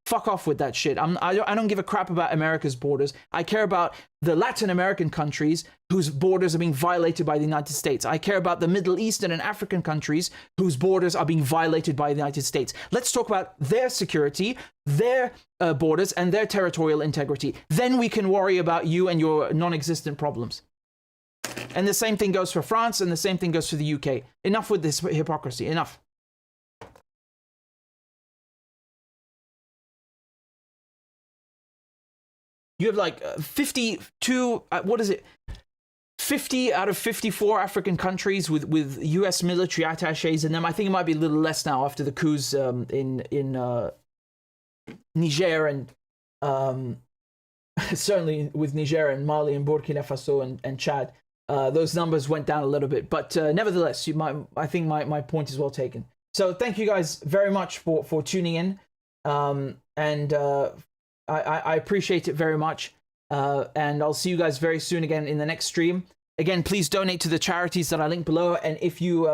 Speaker 1: Fuck off with that shit. I don't give a crap about America's borders. I care about the Latin American countries whose borders are being violated by the United States. I care about the Middle Eastern and African countries whose borders are being violated by the United States. Let's talk about their security, their borders, and their territorial integrity. Then we can worry about you and your non-existent problems. And the same thing goes for France, and the same thing goes for the UK. Enough with this hypocrisy. Enough. You have like 52, 50 out of 54 African countries with US military attaches in them. I think it might be a little less now after the coups in Niger and certainly with Niger and Mali and Burkina Faso and Chad. Those numbers went down a little bit, but nevertheless, I think my point is well taken. So thank you guys very much for tuning in, and I appreciate it very much. And I'll see you guys very soon again in the next stream. Again, please donate to the charities that I link below, and if you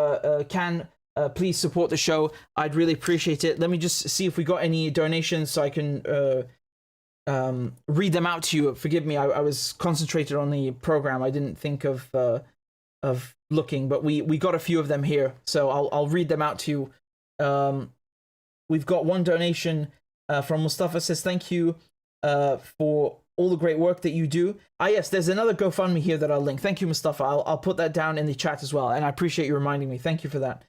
Speaker 1: can, please support the show. I'd really appreciate it. Let me just see if we got any donations so I can read them out to you. Forgive me, I was concentrated on the program. I didn't think of looking, but we got a few of them here, so I'll read them out to you. We've got one donation from Mustafa. Says thank you for all the great work that you do. Yes, there's another GoFundMe here that I'll link. Thank you, Mustafa. I'll put that down in the chat as well, and I appreciate you reminding me. Thank you for that.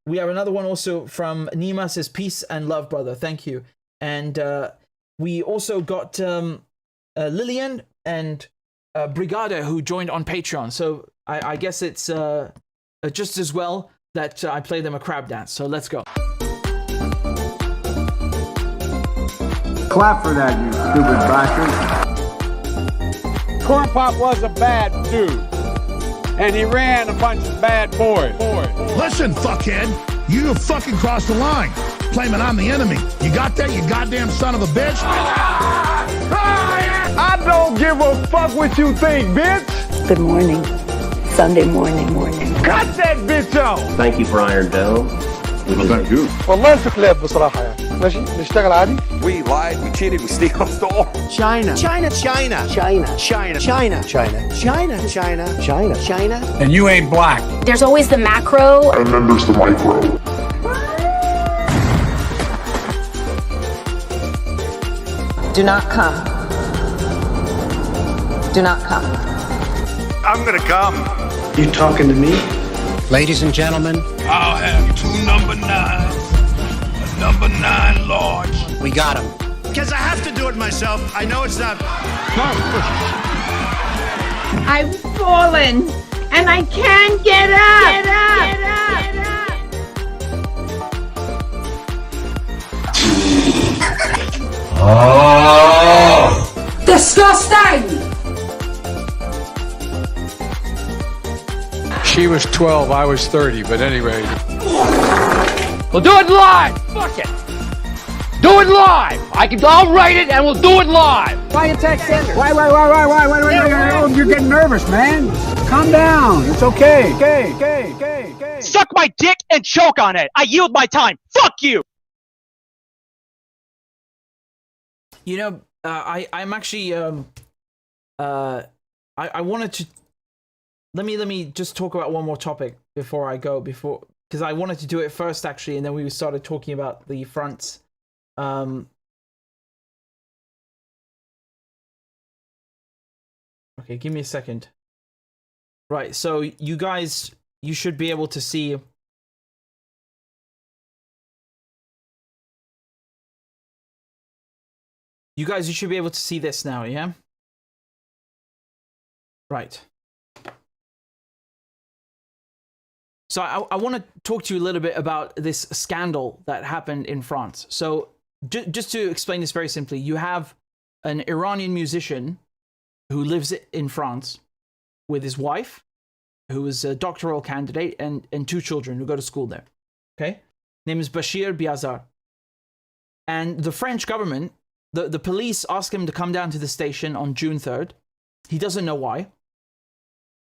Speaker 1: We have another one also from Nima. Says peace and love, brother. Thank you. And we also got Lillian and Brigada, who joined on Patreon. So I guess it's just as well that I play them a crab dance. So let's go.
Speaker 5: Clap for that, you stupid bastard. Corn Pop was a bad dude, and he ran a bunch of bad boys.
Speaker 22: Listen, fuckhead, you fucking crossed the line, claiming I'm the enemy. You got that, you goddamn son of a bitch?
Speaker 5: I don't give a fuck what you think, bitch.
Speaker 23: Good morning. Sunday morning.
Speaker 5: Cut that bitch off.
Speaker 24: Thank you for Iron Dome.
Speaker 22: Thank you.
Speaker 5: والله في كلاب بصراحة يعني. ماشي نشتغل عادي.
Speaker 22: We lied, we cheated, we stole.
Speaker 23: China.
Speaker 5: And you ain't black.
Speaker 25: There's always the macro.
Speaker 6: And then there's the micro.
Speaker 23: Do not come. Do not come.
Speaker 22: I'm gonna come.
Speaker 5: You talking to me?
Speaker 22: Ladies and gentlemen, I'll have 2 number 9s, a number 9 large.
Speaker 5: We got him.
Speaker 22: Because I have to do it myself. I know it's not.
Speaker 26: I've fallen and I can't get up.
Speaker 22: Oh!
Speaker 26: Disgusting!
Speaker 5: She was 12, I was 30, but anyway.
Speaker 27: We'll do it live! Fuck it! Do it live! I'll write it and we'll do it live!
Speaker 5: Why you text Sanders? Why? You're getting nervous, man. Calm down. It's okay. Okay.
Speaker 27: Suck my dick and choke on it! I yield my time! Fuck you!
Speaker 1: I'm actually I wanted to let me just talk about one more topic before I go, because I wanted to do it first actually, and then we started talking about the fronts. Okay, give me a second. Right, so you guys, you should be able to see. You guys, you should be able to see this now, yeah? Right. So I want to talk to you a little bit about this scandal that happened in France. So just to explain this very simply, you have an Iranian musician who lives in France with his wife, who is a doctoral candidate, and 2 children who go to school there. Okay? Name is Bashir Biazar. And the French government, the police ask him to come down to the station on June 3rd. He doesn't know why.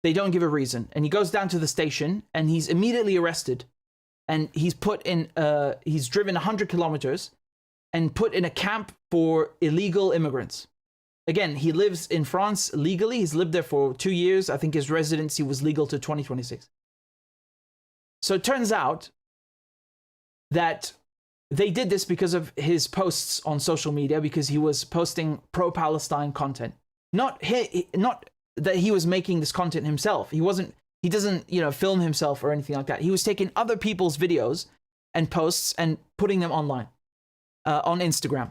Speaker 1: They don't give a reason. And he goes down to the station and he's immediately arrested. And he's put in, he's driven 100 kilometers and put in a camp for illegal immigrants. Again, he lives in France legally. He's lived there for 2 years. I think his residency was legal to 2026. So it turns out that they did this because of his posts on social media, because he was posting pro-Palestine content. Not that he was making this content himself. He doesn't, film himself or anything like that. He was taking other people's videos and posts and putting them online, on Instagram.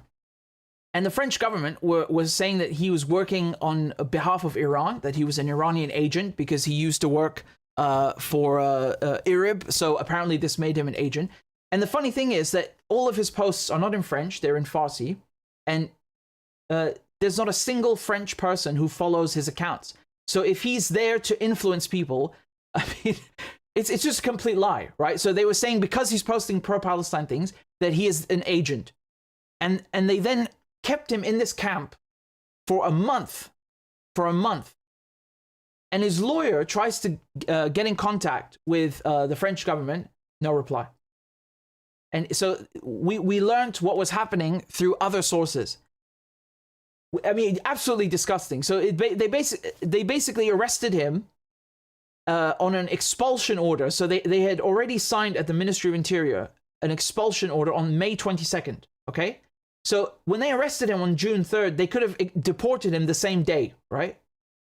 Speaker 1: And the French government was saying that he was working on behalf of Iran, that he was an Iranian agent because he used to work for IRIB. So apparently this made him an agent. And the funny thing is that all of his posts are not in French, they're in Farsi. And there's not a single French person who follows his accounts. So if he's there to influence people, I mean, it's just a complete lie, right? So they were saying because he's posting pro-Palestine things, that he is an agent. And they then kept him in this camp for a month. And his lawyer tries to get in contact with the French government, no reply. And so we learned what was happening through other sources. I mean, absolutely disgusting. So they basically arrested him on an expulsion order. So they had already signed at the Ministry of Interior an expulsion order on May 22nd, okay? So when they arrested him on June 3rd, they could have deported him the same day, right?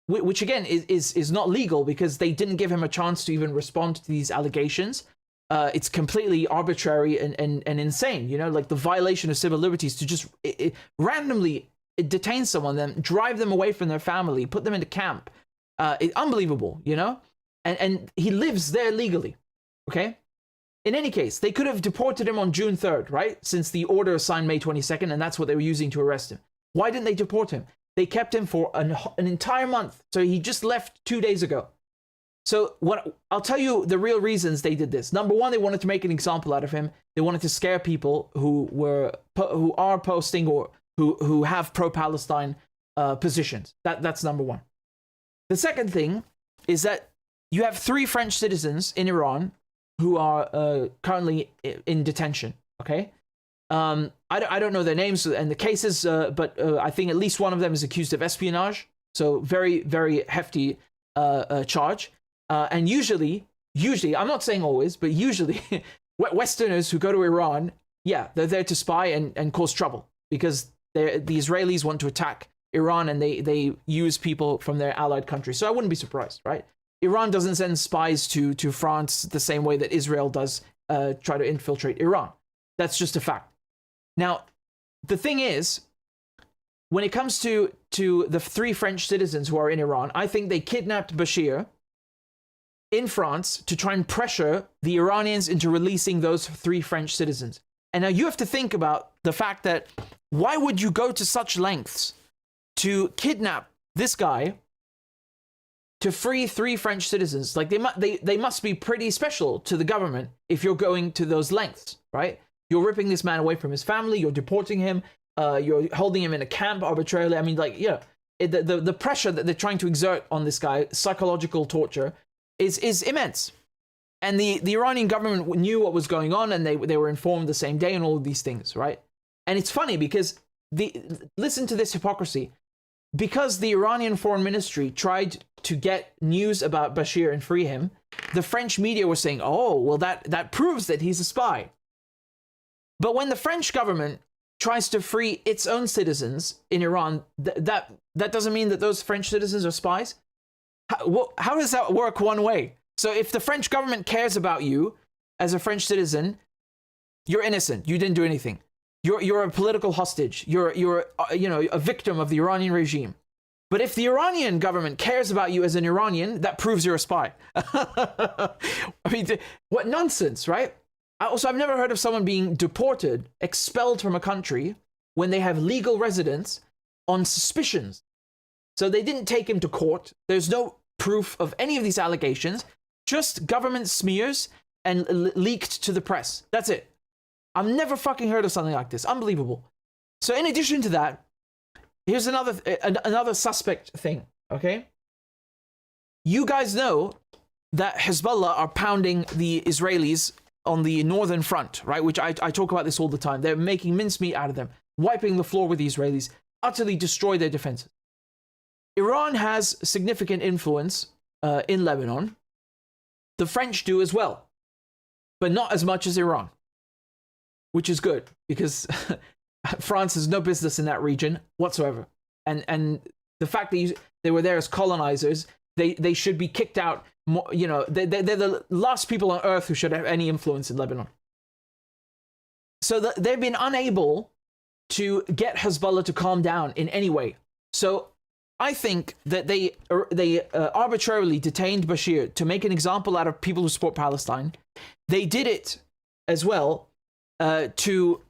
Speaker 1: Which again is not legal because they didn't give him a chance to even respond to these allegations. It's completely arbitrary and insane, like the violation of civil liberties to just randomly detain someone, then drive them away from their family, put them into camp. Unbelievable, and he lives there legally, okay? In any case, they could have deported him on June 3rd, right? Since the order is signed May 22nd, and that's what they were using to arrest him. Why didn't they deport him? They kept him for an entire month. So he just left 2 days ago. So I'll tell you the real reasons they did this. Number one, they wanted to make an example out of him. They wanted to scare people who are posting or who have pro-Palestine positions. That's number one. The second thing is that you have 3 French citizens in Iran who are currently in detention, okay? I don't know their names and the cases, but I think at least one of them is accused of espionage. So very, very hefty charge. And usually, I'm not saying always, but usually, Westerners who go to Iran, they're there to spy and cause trouble because the Israelis want to attack Iran and they use people from their allied countries. So I wouldn't be surprised, right? Iran doesn't send spies to France the same way that Israel does try to infiltrate Iran. That's just a fact. Now, the thing is, when it comes to the 3 French citizens who are in Iran, I think they kidnapped Bashir in France to try and pressure the Iranians into releasing those 3 French citizens. And now you have to think about the fact that why would you go to such lengths to kidnap this guy to free 3 French citizens? Like they must be pretty special to the government if you're going to those lengths, right? You're ripping this man away from his family, you're deporting him, you're holding him in a camp arbitrarily. I mean, the pressure that they're trying to exert on this guy, psychological torture, is immense. And the Iranian government knew what was going on and they were informed the same day and all of these things, right? And it's funny because listen to this hypocrisy. because the Iranian foreign ministry tried to get news about Bashir and free him, the French media were saying, oh, well, that proves that he's a spy. But when the French government tries to free its own citizens in Iran, that doesn't mean that those French citizens are spies? How does that work one way? So if the French government cares about you as a French citizen, you're innocent. You didn't do anything. You're a political hostage. You're a victim of the Iranian regime. But if the Iranian government cares about you as an Iranian, that proves you're a spy. I mean, what nonsense, right? I've never heard of someone being deported, expelled from a country when they have legal residence on suspicions. So they didn't take him to court. There's no proof of any of these allegations, just government smears and leaked to the press. That's it. I've never fucking heard of something like this. Unbelievable. So in addition to that, here's another suspect thing, okay? You guys know that Hezbollah are pounding the Israelis on the northern front, right? Which I talk about this all the time. They're making mincemeat out of them, wiping the floor with the Israelis, utterly destroy their defenses. Iran has significant influence in Lebanon. The French do as well, but not as much as Iran, which is good because France has no business in that region whatsoever. And the fact that they were there as colonizers, they should be kicked out. You know, they're the last people on earth who should have any influence in Lebanon. So they've been unable to get Hezbollah to calm down in any way. So I think that they arbitrarily detained Bashir to make an example out of people who support Palestine. They did it as well to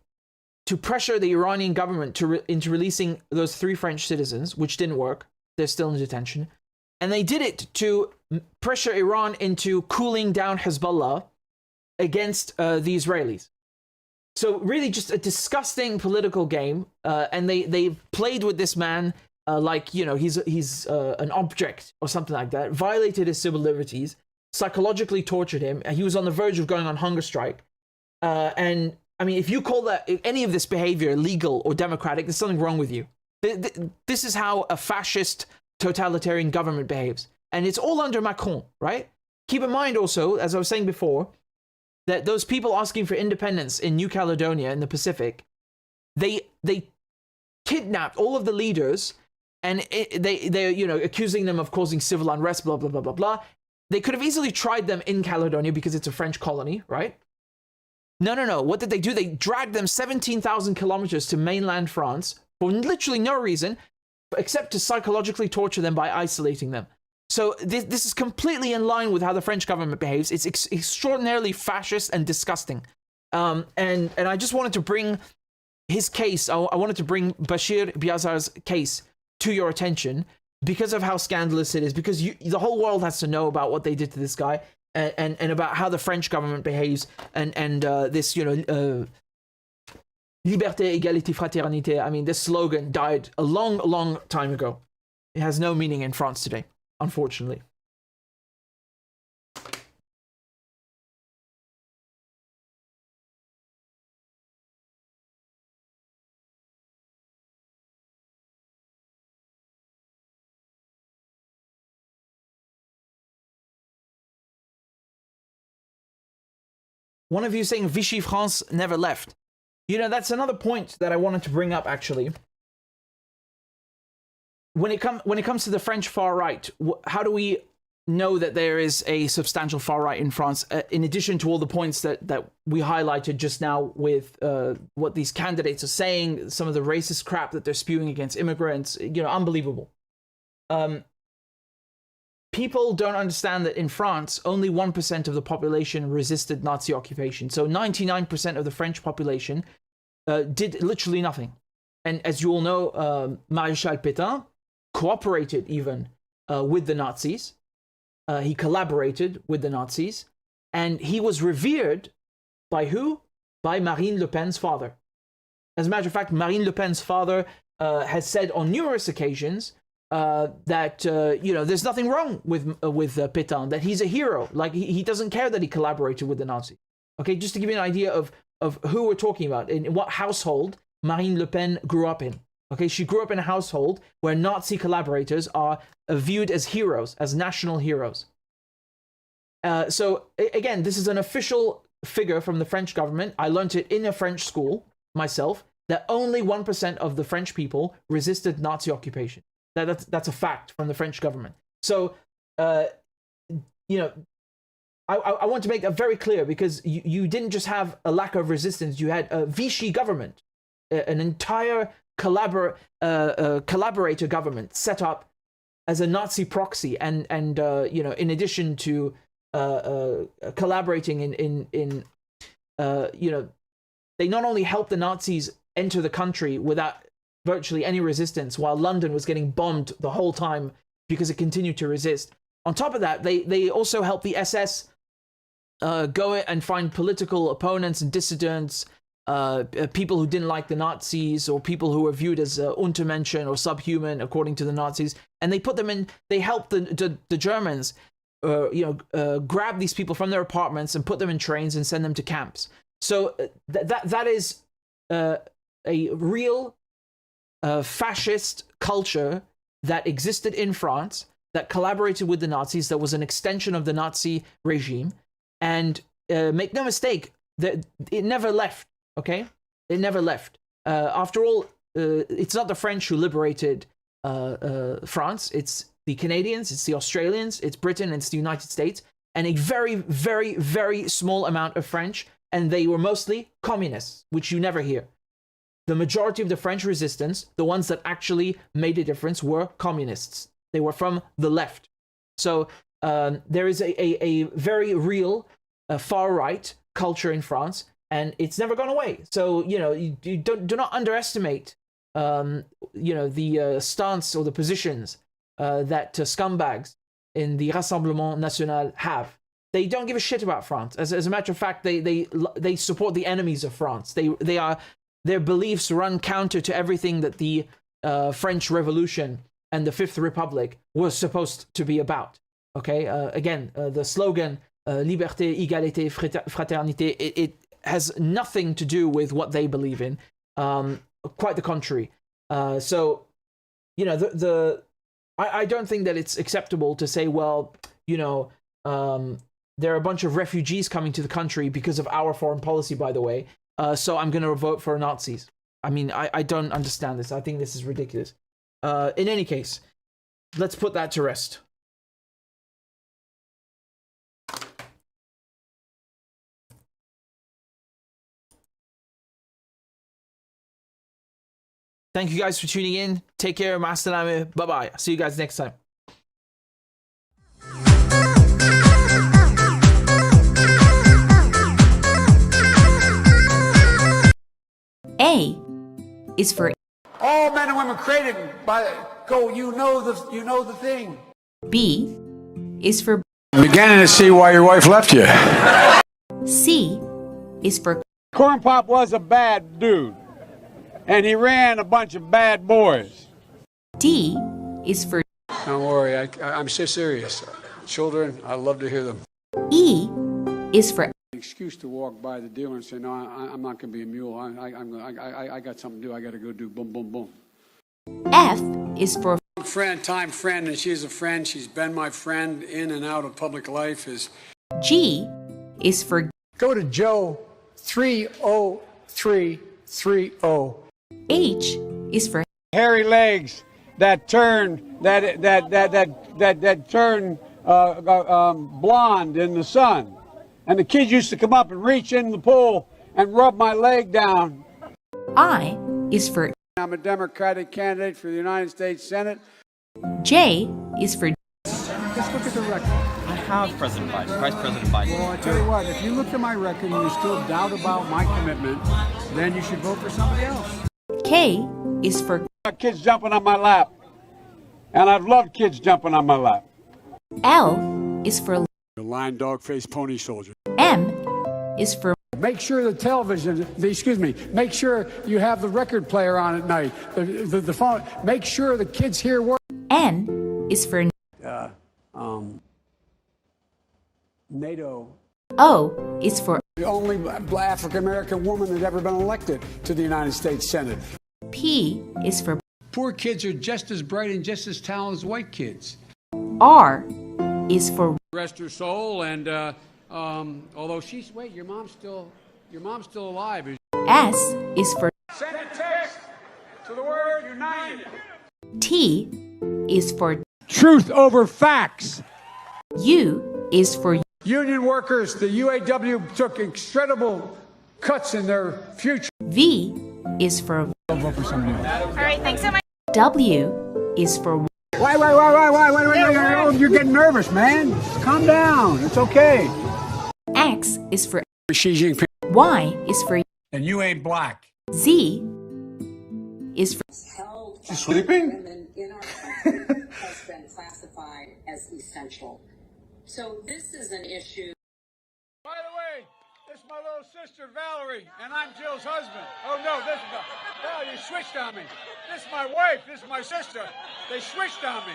Speaker 1: pressure the Iranian government into releasing those 3 French citizens, which didn't work. They're still in detention. And they did it to pressure Iran into cooling down Hezbollah against the Israelis. So really just a disgusting political game. And they played with this man like, you know, he's an object or something like that, violated his civil liberties, psychologically tortured him. He was on the verge of going on hunger strike. And I mean, if you call any of this behavior legal or democratic, there's something wrong with you. This is how a fascist totalitarian government behaves. And it's all under Macron, right? Keep in mind also, as I was saying before, that those people asking for independence in New Caledonia in the Pacific, they kidnapped all of the leaders and they're, you know, accusing them of causing civil unrest, blah, blah, blah, blah, blah. They could have easily tried them in Caledonia because it's a French colony, right? No. What did they do? They dragged them 17,000 kilometers to mainland France for literally no reason, except to psychologically torture them by isolating them. So this is completely in line with how the French government behaves. It's extraordinarily fascist and disgusting. And I just wanted to bring his case, I wanted to bring Bashir Biazar's case to your attention because of how scandalous it is, because the whole world has to know about what they did to this guy and about how the French government behaves and this, you know, Liberté, égalité, fraternité. I mean, this slogan died a long, long time ago. It has no meaning in France today, unfortunately. One of you saying Vichy France never left. You know, that's another point that I wanted to bring up, actually. When it comes to the French far right, how do we know that there is a substantial far right in France, in addition to all the points that we highlighted just now with what these candidates are saying, some of the racist crap that they're spewing against immigrants, you know, unbelievable. People don't understand that in France, only 1% of the population resisted Nazi occupation. So 99% of the French population did literally nothing. And as you all know, Maréchal Pétain cooperated even with the Nazis. He collaborated with the Nazis. And he was revered by who? By Marine Le Pen's father. As a matter of fact, Marine Le Pen's father has said on numerous occasions that you know, there's nothing wrong with Pétain, that he's a hero. Like he doesn't care that he collaborated with the Nazis. Okay, just to give you an idea of who we're talking about, in what household Marine Le Pen grew up in. Okay, she grew up in a household where Nazi collaborators are viewed as heroes, as national heroes. So again, this is an official figure from the French government. I learned it in a French school myself, that only 1% of the French people resisted Nazi occupation. That's a fact from the French government. So, you know, I want to make that very clear, because you didn't just have a lack of resistance, you had a Vichy government, an entire collaborator government set up as a Nazi proxy, and you know, in addition to collaborating in you know, they not only helped the Nazis enter the country without virtually any resistance, while London was getting bombed the whole time because it continued to resist. On top of that, they also helped the SS go and find political opponents and dissidents, people who didn't like the Nazis, or people who were viewed as Untermenschen or subhuman according to the Nazis, and they put them in. They helped the Germans, you know, grab these people from their apartments and put them in trains and send them to camps. So that is a real fascist culture that existed in France, that collaborated with the Nazis, that was an extension of the Nazi regime. And make no mistake, that it never left, okay? It never left. After all, it's not the French who liberated France. It's the Canadians, it's the Australians, it's Britain, it's the United States, and a very, very, very small amount of French, and they were mostly communists, which you never hear. The majority of the French resistance, the ones that actually made a difference, were communists. They were from the left. So there is a very real far-right culture in France, and it's never gone away. So, you know, you do not underestimate, you know, the stance or the positions that thugbags in the Rassemblement National have. They don't give a shit about France. As a matter of fact, they support the enemies of France. Their beliefs run counter to everything that the French Revolution and the Fifth Republic was supposed to be about. Okay, again, the slogan "Liberté, égalité, fraternité" it has nothing to do with what they believe in. Quite the contrary. So, you know, I don't think that it's acceptable to say, well, you know, there are a bunch of refugees coming to the country because of our foreign policy, by the way. So I'm going to vote for Nazis. I mean, I don't understand this. I think this is ridiculous. In any case, let's put that to rest. Thank you guys for tuning in. Take care. Masalame. Bye-bye. See you guys next time.
Speaker 4: A is for
Speaker 5: all men and women created by go. You know the thing.
Speaker 4: B is for
Speaker 5: I'm beginning to see why your wife left you.
Speaker 4: C is for
Speaker 5: Corn Pop was a bad dude, and he ran a bunch of bad boys.
Speaker 4: D is for
Speaker 5: Don't worry, I'm so serious. Children, I love to hear them.
Speaker 4: E is for
Speaker 5: Excuse to walk by the dealer and say, no, I'm not going to be a mule. I got something to do. I got to go do boom, boom, boom.
Speaker 4: F is for
Speaker 5: Friend, and she's a friend. She's been my friend in and out of public life.
Speaker 4: G is for
Speaker 5: Go to Joe 30330.
Speaker 4: H is for
Speaker 5: Hairy legs that turn blonde in the sun. And the kids used to come up and reach in the pool and rub my leg down.
Speaker 4: I is for
Speaker 5: I'm a Democratic candidate for the United States Senate.
Speaker 4: J is for
Speaker 5: Just look at the record.
Speaker 7: I have President Biden, Vice President Biden.
Speaker 5: Well, I tell you what, if you look at my record and you still doubt about my commitment, then you should vote for somebody else.
Speaker 4: K is for
Speaker 5: Kids jumping on my lap. And I've loved kids jumping on my lap.
Speaker 4: L is for
Speaker 5: The lion, dog, face, pony soldier.
Speaker 4: M is for
Speaker 5: Make sure the television, make sure you have the record player on at night. The phone, make sure the kids hear words.
Speaker 4: N is for
Speaker 5: NATO.
Speaker 4: O is for
Speaker 5: The only African-American woman that ever been elected to the United States Senate.
Speaker 4: P P is for
Speaker 5: Poor kids are just as bright and just as talented as white kids.
Speaker 4: R is for
Speaker 5: Rest her soul, and although she's your mom's still alive.
Speaker 4: S is for
Speaker 5: Send a text to the word united.
Speaker 4: T is for
Speaker 5: Truth over facts.
Speaker 4: U is for
Speaker 5: Union workers, the UAW took incredible cuts in their future.
Speaker 4: V is for
Speaker 5: Don't vote for somebody else.
Speaker 26: All right, thanks so much.
Speaker 4: W is for
Speaker 5: Wait, you're getting nervous, man. Calm down. It's okay.
Speaker 4: X is for
Speaker 5: Xi Jinping.
Speaker 4: Y is for
Speaker 5: And you ain't black.
Speaker 4: Z is for
Speaker 5: She's sleeping?
Speaker 8: Women in our country has been classified as essential. So this is an issue.
Speaker 5: By the way, this is my little sister Valerie, and I'm Jill's husband. Oh no, this is Val, you switched on me. This is my wife, this is my sister. They switched on me.